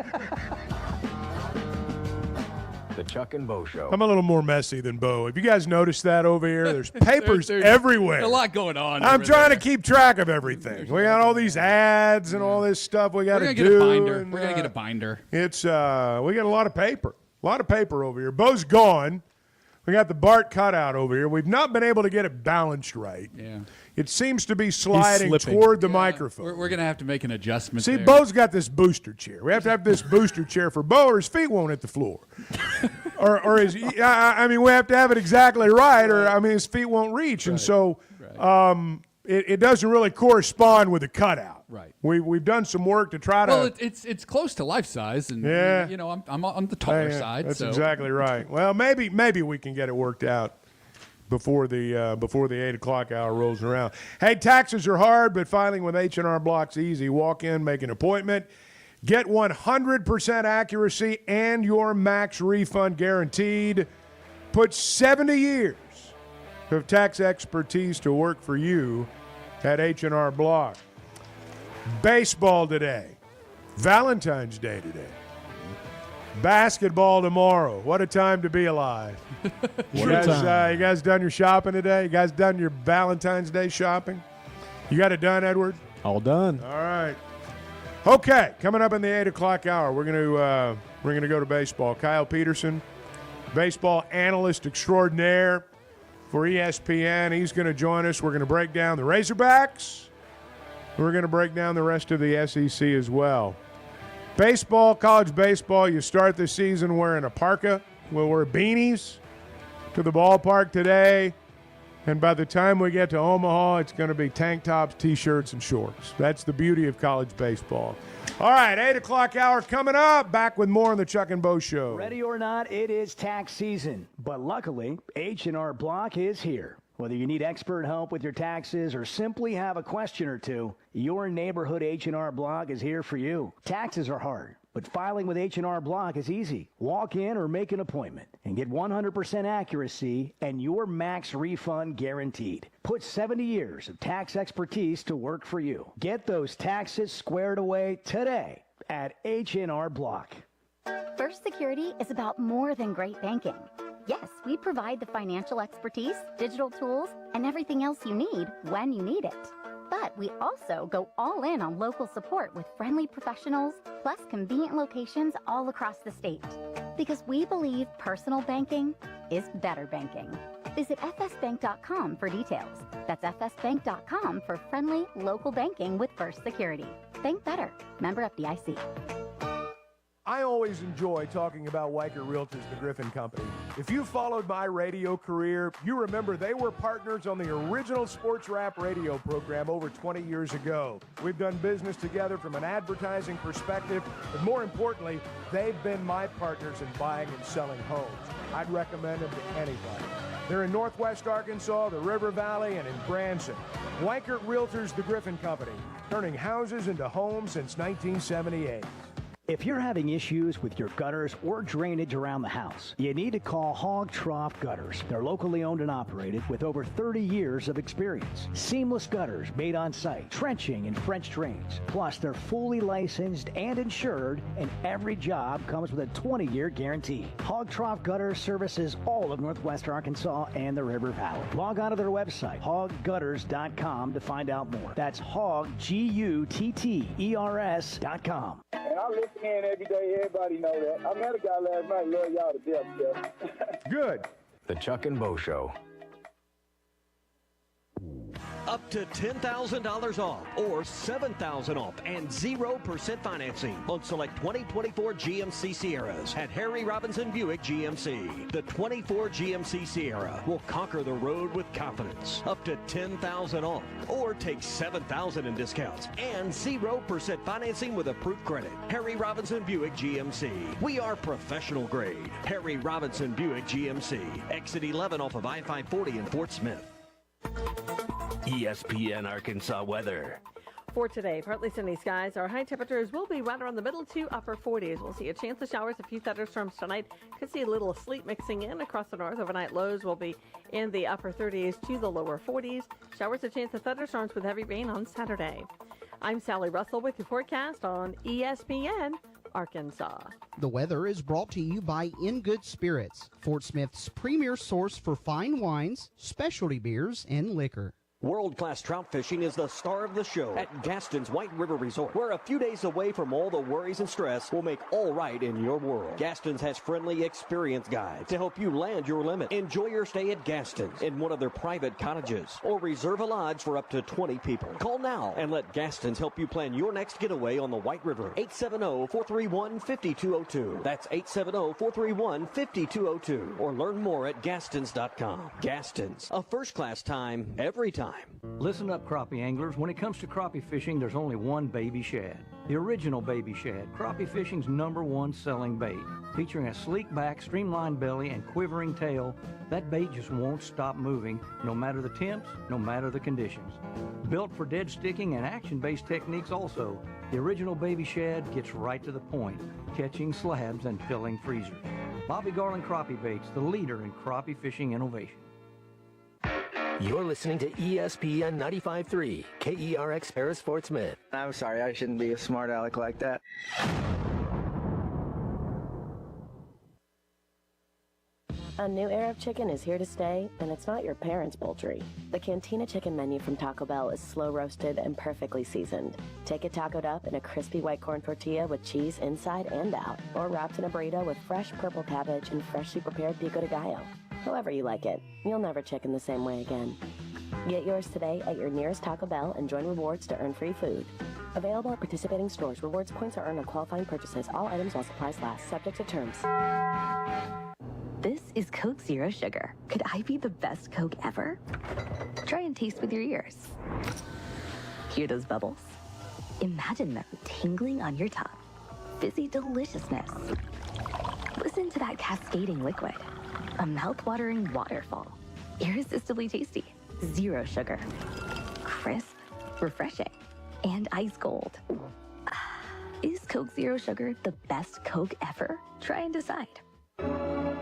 The Chuck and Bo Show. I'm a little more messy than Bo. Have you guys noticed that over here? There's papers everywhere. There's a lot going on. I'm trying to keep track of everything. We got all these ads and all this stuff we got to do. Get a binder. We're going to get a binder. It's we got a lot of paper. A lot of paper over here. Bo's gone. We got the Bart cutout over here. We've not been able to get it balanced right. Yeah. It seems to be sliding toward the microphone. We're going to have to make an adjustment. See, there. Bo's got this booster chair. We have to have this booster chair for Bo, or his feet won't hit the floor. or his, I mean, we have to have it exactly right, or I mean, his feet won't reach, and so it doesn't really correspond with the cutout. Right. We've done some work to try to. Well, it's close to life size, and you know, I'm on the taller side. That's so. exactly right. Well, maybe we can get it worked out before the 8 o'clock hour rolls around. Hey, taxes are hard, but filing with H&R Block's easy. Walk in, make an appointment, get 100% accuracy and your max refund guaranteed. Put 70 years of tax expertise to work for you at H&R Block. Baseball today. Valentine's Day today. Basketball tomorrow. What a time to be alive. You guys done your shopping today? You guys done your Valentine's Day shopping? You got it done, Edward? All done. All right. Okay, coming up in the 8 o'clock hour, we're gonna go to baseball. Kyle Peterson, baseball analyst extraordinaire for ESPN. He's going to join us. We're going to break down the Razorbacks. We're going to break down the rest of the SEC as well. Baseball, college baseball, you start the season wearing a parka. We'll wear beanies to the ballpark today. And by the time we get to Omaha, it's going to be tank tops, T-shirts, and shorts. That's the beauty of college baseball. All right, 8 o'clock hour coming up. Back with more on the Chuck and Bo Show. Ready or not, it is tax season. But luckily, H&R Block is here. Whether you need expert help with your taxes or simply have a question or two, your neighborhood H&R Block is here for you. Taxes are hard, but filing with H&R Block is easy. Walk in or make an appointment and get 100% accuracy and your max refund guaranteed. Put 70 years of tax expertise to work for you. Get those taxes squared away today at H&R Block. First Security is about more than great banking. Yes, we provide the financial expertise, digital tools, and everything else you need when you need it. We also go all in on local support with friendly professionals, plus convenient locations all across the state. Because we believe personal banking is better banking. Visit fsbank.com for details. That's fsbank.com for friendly local banking with First Security. Bank better. Member FDIC. I always enjoy talking about Weichert Realtors, the Griffin Company. If you followed my radio career, you remember they were partners on the original sports rap radio program over 20 years ago. We've done business together from an advertising perspective, but more importantly, they've been my partners in buying and selling homes. I'd recommend them to anybody. They're in Northwest Arkansas, the River Valley, and in Branson. Weichert Realtors, the Griffin Company, turning houses into homes since 1978. If you're having issues with your gutters or drainage around the house, you need to call Hog Trough Gutters. They're locally owned and operated with over 30 years of experience. Seamless gutters made on site, trenching and French drains. Plus, they're fully licensed and insured, and every job comes with a 20-year guarantee. Hog Trough Gutters services all of Northwest Arkansas and the River Valley. Log on to their website, hoggutters.com, to find out more. That's hog, Gutters.com. And I listen in every day. Everybody know that. I met a guy last night. Love y'all to death, Jeff. Good. The Chuck and Bo Show. Up to $10,000 off or $7,000 off and 0% financing on select 2024 GMC Sierras at Harry Robinson Buick GMC. The 24 GMC Sierra will conquer the road with confidence. Up to $10,000 off or take $7,000 in discounts and 0% financing with approved credit. Harry Robinson Buick GMC. We are professional grade. Harry Robinson Buick GMC. Exit 11 off of I-540 in Fort Smith. ESPN Arkansas weather. For today, partly sunny skies. Our high temperatures will be right around the middle to upper 40s. We'll see a chance of showers, a few thunderstorms tonight. Could see a little sleet mixing in across the north. Overnight lows will be in the upper 30s to the lower 40s. Showers, a chance of thunderstorms with heavy rain on Saturday. I'm Sally Russell with your forecast on ESPN Arkansas. The weather is brought to you by In Good Spirits, Fort Smith's premier source for fine wines, specialty beers, and liquor. World-class trout fishing is the star of the show at Gaston's White River Resort, where a few days away from all the worries and stress will make all right in your world. Gaston's has friendly, experienced guides to help you land your limit. Enjoy your stay at Gaston's in one of their private cottages or reserve a lodge for up to 20 people. Call now and let Gaston's help you plan your next getaway on the White River. 870-431-5202. That's 870-431-5202. Or learn more at Gastons.com. Gaston's, a first-class time, every time. Listen up, crappie anglers. When it comes to crappie fishing, there's only one baby shad. The original baby shad, crappie fishing's #1 selling bait. Featuring a sleek back, streamlined belly, and quivering tail, that bait just won't stop moving, no matter the temps, no matter the conditions. Built for dead sticking and action-based techniques also, the original baby shad gets right to the point, catching slabs and filling freezers. Bobby Garland Crappie Baits, the leader in crappie fishing innovation. You're listening to ESPN 95.3, KERX Paris Fort Smith. I'm sorry, I shouldn't be a smart aleck like that. A new era of chicken is here to stay, and it's not your parents' poultry. The Cantina Chicken menu from Taco Bell is slow roasted and perfectly seasoned. Take it tacoed up in a crispy white corn tortilla with cheese inside and out, or wrapped in a burrito with fresh purple cabbage and freshly prepared pico de gallo. However you like it, you'll never chicken the same way again. Get yours today at your nearest Taco Bell and join rewards to earn free food. Available at participating stores. Rewards points are earned on qualifying purchases. All items while supplies last. Subject to terms. This is Coke Zero Sugar. Could I be the best Coke ever? Try and taste with your ears. Hear those bubbles? Imagine them tingling on your tongue. Fizzy deliciousness. Listen to that cascading liquid. A mouth-watering waterfall. Irresistibly tasty. Zero sugar. Crisp, refreshing, and ice cold. Is Coke Zero Sugar the best Coke ever? Try and decide.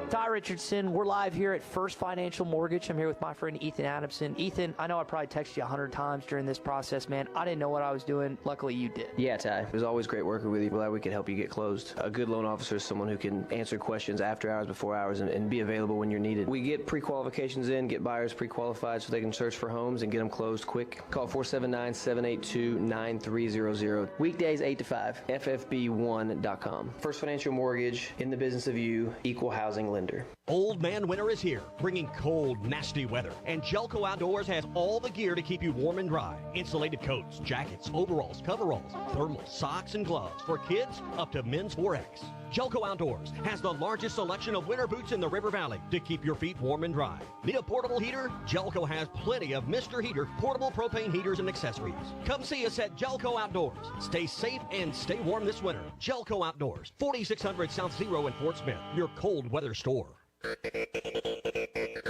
Ty Richardson, we're live here at First Financial Mortgage. I'm here with my friend Ethan Adamson. Ethan, I know I probably texted you 100 times during this process, man. I didn't know what I was doing. Luckily, you did. Yeah, Ty. It was always great working with you. Glad we could help you get closed. A good loan officer is someone who can answer questions after hours, before hours, and be available when you're needed. We get pre-qualifications in, get buyers pre-qualified so they can search for homes and get them closed quick. Call 479-782-9300. Weekdays 8 to 5. FFB1.com. First Financial Mortgage, in the business of you, equal housing lender. Old Man Winter is here, bringing cold, nasty weather. And Jelco Outdoors has all the gear to keep you warm and dry. Insulated coats, jackets, overalls, coveralls, thermals, socks, and gloves. For kids, up to men's 4X. Jelco Outdoors has the largest selection of winter boots in the River Valley to keep your feet warm and dry. Need a portable heater? Jelco has plenty of Mr. Heater portable propane heaters and accessories. Come see us at Jelco Outdoors. Stay safe and stay warm this winter. Jelco Outdoors, 4600 South Zero in Fort Smith, your cold weather store.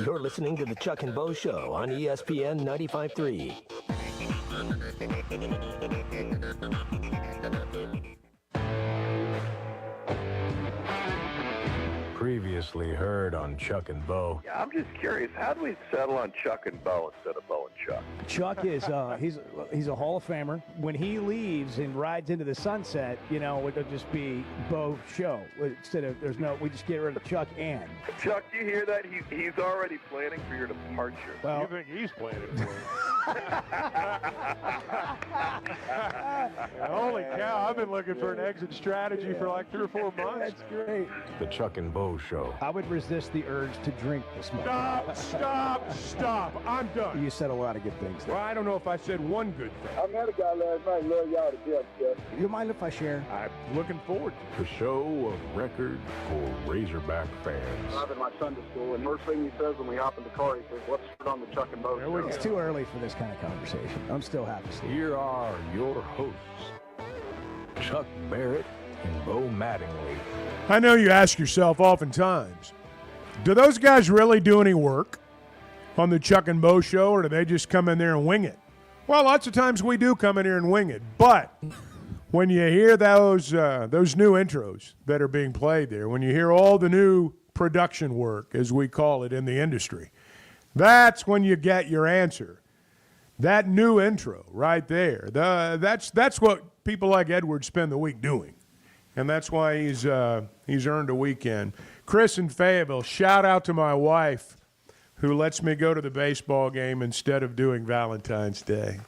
You're listening to the Chuck and Bo Show on ESPN 95.3. Previously heard on Chuck and Bo. Yeah, I'm just curious, how do we settle on Chuck and Bo instead of Bo and Chuck? Chuck is he's a Hall of Famer. When he leaves and rides into the sunset, it'll just be Bo Show. Instead of we just get rid of Chuck and. Chuck, do you hear that? He's already planning for your departure. Well, You think he's planning for it? Holy cow, I've been looking for an exit strategy for like 3 or 4 months. That's great. The Chuck and Bo Show. I would resist the urge to drink this morning. Stop. I'm done. You said a lot of good things there. Well, I don't know if I said one good thing. I met a guy last night. Love y'all to death, Chuck. You mind if I share? I'm looking forward to The show of record for Razorback fans. I'm in my Sunday school, and first thing he says when we hop in the car, he says, "Let's put on the Chuck and Bo Show." It's too early for this kind of conversation. I'm still happy. Here are your hosts, Chuck Barrett and Bo Mattingly. I know you ask yourself oftentimes, do those guys really do any work on the Chuck and Bo Show, or do they just come in there and wing it? Well, lots of times we do come in here and wing it, but when you hear those new intros that are being played there, when you hear all the new production work, as we call it in the industry, that's when you get your answer. That new intro right there, that's what people like Edward spend the week doing. And that's why he's earned a weekend. Chris in Fayetteville, shout out to my wife who lets me go to the baseball game instead of doing Valentine's Day.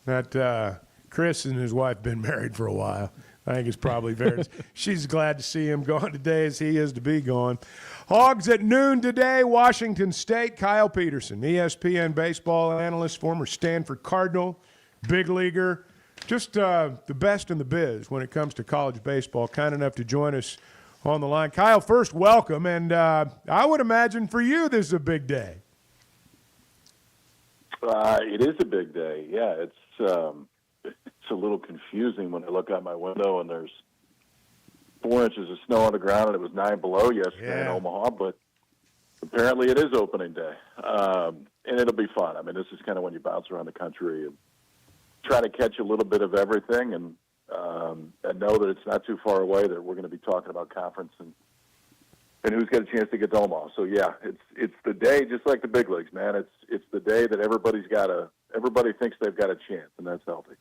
That Chris and his wife been married for a while. I think it's probably fair. She's glad to see him gone today as he is to be gone. Hogs at noon today, Washington State. Kyle Peterson, ESPN baseball analyst, former Stanford Cardinal, big leaguer. Just the best in the biz when it comes to college baseball. Kind enough to join us on the line. Kyle, first, welcome. And I would imagine for you this is a big day. It is a big day. Yeah, it's a little confusing when I look out my window and there's 4 inches of snow on the ground and it was 9 below yesterday in Omaha. But apparently it is opening day. And it'll be fun. I mean, this is kind of when you bounce around the country and try to catch a little bit of everything and know that it's not too far away that we're going to be talking about conference and who's got a chance to get to Omaha. So yeah, it's the day, just like the big leagues, man. It's the day that everybody thinks they've got a chance, and that's healthy.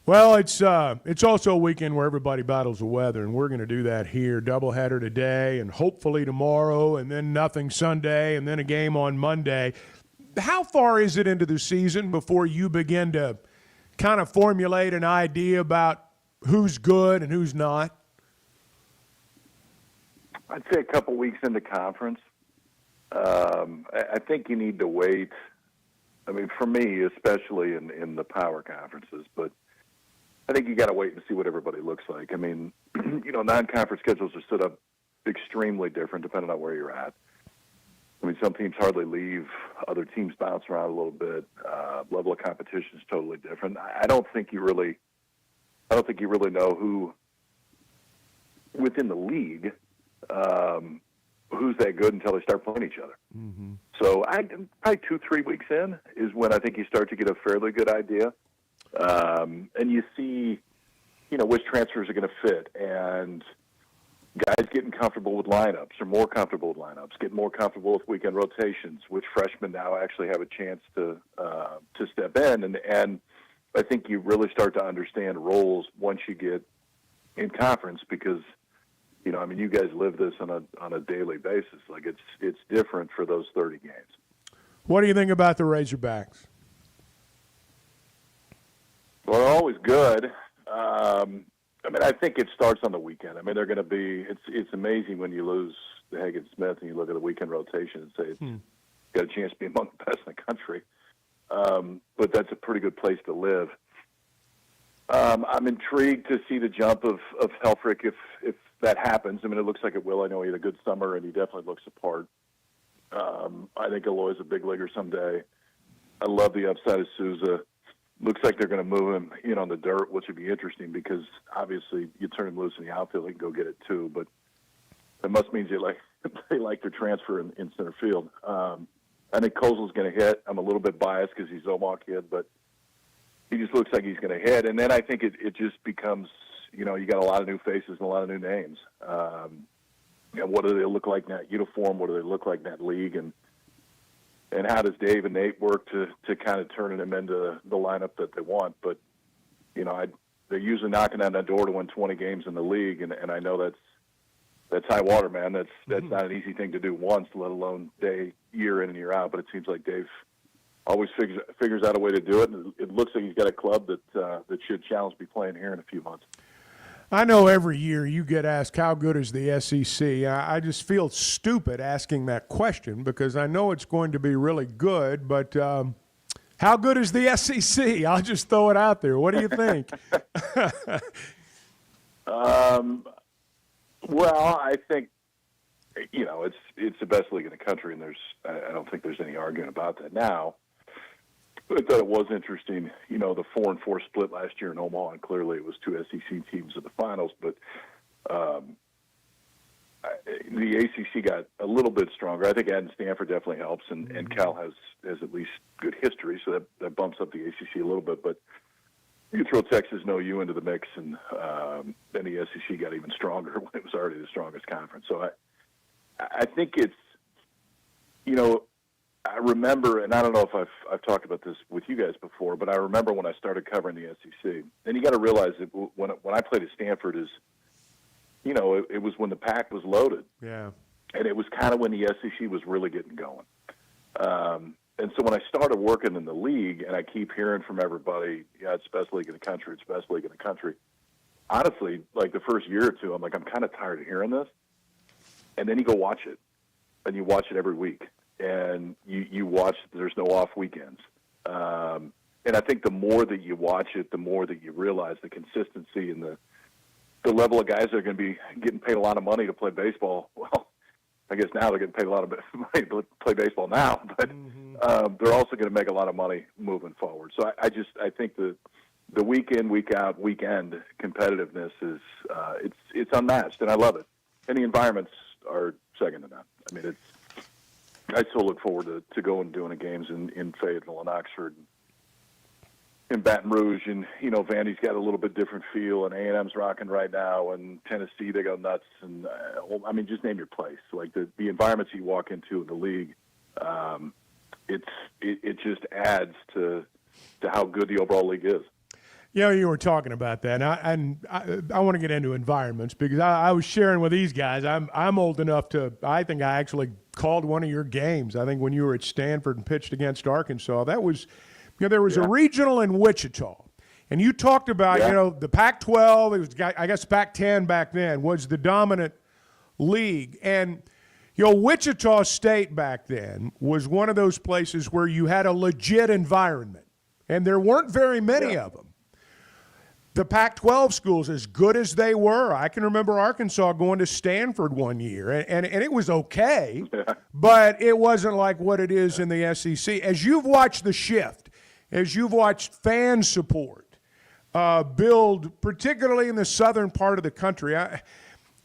Well, it's also a weekend where everybody battles the weather, and we're going to do that here. Doubleheader today, and hopefully tomorrow, and then nothing Sunday, and then a game on Monday. How far is it into the season before you begin to kind of formulate an idea about who's good and who's not? I'd say a couple weeks into conference. I think you need to wait. I mean, for me, especially in the power conferences, but I think you got to wait and see what everybody looks like. I mean, non-conference schedules are set up extremely different depending on where you're at. I mean, some teams hardly leave. Other teams bounce around a little bit. Level of competition is totally different. I don't think you really know who within the league who's that good until they start playing each other. Mm-hmm. So probably 2-3 weeks in is when I think you start to get a fairly good idea, and you see, which transfers are going to fit. And guys getting comfortable with lineups or more comfortable with lineups, getting more comfortable with weekend rotations, which freshmen now actually have a chance to step in. And I think you really start to understand roles once you get in conference because, you guys live this on a daily basis. Like it's different for those 30 games. What do you think about the Razorbacks? Well, they're always good. I think it starts on the weekend. They're going to be. It's amazing when you lose Hagen Smith and you look at the weekend rotation and say it's got a chance to be among the best in the country. But that's a pretty good place to live. I'm intrigued to see the jump of Helfrich if that happens. It looks like it will. I know he had a good summer and he definitely looks the part. I think Eloy's a big leaguer someday. I love the upside of Souza. Looks like they're going to move him in on the dirt, which would be interesting because obviously you turn him loose in the outfield, he can go get it too. But that must mean they like their transfer in center field. I think Kozel's going to hit. I'm a little bit biased because he's Omaha kid, but he just looks like he's going to hit. And then I think it just becomes, you got a lot of new faces and a lot of new names. What do they look like in that uniform? What do they look like in that league? And how does Dave and Nate work to kind of turn them into the lineup that they want? But, they're usually knocking on that door to win 20 games in the league, and I know that's high water, man. That's not an easy thing to do once, let alone year in and year out. But it seems like Dave always figures out a way to do it, and it looks like he's got a club that should challenge be playing here in a few months. I know every year you get asked, how good is the SEC? I just feel stupid asking that question because I know it's going to be really good, but how good is the SEC? I'll just throw it out there. What do you think? Well, I think, it's the best league in the country, and I don't think there's any argument about that now. I thought it was interesting, the 4-4 split last year in Omaha, and clearly it was two SEC teams in the finals, but the ACC got a little bit stronger. I think adding Stanford definitely helps, and Cal has at least good history, so that bumps up the ACC a little bit, but you throw Texas and OU into the mix, and then the SEC got even stronger when it was already the strongest conference. So I think it's, I remember, and I don't know if I've talked about this with you guys before, but I remember when I started covering the SEC. And you got to realize that when I played at Stanford it was when the pack was loaded. Yeah. And it was kind of when the SEC was really getting going. And so when I started working in the league, and I keep hearing from everybody, it's the best league in the country, it's the best league in the country. Honestly, like the first year or two, I'm like, I'm kind of tired of hearing this. And then you go watch it, and you watch it every week. And you watch, there's no off weekends. And I think the more that you watch it, the more that you realize the consistency and the level of guys that are going to be getting paid a lot of money to play baseball. Well, I guess now they're getting paid a lot of money to play baseball now, but they're also going to make a lot of money moving forward. So I think the week in, week out, weekend competitiveness is it's unmatched, and I love it. And the environments are second to none. I still look forward to going and doing the games in Fayetteville and Oxford and Baton Rouge, and Vandy's got a little bit different feel, and A&M's rocking right now, and Tennessee, they go nuts, and just name your place. Like the environments you walk into in the league, it just adds to how good the overall league is. You were talking about that, and I want to get into environments because I was sharing with these guys. I'm old enough I think I actually called one of your games. I think when you were at Stanford and pitched against Arkansas, that was, there was a regional in Wichita, and you talked about the Pac-12. It was, I guess, Pac-10 back then was the dominant league, and Wichita State back then was one of those places where you had a legit environment, and there weren't very many of them. The Pac-12 schools, as good as they were, I can remember Arkansas going to Stanford one year, and it was okay, but it wasn't like what it is in the SEC. As you've watched the shift, as you've watched fan support build, particularly in the southern part of the country,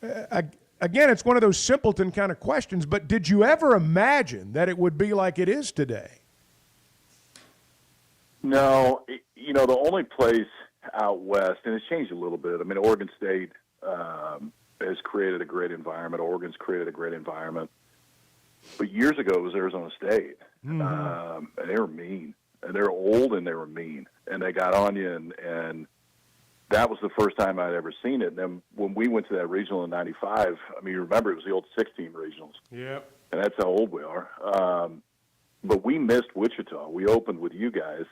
again, it's one of those simpleton kind of questions, but did you ever imagine that it would be like it is today? No. The only place out west, and it's changed a little bit. Oregon State, has created a great environment. Oregon's created a great environment. But years ago, it was Arizona State, and they were mean. And they're old, and they were mean. And they got on you, and that was the first time I'd ever seen it. And then when we went to that regional in '95, I mean, you remember it was the old 6-team regionals. Yep. And that's how old we are. But we missed Wichita. We opened with you guys.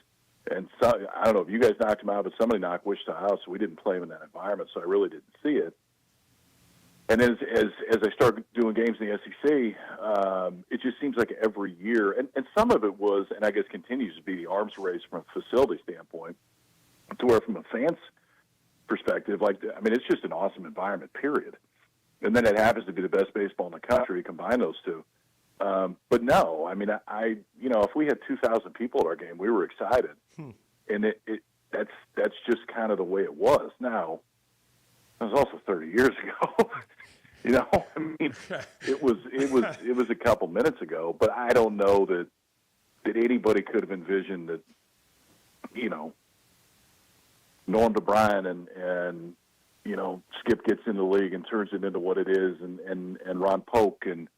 And so, I don't know if you guys knocked them out, but somebody knocked Wichita out, so we didn't play them in that environment, so I really didn't see it. And as I started doing games in the SEC, it just seems like every year, and some of it was, and I guess continues to be, the arms race from a facility standpoint, to where from a fan's perspective, it's just an awesome environment, period. And then it happens to be the best baseball in the country, combine those two. But no, if we had 2,000 people at our game, we were excited. And that's just kind of the way it was. Now, it was also 30 years ago. It was a couple minutes ago, but I don't know that anybody could have envisioned that, Norm DeBryan and Skip gets in the league and turns it into what it is, and Ron Polk, and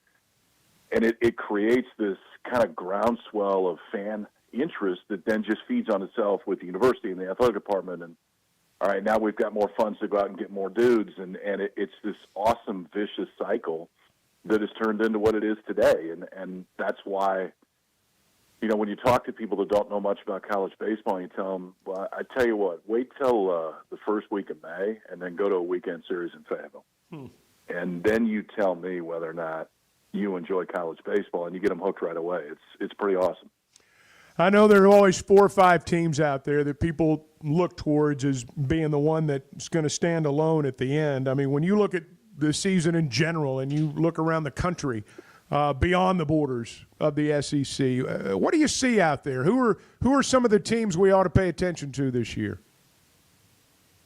it creates this kind of groundswell of fan interest that then just feeds on itself with the university and the athletic department. And all right, now we've got more funds to go out and get more dudes, and it's this awesome vicious cycle that has turned into what it is today. And that's why, when you talk to people that don't know much about college baseball, and you tell them, well, I tell you what, wait till the first week of May and then go to a weekend series in Fayetteville. And then you tell me whether or not you enjoy college baseball, and you get them hooked right away. It's pretty awesome. I know there are always 4 or 5 teams out there that people look towards as being the one that's going to stand alone at the end. I mean, when you look at the season in general and you look around the country, beyond the borders of the SEC, what do you see out there? Who are some of the teams we ought to pay attention to this year?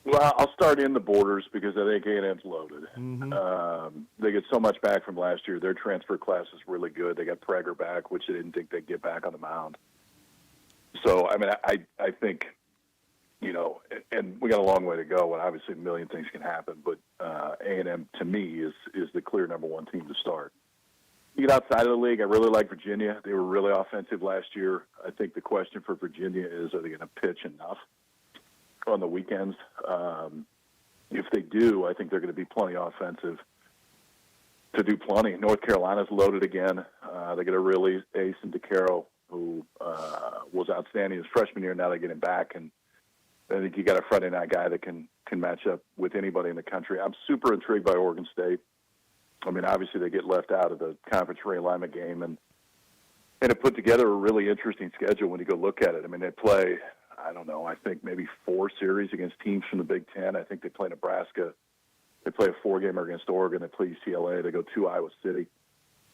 Well, I'll start in the borders because I think A&M's loaded. They get so much back from last year. Their transfer class is really good. They got Prager back, which they didn't think they'd get back on the mound. So, I think, and we got a long way to go, and obviously a million things can happen, but A&M, to me, is the clear number one team to start. You get outside of the league, I really like Virginia. They were really offensive last year. I think the question for Virginia is, are they going to pitch enough on the weekends? If they do, I think they're going to be plenty offensive to do plenty. North Carolina's loaded again. They get a really ace in DeCaro, who was outstanding his freshman year. Now they get him back, and I think you got a Friday night guy that can match up with anybody in the country. I'm super intrigued by Oregon State. Obviously they get left out of the conference realignment game, and it put together a really interesting schedule when you go look at it. They play, I think maybe 4 series against teams from the Big Ten. I think they play Nebraska. They play a 4-gamer against Oregon. They play UCLA. They go to Iowa City.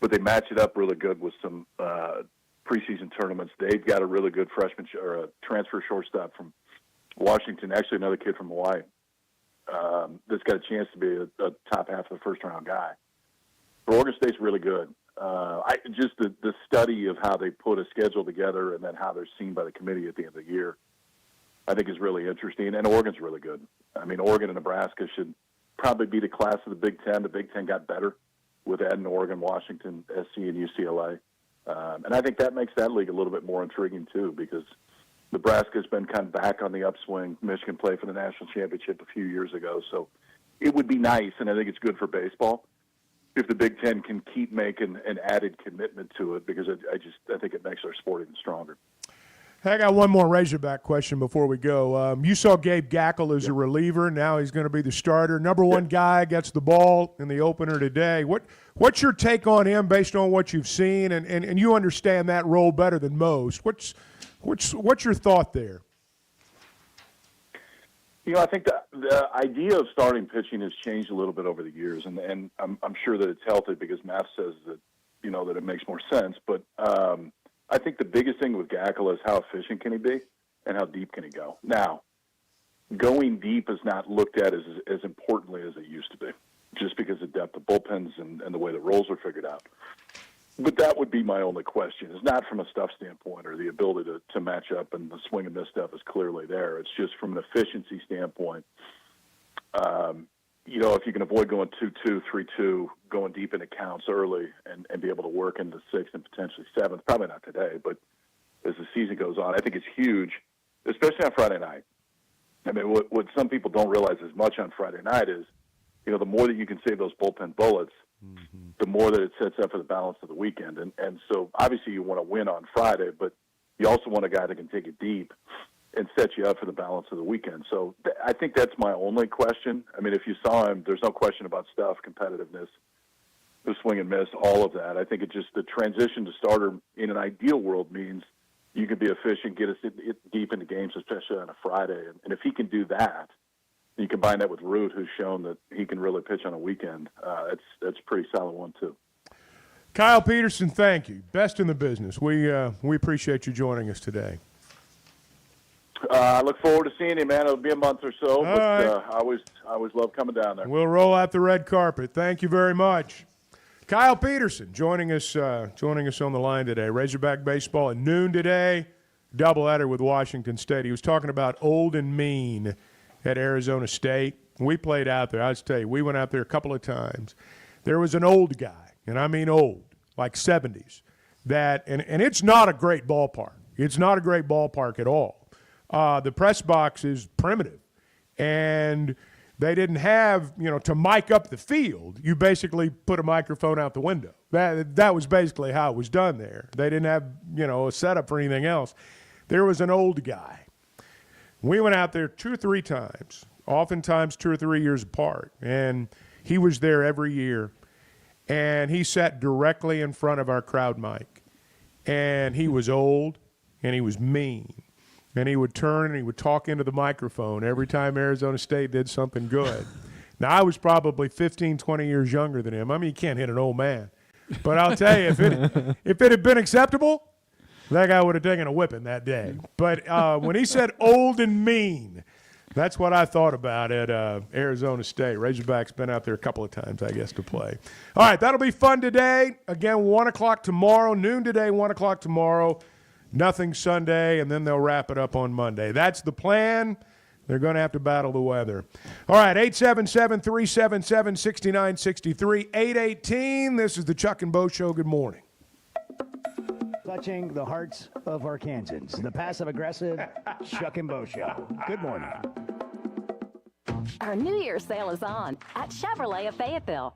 But they match it up really good with some preseason tournaments. They've got a really good freshman or a transfer shortstop from Washington, actually another kid from Hawaii, that's got a chance to be a top half of the first-round guy. But Oregon State's really good. Just the study of how they put a schedule together and then how they're seen by the committee at the end of the year, I think is really interesting. And Oregon's really good. Oregon and Nebraska should probably be the class of the Big Ten. The Big Ten got better with adding Oregon, Washington, SC, and UCLA. And I think that makes that league a little bit more intriguing, too, because Nebraska's been kind of back on the upswing. Michigan played for the national championship a few years ago. So it would be nice, and I think it's good for baseball, if the Big Ten can keep making an added commitment to it, because I think it makes our sport even stronger. Hey, I got one more Razorback question before we go. You saw Gabe Gackle as a reliever. Now he's going to be the starter. Number one guy, gets the ball in the opener today. What's your take on him based on what you've seen? And you understand that role better than most. What's your thought there? I think the idea of starting pitching has changed a little bit over the years, and I'm sure that it's healthy because math says that, that it makes more sense. But I think the biggest thing with Gackle is how efficient can he be and how deep can he go. Now, going deep is not looked at as importantly as it used to be, just because of depth of bullpens and the way the roles are figured out. But that would be my only question. It's not from a stuff standpoint or the ability to match up, and the swing and miss stuff is clearly there. It's just from an efficiency standpoint. if you can avoid going 2-2, 3-2, going deep into counts early and be able to work into 6th and potentially 7th, probably not today, but as the season goes on, I think it's huge, especially on Friday night. I mean, what some people don't realize as much on Friday night is, the more that you can save those bullpen bullets, the more that it sets up for the balance of the weekend. And so obviously you want to win on Friday, but you also want a guy that can take it deep and set you up for the balance of the weekend. So I think that's my only question. I mean, if you saw him, there's no question about stuff, competitiveness, the swing and miss, all of that. I think it just, the transition to starter in an ideal world means you can be efficient, get us deep into games, especially on a Friday. And if he can do that, you combine that with Root, who's shown that he can really pitch on a weekend. That's a pretty solid one, too. Kyle Peterson, thank you. Best in the business. We appreciate you joining us today. I look forward to seeing you, man. It'll be a month or so, but right. I always love coming down there. We'll roll out the red carpet. Thank you very much. Kyle Peterson joining us on the line today. Razorback baseball at noon today. Doubleheader with Washington State. He was talking about old and mean at Arizona State. We played out there. I'll tell you, we went out there a couple of times. There was an old guy, and I mean old, like 70s, and it's not a great ballpark. It's not a great ballpark at all. The press box is primitive, and they didn't have, to mic up the field. You basically put a microphone out the window. That was basically how it was done there. They didn't have, a setup for anything else. There was an old guy. We went out there 2 or 3 times, oftentimes 2 or 3 years apart, and he was there every year, and he sat directly in front of our crowd mic, and he was old, and he was mean. And he would turn and he would talk into the microphone every time Arizona State did something good. Now, I was probably 15, 20 years younger than him. I mean, you can't hit an old man. But I'll tell you, if it had been acceptable, that guy would have taken a whipping that day. But when he said old and mean, that's what I thought about at Arizona State. Razorbacks been out there a couple of times, I guess, to play. All right, that'll be fun today. Again, 1 o'clock tomorrow, noon today, 1 o'clock tomorrow. Nothing Sunday, and then they'll wrap it up on Monday. That's the plan. They're going to have to battle the weather. All right, 877-377-6963, 818. This is the Chuck and Bo Show. Good morning. Touching the hearts of Arkansans, the passive-aggressive Chuck and Bo Show. Good morning. Our New Year's sale is on at Chevrolet of Fayetteville.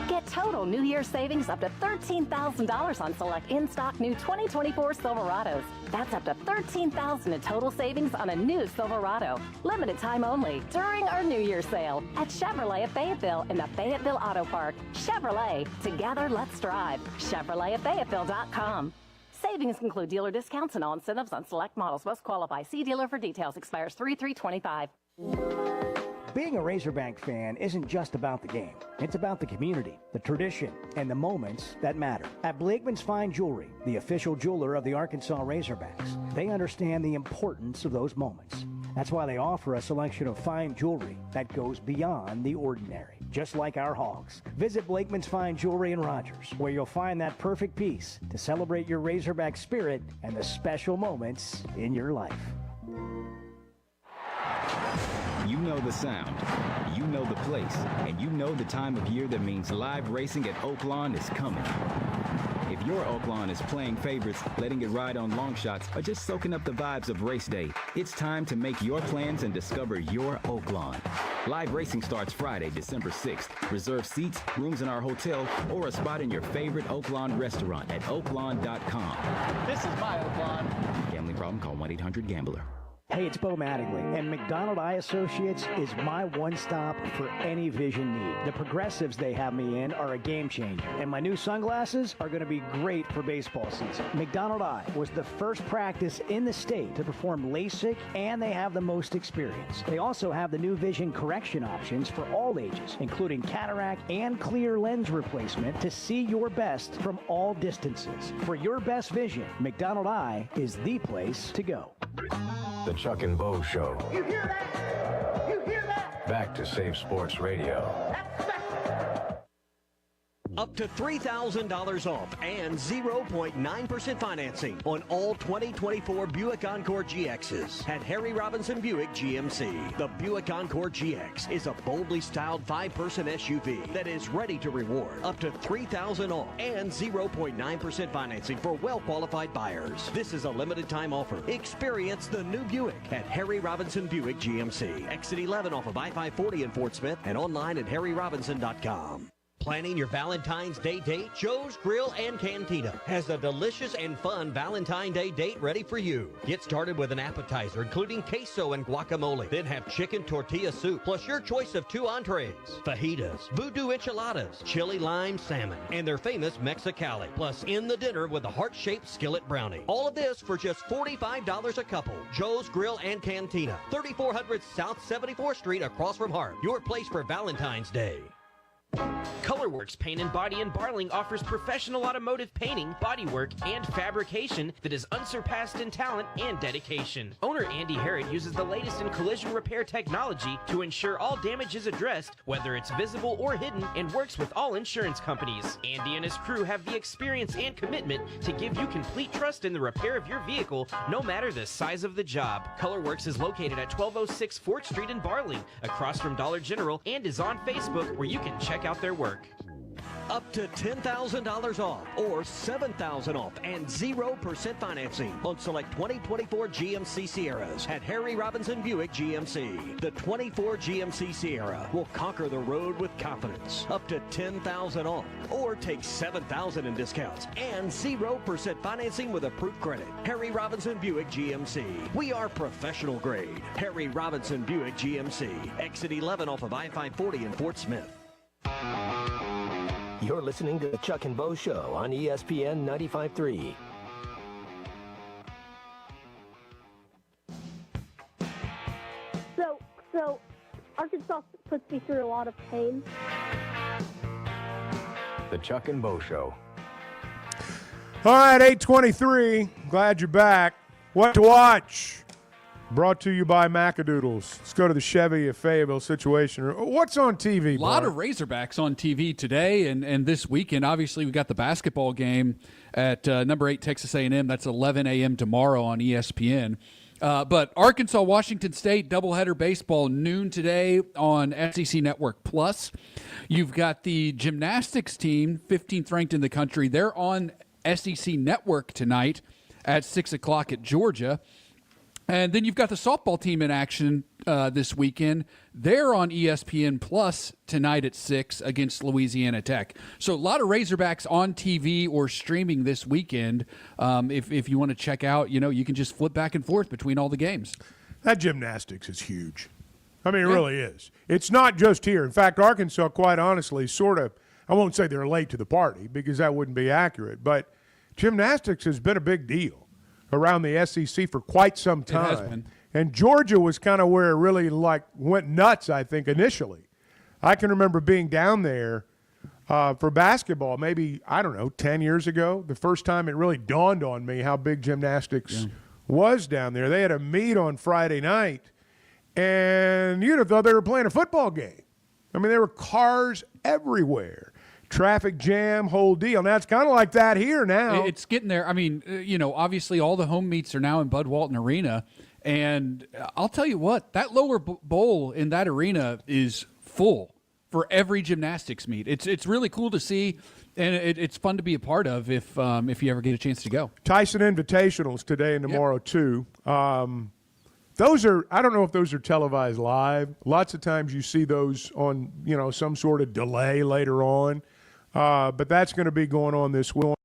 Get total New Year's savings up to $13,000 on select in-stock new 2024 Silverados. That's up to $13,000 in total savings on a new Silverado. Limited time only during our New Year's sale at Chevrolet of Fayetteville in the Fayetteville Auto Park. Chevrolet, together let's drive. ChevroletofFayetteville.com. Savings include dealer discounts and all incentives on select models. Must qualify. See dealer for details. Expires 3/3/25. Being a Razorback fan isn't just about the game. It's about the community, the tradition, and the moments that matter. At Blakeman's Fine Jewelry, the official jeweler of the Arkansas Razorbacks, they understand the importance of those moments. That's why they offer a selection of fine jewelry that goes beyond the ordinary, just like our hogs. Visit Blakeman's Fine Jewelry in Rogers, where you'll find that perfect piece to celebrate your Razorback spirit and the special moments in your life. You know the sound, you know the place, and you know the time of year that means live racing at Oaklawn is coming. If your Oaklawn is playing favorites, letting it ride on long shots, or just soaking up the vibes of race day, it's time to make your plans and discover your Oaklawn. Live racing starts Friday, December 6th. Reserve seats, rooms in our hotel, or a spot in your favorite Oaklawn restaurant at oaklawn.com. This is my Oaklawn. Gambling problem? Call 1-800-GAMBLER. Hey, it's Bo Mattingly, and McDonald Eye Associates is my one-stop for any vision need. The progressives they have me in are a game changer, and my new sunglasses are going to be great for baseball season. McDonald Eye was the first practice in the state to perform LASIK, and they have the most experience. They also have the new vision correction options for all ages, including cataract and clear lens replacement to see your best from all distances. For your best vision, McDonald Eye is the place to go. The Chuck and Bo Show. You hear that? You hear that? Back to Save Sports Radio. Up to $3,000 off and 0.9% financing on all 2024 Buick Encore GXs at Harry Robinson Buick GMC. The Buick Encore GX is a boldly styled 5-person SUV that is ready to reward. Up to $3,000 off and 0.9% financing for well-qualified buyers. This is a limited time offer. Experience the new Buick at Harry Robinson Buick GMC. Exit 11 off of I-540 in Fort Smith and online at harryrobinson.com. Planning your Valentine's Day date? Joe's Grill and Cantina has a delicious and fun Valentine's Day date ready for you. Get started with an appetizer including queso and guacamole. Then have chicken tortilla soup plus your choice of 2 entrees, fajitas, voodoo enchiladas, chili lime salmon, and their famous Mexicali. Plus in the dinner with a heart-shaped skillet brownie. All of this for just $45 a couple. Joe's Grill and Cantina, 3400 South 74th Street across from Hart. Your place for Valentine's Day. Colorworks Paint and Body in Barling offers professional automotive painting, bodywork, and fabrication that is unsurpassed in talent and dedication. Owner Andy Harrod uses the latest in collision repair technology to ensure all damage is addressed, whether it's visible or hidden, and works with all insurance companies. Andy and his crew have the experience and commitment to give you complete trust in the repair of your vehicle, no matter the size of the job. Colorworks is located at 1206 4th Street in Barling, across from Dollar General, and is on Facebook, where you can check out their work. Up to $10,000 off or $7,000 off and 0% financing on select 2024 GMC Sierras at Harry Robinson Buick GMC. The 24 GMC Sierra will conquer the road with confidence. Up to $10,000 off or take $7,000 in discounts and 0% financing with approved credit. Harry Robinson Buick GMC. We are professional grade. Harry Robinson Buick GMC. Exit 11 off of I-540 in Fort Smith. You're listening to the Chuck and Bo Show on ESPN 95.3. So Arkansas puts me through a lot of pain. The Chuck and Bo Show. All right, 8:23. Glad you're back. What to watch? Brought to you by Macadoodles. Let's go to the Chevy of Fayetteville situation. What's on TV, A lot of Razorbacks on TV today and this weekend. Obviously, we got the basketball game at number 8 Texas A&M. That's 11 a.m. tomorrow on ESPN. But Arkansas, Washington State, doubleheader baseball, noon today on SEC Network Plus. You've got the gymnastics team, 15th ranked in the country. They're on SEC Network tonight at 6 o'clock at Georgia. And then you've got the softball team in action this weekend. They're on ESPN Plus tonight at 6 against Louisiana Tech. So a lot of Razorbacks on TV or streaming this weekend. If you want to check out, you can just flip back and forth between all the games. That gymnastics is huge. I mean, it really is. It's not just here. In fact, Arkansas, quite honestly, sort of, I won't say they're late to the party because that wouldn't be accurate, but gymnastics has been a big deal around the SEC for quite some time. It has been. And Georgia was kind of where it really went nuts, I think, initially. I can remember being down there for basketball maybe, 10 years ago, the first time it really dawned on me how big gymnastics was down there. They had a meet on Friday night, and you'd have thought they were playing a football game. I mean, there were cars everywhere. Traffic jam, whole deal. Now, it's kind of like that here now. It's getting there. I mean, obviously all the home meets are now in Bud Walton Arena. And I'll tell you what, that lower bowl in that arena is full for every gymnastics meet. It's really cool to see, and it's fun to be a part of if you ever get a chance to go. Tyson Invitationals today and tomorrow, too. Those are, I don't know if those are televised live. Lots of times you see those on, some sort of delay later on. But that's going to be going on this week.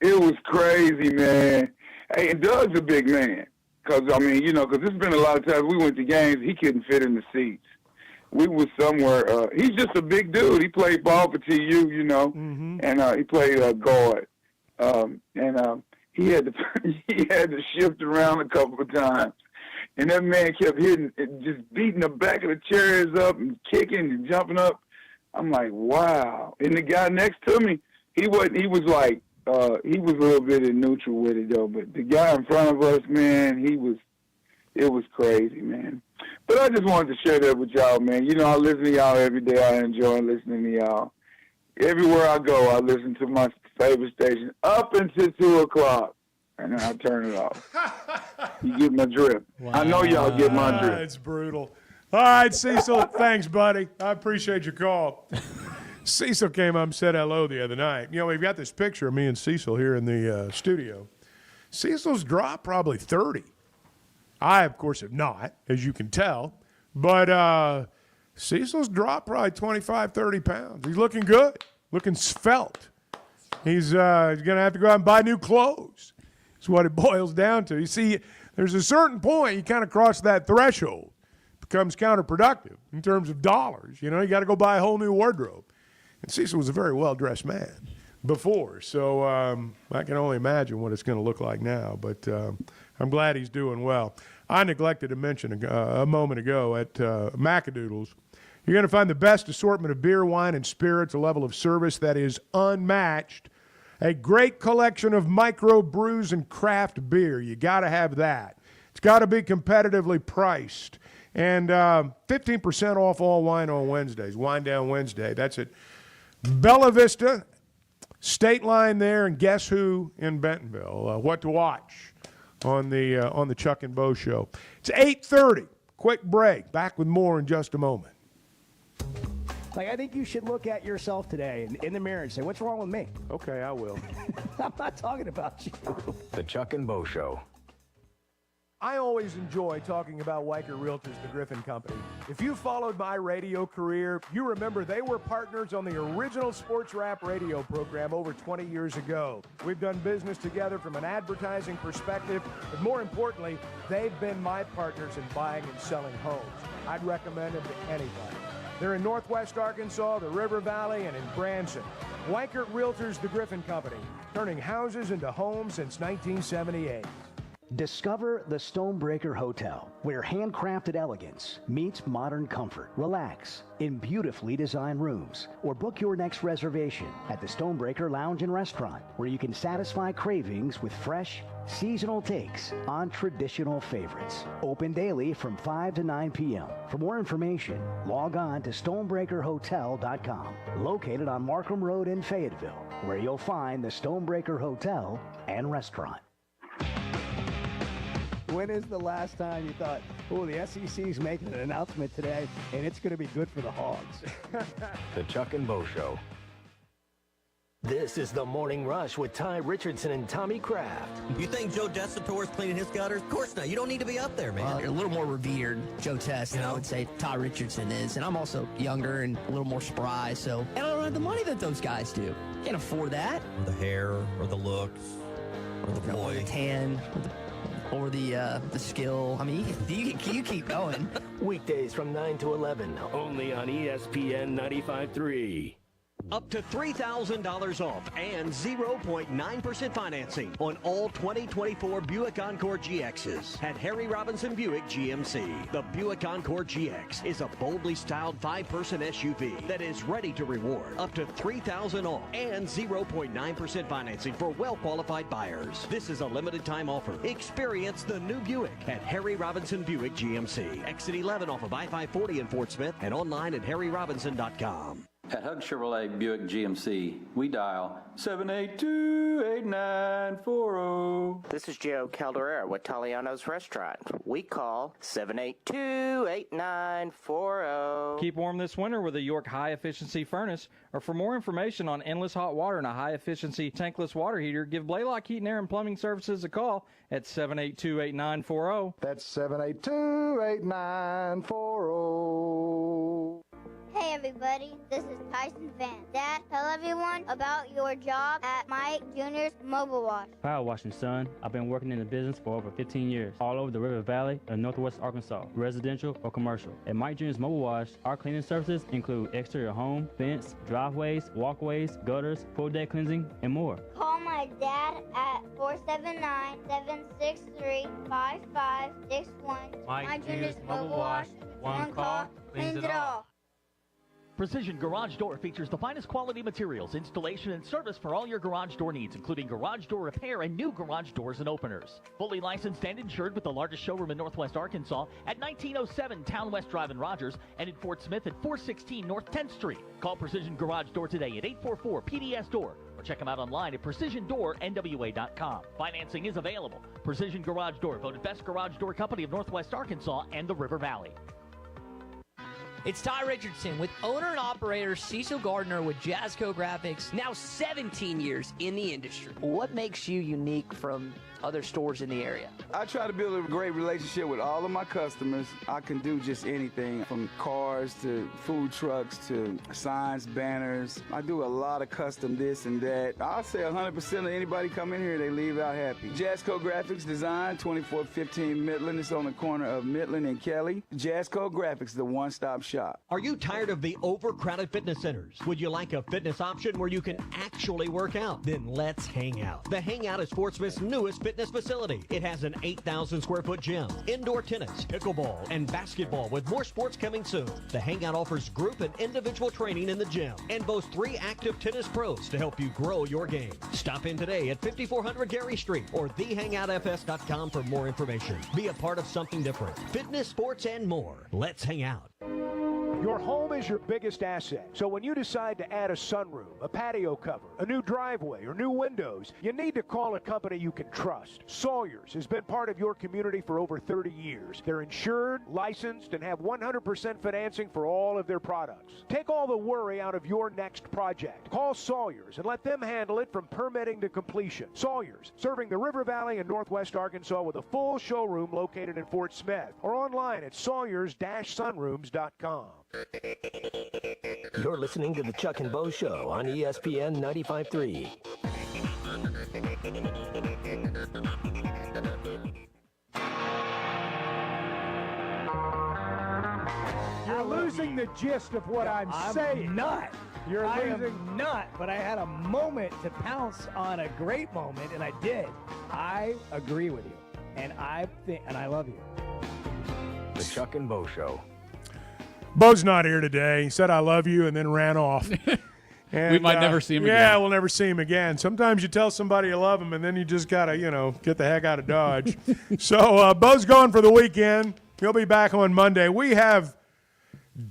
It was crazy, man. Hey, and Doug's a big man. Because there's been a lot of times we went to games, he couldn't fit in the seats. We was somewhere. He's just a big dude. He played ball for TU, and he played guard. He had to shift around a couple of times. And that man kept just beating the back of the chairs up and kicking and jumping up. I'm like, wow. And the guy next to me, he was a little bit in neutral with it, though. But the guy in front of us, man, it was crazy, man. But I just wanted to share that with y'all, man. I listen to y'all every day. I enjoy listening to y'all. Everywhere I go, I listen to my favorite station up until 2 o'clock, and then I turn it off. You get my drift. Wow. I know y'all get my drift. It's brutal. All right, Cecil, thanks, buddy. I appreciate your call. Cecil came up and said hello the other night. We've got this picture of me and Cecil here in the studio. Cecil's dropped probably 30. I, of course, have not, as you can tell. But Cecil's dropped probably 25, 30 pounds. He's looking good, looking svelte. He's going to have to go out and buy new clothes. That's what it boils down to. You see, there's a certain point you kind of cross that threshold. It becomes counterproductive in terms of dollars. You got to go buy a whole new wardrobe. And Cecil was a very well-dressed man before, so I can only imagine what it's going to look like now. But I'm glad he's doing well. I neglected to mention a moment ago at Macadoodles, you're going to find the best assortment of beer, wine, and spirits, a level of service that is unmatched, a great collection of micro brews and craft beer. You got to have that. It's got to be competitively priced. And 15% off all wine on Wednesdays, Wine Down Wednesday. That's at Bella Vista, State Line there, and Guess Who in Bentonville. What to watch on the Chuck and Bo Show. It's 8:30. Quick break. Back with more in just a moment. I think you should look at yourself today in the mirror and say, what's wrong with me? Okay, I will. I'm not talking about you. The Chuck and Bo Show. I always enjoy talking about Weichert Realtors, the Griffin Company. If you followed my radio career, you remember they were partners on the original sports rap radio program over 20 years ago. We've done business together from an advertising perspective, but more importantly, they've been my partners in buying and selling homes. I'd recommend them to anybody. They're in Northwest Arkansas, the River Valley, and in Branson. Weichert Realtors, the Griffin Company, turning houses into homes since 1978. Discover the Stonebreaker Hotel, where handcrafted elegance meets modern comfort. Relax in beautifully designed rooms, or book your next reservation at the Stonebreaker Lounge and Restaurant, where you can satisfy cravings with fresh, seasonal takes on traditional favorites. Open daily from 5 to 9 p.m. For more information, log on to stonebreakerhotel.com, located on Markham Road in Fayetteville, where you'll find the Stonebreaker Hotel and Restaurant. When is the last time you thought, oh, the SEC's making an announcement today, and it's going to be good for the Hogs? The Chuck and Bo Show. This is the Morning Rush with Ty Richardson and Tommy Kraft. You think Joe Desatore's cleaning his gutters? Of course not. You don't need to be up there, man. Well, you're a little more revered, Joe Test, than I would say Ty Richardson is. And I'm also younger and a little more spry, so and I don't have the money that those guys do. Can't afford that. Or the hair, or the looks, or the voice. Or the tan, or the skill. I mean, you keep going. Weekdays from 9 to 11, only on ESPN 95.3. Up to $3,000 off and 0.9% financing on all 2024 Buick Encore GXs at Harry Robinson Buick GMC. The Buick Encore GX is a boldly styled 5-person SUV that is ready to reward. Up to $3,000 off and 0.9% financing for well-qualified buyers. This is a limited time offer. Experience the new Buick at Harry Robinson Buick GMC. Exit 11 off of I-540 in Fort Smith and online at harryrobinson.com. At Hug Chevrolet Buick GMC, we dial 782-8940. This is Joe Calderera with Taliano's Restaurant. We call 782-8940. Keep warm this winter with a York high-efficiency furnace. Or for more information on endless hot water and a high-efficiency tankless water heater, give Blaylock Heating, Air, and Plumbing Services a call at 782-8940. That's 782-8940. Hey everybody, this is Tyson Van. Dad, tell everyone about your job at Mike Jr.'s Mobile Wash. Power washing, son. I've been working in the business for over 15 years, all over the River Valley and Northwest Arkansas, residential or commercial. At Mike Jr.'s Mobile Wash, our cleaning services include exterior home, fence, driveways, walkways, gutters, pool deck cleansing, and more. Call my dad at 479-763-5561. Mike Jr.'s Mobile Wash. One call, cleans it all. Precision Garage Door features the finest quality materials, installation, and service for all your garage door needs, including garage door repair and new garage doors and openers. Fully licensed and insured with the largest showroom in Northwest Arkansas at 1907 Town West Drive in Rogers and in Fort Smith at 416 North 10th Street. Call Precision Garage Door today at 844-PDS-DOOR or check them out online at PrecisionDoorNWA.com. Financing is available. Precision Garage Door, voted best garage door company of Northwest Arkansas and the River Valley. It's Ty Richardson with owner and operator Cecil Gardner with Jazzco Graphics, now 17 years in the industry. What makes you unique from other stores in the area? I try to build a great relationship with all of my customers. I can do just anything from cars to food trucks to signs, banners. I do a lot of custom this and that. I'll say 100% of anybody come in here, they leave out happy. Jazzco Graphics Design, 2415 Midland. It's on the corner of Midland and Kelly. Jazzco Graphics, the one-stop shop. Are you tired of the overcrowded fitness centers? Would you like a fitness option where you can actually work out? Then let's hang out. The Hangout is Fort Smith's newest fitness facility. It has an 8,000 square foot gym, indoor tennis, pickleball, and basketball with more sports coming soon. The Hangout offers group and individual training in the gym and boasts 3 active tennis pros to help you grow your game. Stop in today at 5400 Gary Street or thehangoutfs.com for more information. Be a part of something different. Fitness, sports, and more. Let's hang out. Your home is your biggest asset. So when you decide to add a sunroom, a patio cover, a new driveway, or new windows, you need to call a company you can trust. Sawyers has been part of your community for over 30 years. They're insured, licensed, and have 100% financing for all of their products. Take all the worry out of your next project. Call Sawyers and let them handle it from permitting to completion. Sawyers, serving the River Valley and Northwest Arkansas with a full showroom located in Fort Smith or online at sawyers-sunrooms.com. You're listening to the Chuck and Bo Show on ESPN 95.3. You're losing the gist of what I'm saying. I'm not. You're I losing. am not, but I had a moment to pounce on a great moment, and I did. I agree with you, and I love you. The Chuck and Bo Show. Bo's not here today. He said, I love you, and then ran off. And, we might never see him again. Yeah, we'll never see him again. Sometimes you tell somebody you love them, and then you just got to, get the heck out of Dodge. So Bo's gone for the weekend. He'll be back on Monday. We have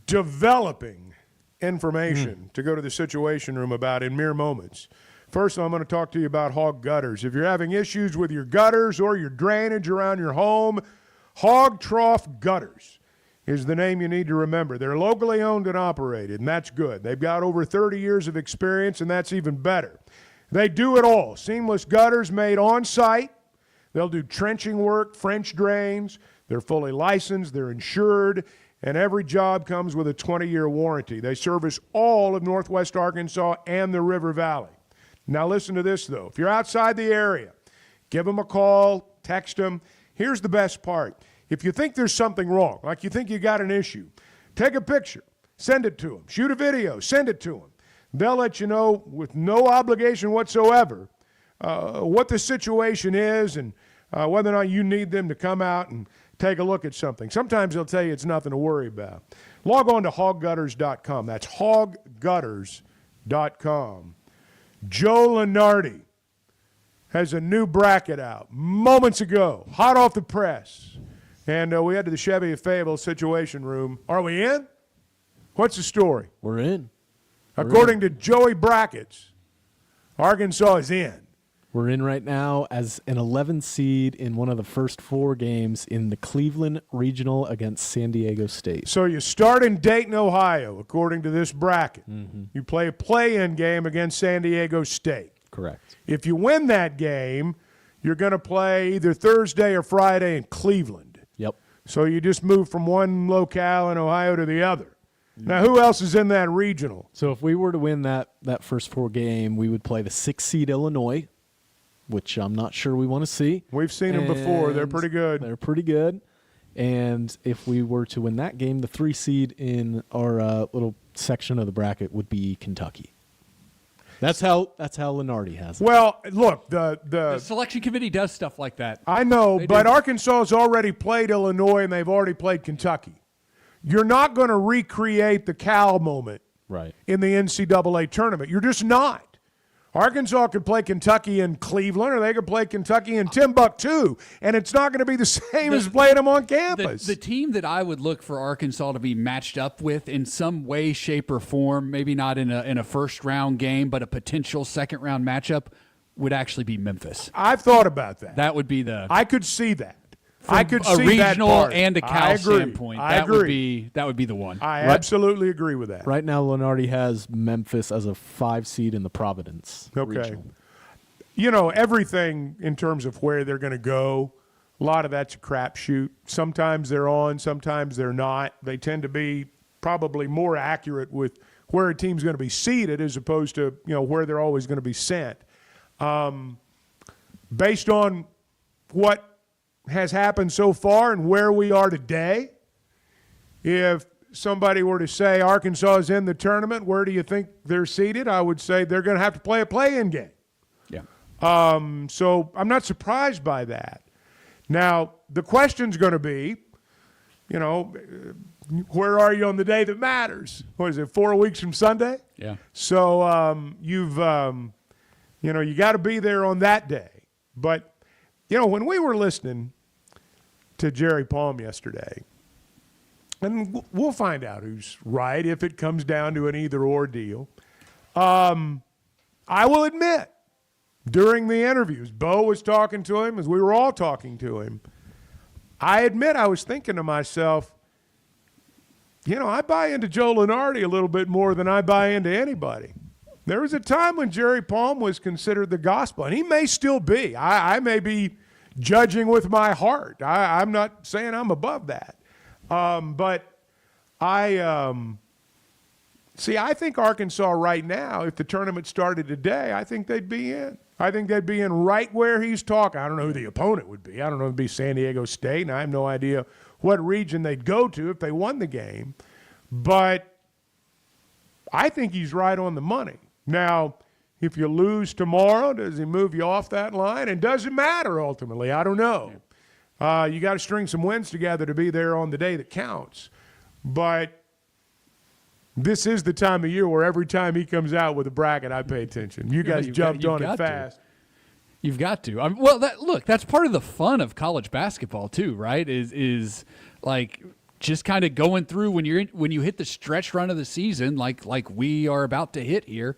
developing information to go to the Situation Room about in mere moments. First, I'm going to talk to you about hog gutters. If you're having issues with your gutters or your drainage around your home, Hog Trough Gutters is the name you need to remember. They're locally owned and operated, and that's good. They've got over 30 years of experience, and that's even better. They do it all. Seamless gutters made on site. They'll do trenching work, French drains. They're fully licensed. They're insured, and every job comes with a 20-year warranty. They service all of Northwest Arkansas and the River Valley. Now listen to this, though. If you're outside the area, give them a call, text them. Here's the best part. If you think there's something wrong, like you think you got an issue, take a picture, send it to them. Shoot a video, send it to them. They'll let you know with no obligation whatsoever what the situation is and whether or not you need them to come out and take a look at something. Sometimes they'll tell you it's nothing to worry about. Log on to hoggutters.com. That's hoggutters.com. Joe Lenardi has a new bracket out moments ago, hot off the press. And we head to the Chevy Fable Situation Room. Are we in? What's the story? We're in. According to Joey Brackets, Arkansas is in. We're in right now as an 11 seed in one of the first 4 games in the Cleveland Regional against San Diego State. So you start in Dayton, Ohio, according to this bracket. Mm-hmm. You play a play-in game against San Diego State. Correct. If you win that game, you're going to play either Thursday or Friday in Cleveland. Yep. So you just move from one locale in Ohio to the other. Now, who else is in that regional? So if we were to win that first 4 game, we would play the 6 seed Illinois, which I'm not sure we want to see. We've seen them before. They're pretty good. They're pretty good. And if we were to win that game, the 3 seed in our little section of the bracket would be Kentucky. That's how Lenardi has it. Well, look, the selection committee does stuff like that. I know, They but do. Arkansas has already played Illinois, and they've already played Kentucky. You're not going to recreate the Cal moment in the NCAA tournament. You're just not. Arkansas could play Kentucky in Cleveland, or they could play Kentucky in Timbuktu, and it's not going to be the same as playing them on campus. The team that I would look for Arkansas to be matched up with in some way, shape, or form, maybe not in a first-round game, but a potential second-round matchup, would actually be Memphis. I've thought about that. That would be the... I could see that. From I could a see regional that part. and a Cal I agree. standpoint. I That agree. would be the one. I absolutely agree with that. Right now, Lenardi has Memphis as a 5 seed in the Providence regional. You know, everything in terms of where they're going to go, a lot of that's a crapshoot. Sometimes they're on, sometimes they're not. They tend to be probably more accurate with where a team's going to be seated as opposed to, where they're always going to be sent. Based on what has happened so far and where we are today, if somebody were to say Arkansas is in the tournament, where do you think they're seated? I would say they're going to have to play a play-in game. Yeah. So I'm not surprised by that. Now, the question's going to be, where are you on the day that matters? What is it, 4 weeks from Sunday? Yeah. So you got to be there on that day. But, when we were listening to Jerry Palm yesterday, and we'll find out who's right if it comes down to an either-or deal, I will admit, during the interviews, Bo was talking to him, as we were all talking to him, I admit I was thinking to myself, I buy into Joe Lenardi a little bit more than I buy into anybody. There was a time when Jerry Palm was considered the gospel, and he may still be. I may be judging with my heart. I'm not saying I'm above that. But I think Arkansas right now, if the tournament started today, I think they'd be in. I think they'd be in right where he's talking. I don't know who the opponent would be. I don't know if it'd be San Diego State, and I have no idea what region they'd go to if they won the game. But I think he's right on the money. Now, if you lose tomorrow, does he move you off that line? And does it matter ultimately? I don't know. You got to string some wins together to be there on the day that counts. But this is the time of year where every time he comes out with a bracket, I pay attention. You guys jumped on it fast. You've got to. Well, that's part of the fun of college basketball too, right? Is like just kind of going through when you hit the stretch run of the season, like we are about to hit here.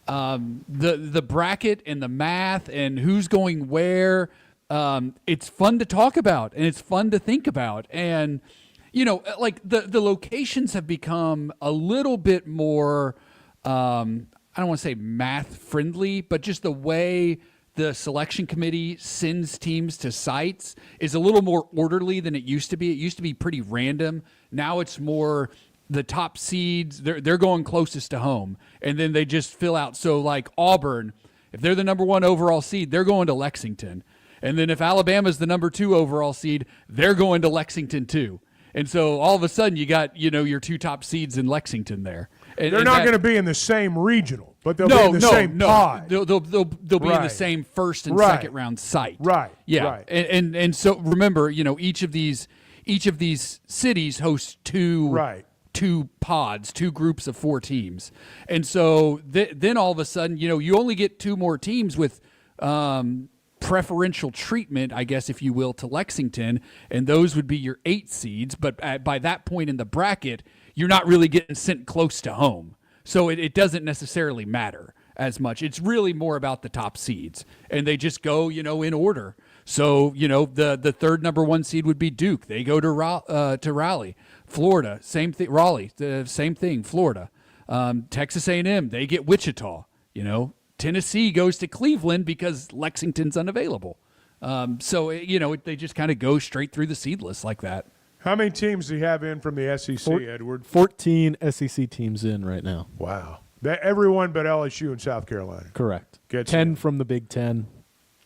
The bracket and the math and who's going where. It's fun to talk about and it's fun to think about. And, like the locations have become a little bit more, I don't want to say math friendly, but just the way the selection committee sends teams to sites is a little more orderly than it used to be. It used to be pretty random. Now it's more the top seeds, they're going closest to home, and then they just fill out. So like Auburn, if they're the number 1 overall seed, they're going to Lexington. And then if Alabama's the number 2 overall seed, they're going to Lexington too. And so all of a sudden you got, your 2 top seeds in Lexington there. They're not going to be in the same regional, but they'll be in the same pod. They'll be in the same first and second round site. Right. Yeah. Right. And so remember, each of these cities hosts two pods, 2 groups of 4 teams. And so then all of a sudden, you only get 2 more teams with preferential treatment, I guess, if you will, to Lexington, and those would be your 8 seeds. But by that point in the bracket, you're not really getting sent close to home. So it doesn't necessarily matter as much. It's really more about the top seeds, and they just go, in order. So, the third number 1 seed would be Duke. They go to Raleigh. Florida, same thing. Raleigh, the same thing. Florida. Texas A&M, they get Wichita. Tennessee goes to Cleveland because Lexington's unavailable. So, they just kind of go straight through the seed list like that. How many teams do you have in from the SEC, Edward? 14 SEC teams in right now. Wow. Everyone but LSU and South Carolina. Correct. Gets 10 in. from the Big 10,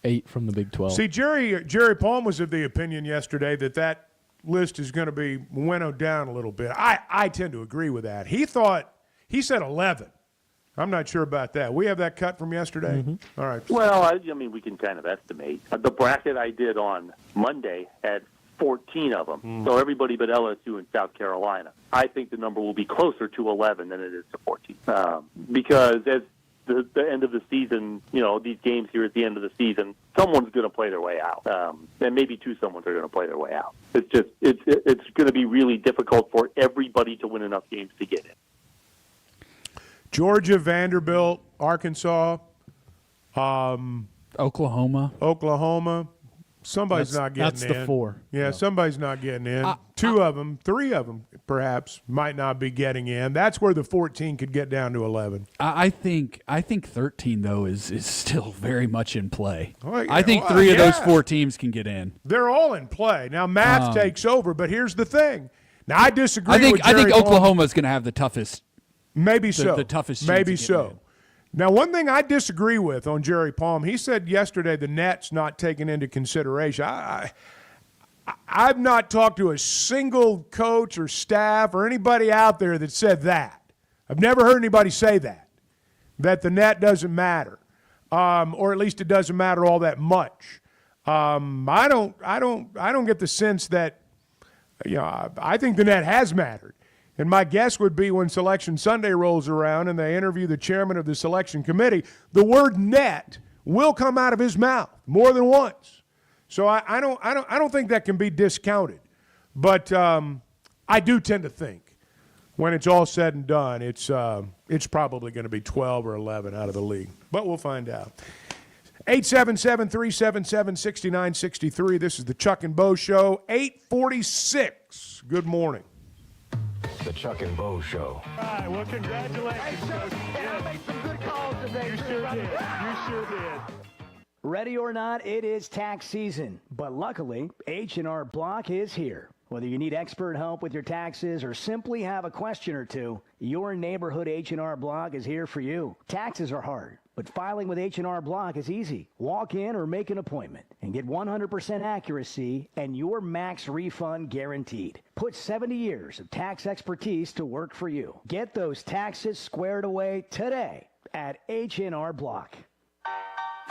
8 from the Big 12. See, Jerry Palm was of the opinion yesterday that list is going to be winnowed down a little bit. I tend to agree with that. He said 11. I'm not sure about that. We have that cut from yesterday? Mm-hmm. All right. Well, I mean, we can kind of estimate. The bracket I did on Monday had 14 of them, so everybody but LSU and South Carolina. I think the number will be closer to 11 than it is to 14, because as the end of the season, these games here at the end of the season, someone's going to play their way out, and maybe someone's are going to play their way out. It's just it's going to be really difficult for everybody to win enough games to get in. Georgia, Vanderbilt, Arkansas, Oklahoma. Somebody's not getting in. That's the 4. Yeah, somebody's not getting in. 2 of them, 3 of them, perhaps, might not be getting in. That's where the 14 could get down to 11. I think 13 though is still very much in play. Oh, yeah. I think 3 of those 4 teams can get in. They're all in play now. Math takes over, but here's the thing. Now I disagree. I think with Jerry Oklahoma's going to have the toughest. Maybe so. The toughest. Maybe so. Now, one thing I disagree with on Jerry Palm, he said yesterday the net's not taken into consideration. I've not talked to a single coach or staff or anybody out there that said that. I've never heard anybody say that the net doesn't matter, or at least it doesn't matter all that much. I don't get the sense that, I think the net has mattered. And my guess would be when Selection Sunday rolls around and they interview the chairman of the selection committee, the word net will come out of his mouth more than once. So I don't think that can be discounted. But I do tend to think when it's all said and done, it's probably going to be 12 or 11 out of the league. But we'll find out. 877-377-6963. This is the Chuck and Bo Show. 846. Good morning. The Chuck and Bo Show. All right, well, congratulations. Hey, Chuck, I made some good calls today. You sure did. You sure did. Ready or not, it is tax season. But luckily, H&R Block is here. Whether you need expert help with your taxes or simply have a question or two, your neighborhood H&R Block is here for you. Taxes are hard, but filing with H&R Block is easy. Walk in or make an appointment and get 100% accuracy and your max refund guaranteed. Put 70 years of tax expertise to work for you. Get those taxes squared away today at H&R Block.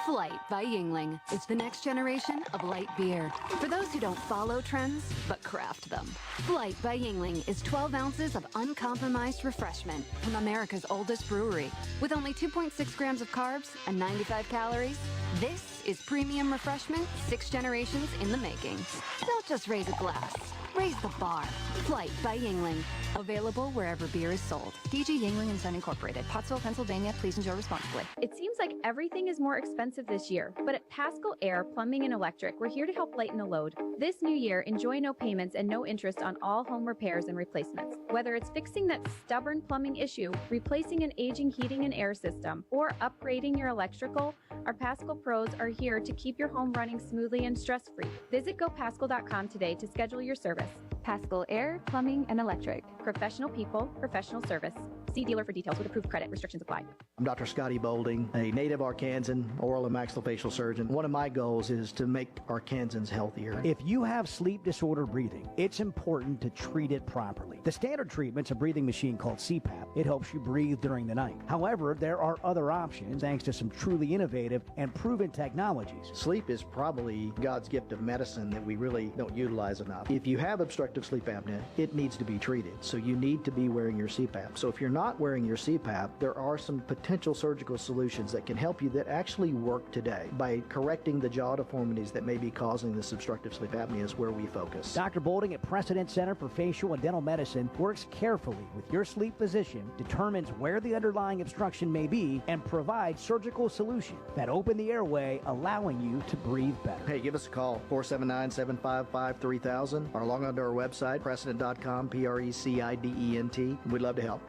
Flight by Yingling. It's the next generation of light beer. For those who don't follow trends, but craft them. Flight by Yingling is 12 ounces of uncompromised refreshment from America's oldest brewery. With only 2.6 grams of carbs and 95 calories, this is premium refreshment 6 generations in the making. Don't just raise a glass. Raise the bar. Flight by Yingling. Available wherever beer is sold. DG Yingling and Son Incorporated. Pottsville, Pennsylvania. Please enjoy responsibly. It seems like everything is more expensive this year, but at Paschal Air Plumbing and Electric, we're here to help lighten the load. This new year, enjoy no payments and no interest on all home repairs and replacements. Whether it's fixing that stubborn plumbing issue, replacing an aging heating and air system, or upgrading your electrical, our Paschal pros are here to keep your home running smoothly and stress-free. Visit GoPaschal.com today to schedule your service. Paschal Air, Plumbing, and Electric. Professional people, professional service. See dealer for details with approved credit. Restrictions apply. I'm Dr. Scotty Bolding, a native Arkansan oral and maxillofacial surgeon. One of my goals is to make Arkansans healthier. If you have sleep disorder breathing, it's important to treat it properly. The standard treatment's a breathing machine called CPAP. It helps you breathe during the night. However, there are other options thanks to some truly innovative and proven technologies. Sleep is probably God's gift of medicine that we really don't utilize enough. If you have obstructive sleep apnea, it needs to be treated. So you need to be wearing your CPAP. So if you're not wearing your CPAP, there are some potential surgical solutions that can help you that actually work today. By correcting the jaw deformities that may be causing this obstructive sleep apnea is where we focus. Dr. Bolding at Precedent Center for Facial and Dental Medicine works carefully with your sleep physician, determines where the underlying obstruction may be, and provides surgical solutions that open the airway, allowing you to breathe better. Hey, give us a call, 479-755-3000, or log on to our website, precedent.com, PRECIDENT. We'd love to help.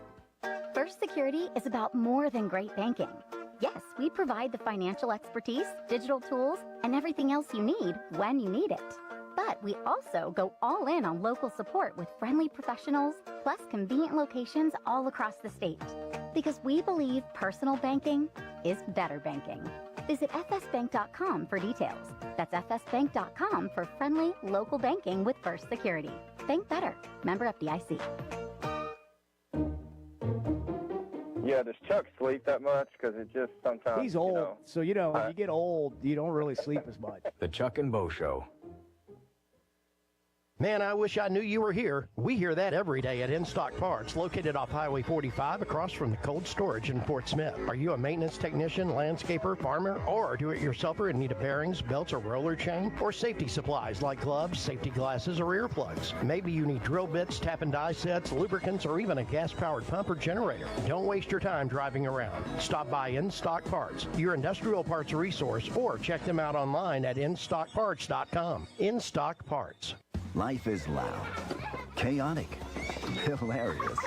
First Security is about more than great banking. Yes, we provide the financial expertise, digital tools, and everything else you need when you need it. But But we also go all in on local support with friendly professionals, plus convenient locations all across the state. Because we believe personal banking is better banking. Visit fsbank.com for details. That's fsbank.com for friendly local banking with First Security. Bank better. Member FDIC. Yeah, does Chuck sleep that much? Because it just sometimes, He's old, so when you get old, you don't really sleep as much. The Chuck and Bo Show. Man, I wish I knew you were here. We hear that every day at In Stock Parts, located off Highway 45 across from the cold storage in Fort Smith. Are you a maintenance technician, landscaper, farmer, or a do-it-yourselfer in need of bearings, belts, or roller chain? Or safety supplies like gloves, safety glasses, or earplugs? Maybe you need drill bits, tap and die sets, lubricants, or even a gas-powered pump or generator. Don't waste your time driving around. Stop by In Stock Parts, your industrial parts resource, or check them out online at InStockParts.com. In Stock Parts. Life is loud, chaotic, hilarious,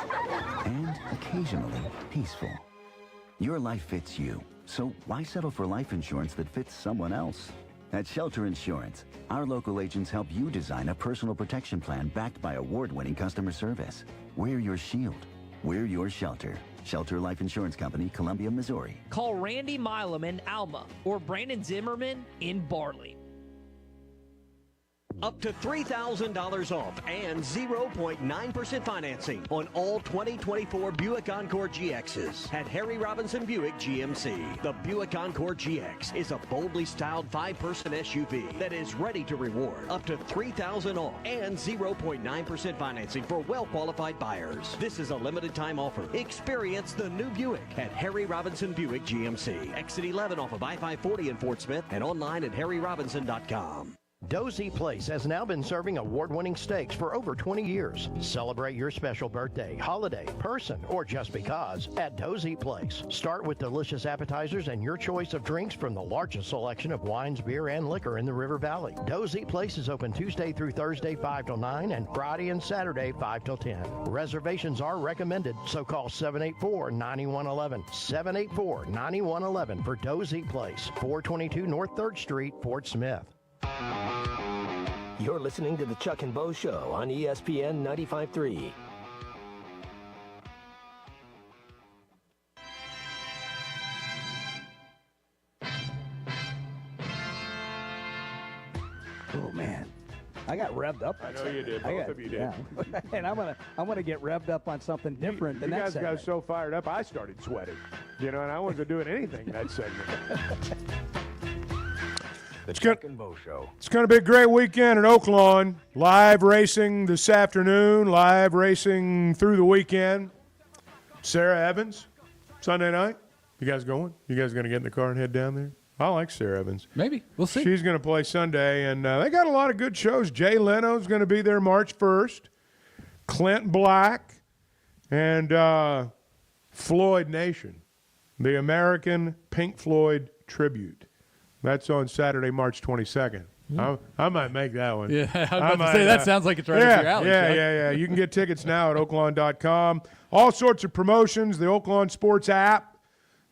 and occasionally peaceful. Your life fits you, so why settle for life insurance that fits someone else? At Shelter Insurance, our local agents help you design a personal protection plan backed by award-winning customer service. We're your shield. We're your shelter. Shelter Life Insurance Company, Columbia, Missouri. Call Randy Milam in Alma or Brandon Zimmerman in Barley. Up to $3,000 off and 0.9% financing on all 2024 Buick Encore GXs at Harry Robinson Buick GMC. The Buick Encore GX is a boldly styled 5-person SUV that is ready to reward. Up to $3,000 off and 0.9% financing for well-qualified buyers. This is a limited time offer. Experience the new Buick at Harry Robinson Buick GMC. Exit 11 off of I-540 in Fort Smith and online at harryrobinson.com. Dozy Place has now been serving award-winning steaks for over 20 years. Celebrate your special birthday, holiday, person, or just because at Dozy Place. Start with delicious appetizers and your choice of drinks from the largest selection of wines, beer, and liquor in the River Valley. Dozy Place is open Tuesday through Thursday 5 till 9 and Friday and Saturday 5 till 10. Reservations are recommended, so call 784-9111. 784-9111 for Dozy Place, 422 North 3rd Street, Fort Smith. You're listening to the Chuck and Bo Show on ESPN 95.3. Oh man, I got revved up. I know you did. Both of you did. Yeah. And I'm gonna get revved up on something different than you that guys segment. got so fired up, I started sweating. And I wasn't doing anything in that segment. The Chuck and Bo Show. It's going to be a great weekend in Oaklawn. Live racing this afternoon, live racing through the weekend. Sarah Evans, Sunday night. You guys going? You guys going to get in the car and head down there? I like Sarah Evans. Maybe. We'll see. She's going to play Sunday, and they got a lot of good shows. Jay Leno's going to be there March 1st. Clint Black and Floyd Nation, the American Pink Floyd tribute. That's on Saturday, March 22nd. I might make that one. Yeah, I was about to say, that sounds like it's right up your alley. Yeah. You can get tickets now at Oaklawn.com. All sorts of promotions, the Oaklawn Sports app.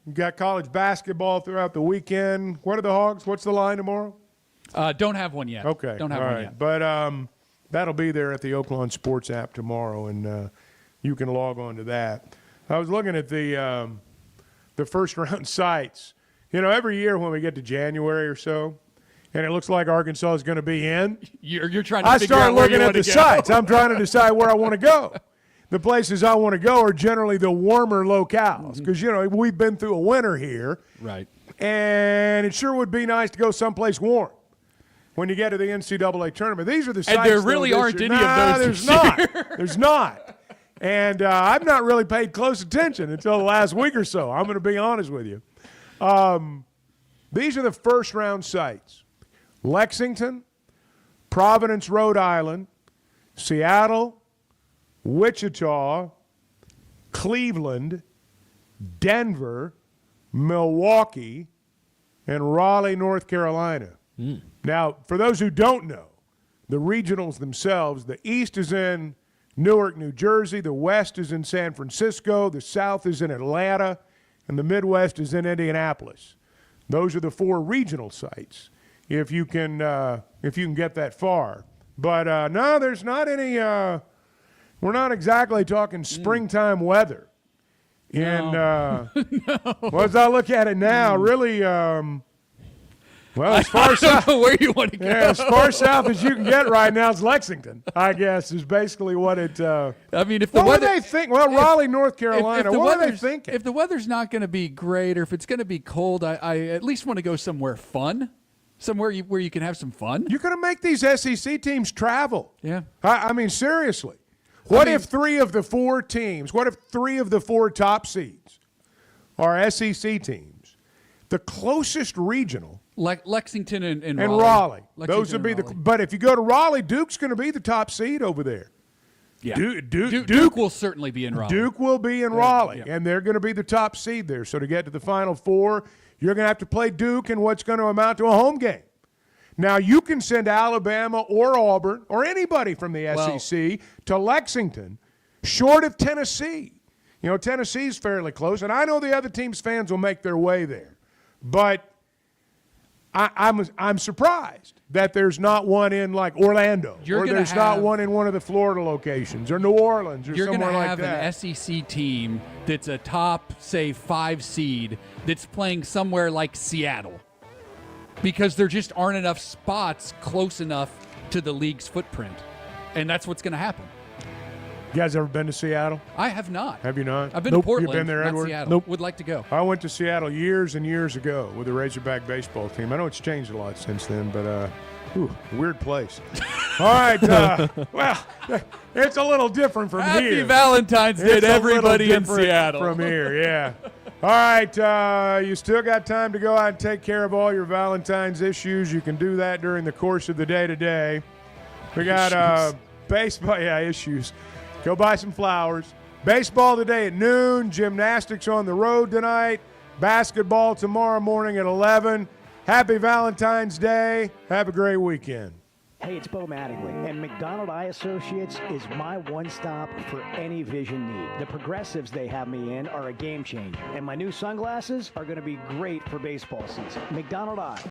You've got college basketball throughout the weekend. What are the Hogs? What's the line tomorrow? Don't have one yet. Okay. Don't have one yet. But that'll be there at the Oaklawn Sports app tomorrow, and you can log on to that. I was looking at the first-round sites. Every year when we get to January or so, and it looks like Arkansas is going to be in, you're trying to figure out I start where looking at the sites. I'm trying to decide where I want to go. The places I want to go are generally the warmer locales because, we've been through a winter here. Right. And it sure would be nice to go someplace warm when you get to the NCAA tournament. These are the sites. And there really aren't any of those. There's not. There's not. And I've not really paid close attention until the last week or so. I'm going to be honest with you. These are the first-round sites. Lexington, Providence, Rhode Island, Seattle, Wichita, Cleveland, Denver, Milwaukee, and Raleigh, North Carolina. Now, for those who don't know, the regionals themselves, the East is in Newark, New Jersey, the West is in San Francisco, the South is in Atlanta, and the Midwest is in Indianapolis. Those are the 4 regional sites. If you can get that far, But no, there's not any. We're not exactly talking springtime weather. And well, as I look at it now, really, well, as far south where you want to go. Yeah, as far south as you can get right now is Lexington, I guess, is basically what it. I mean, if the what weather, do they think? Well, Raleigh, North Carolina. What are they thinking? If the weather's not going to be great, or if it's going to be cold, I at least want to go somewhere fun. Somewhere where you can have some fun. You're going to make these SEC teams travel. Yeah. I mean, seriously. What if 3 of the 4 teams, what if 3 of the 4 top seeds are SEC teams? The closest regional. Like Lexington and Raleigh. Lexington Those would be Raleigh. but if you go to Raleigh, Duke's going to be the top seed over there. Yeah. Duke will certainly be in Raleigh. Duke will be in Raleigh, and they're going to be the top seed there. So to get to the Final Four, you're going to have to play Duke in what's going to amount to a home game. Now, you can send Alabama or Auburn or anybody from the SEC to Lexington, short of Tennessee. You know, Tennessee's fairly close, and I know the other team's fans will make their way there. But I'm surprised that there's not one in, like, Orlando, or there's not one in one of the Florida locations, or New Orleans, or somewhere like that. You're going to have an SEC team that's a top, say, 5 seed that's playing somewhere like Seattle, because there just aren't enough spots close enough to the league's footprint. And that's what's going to happen. You guys ever been to Seattle? I have not. Have you not? I've been to Portland, You've been there, not Edward? Seattle. Nope. Would like to go. I went to Seattle years and years ago with the Razorback baseball team. I know it's changed a lot since then, but weird place. All right. Well, it's a little different from Happy here. Happy Valentine's Day It's to a little everybody in different Seattle. from here, yeah. All right, you still got time to go out and take care of all your Valentine's issues. You can do that during the course of the day today. We got baseball, issues. Go buy some flowers. Baseball today at noon. Gymnastics on the road tonight. Basketball tomorrow morning at 11. Happy Valentine's Day. Have a great weekend. Hey, it's Bo Mattingly, and McDonald Eye Associates is my one-stop for any vision need. The progressives they have me in are a game changer, and my new sunglasses are going to be great for baseball season. McDonald Eye.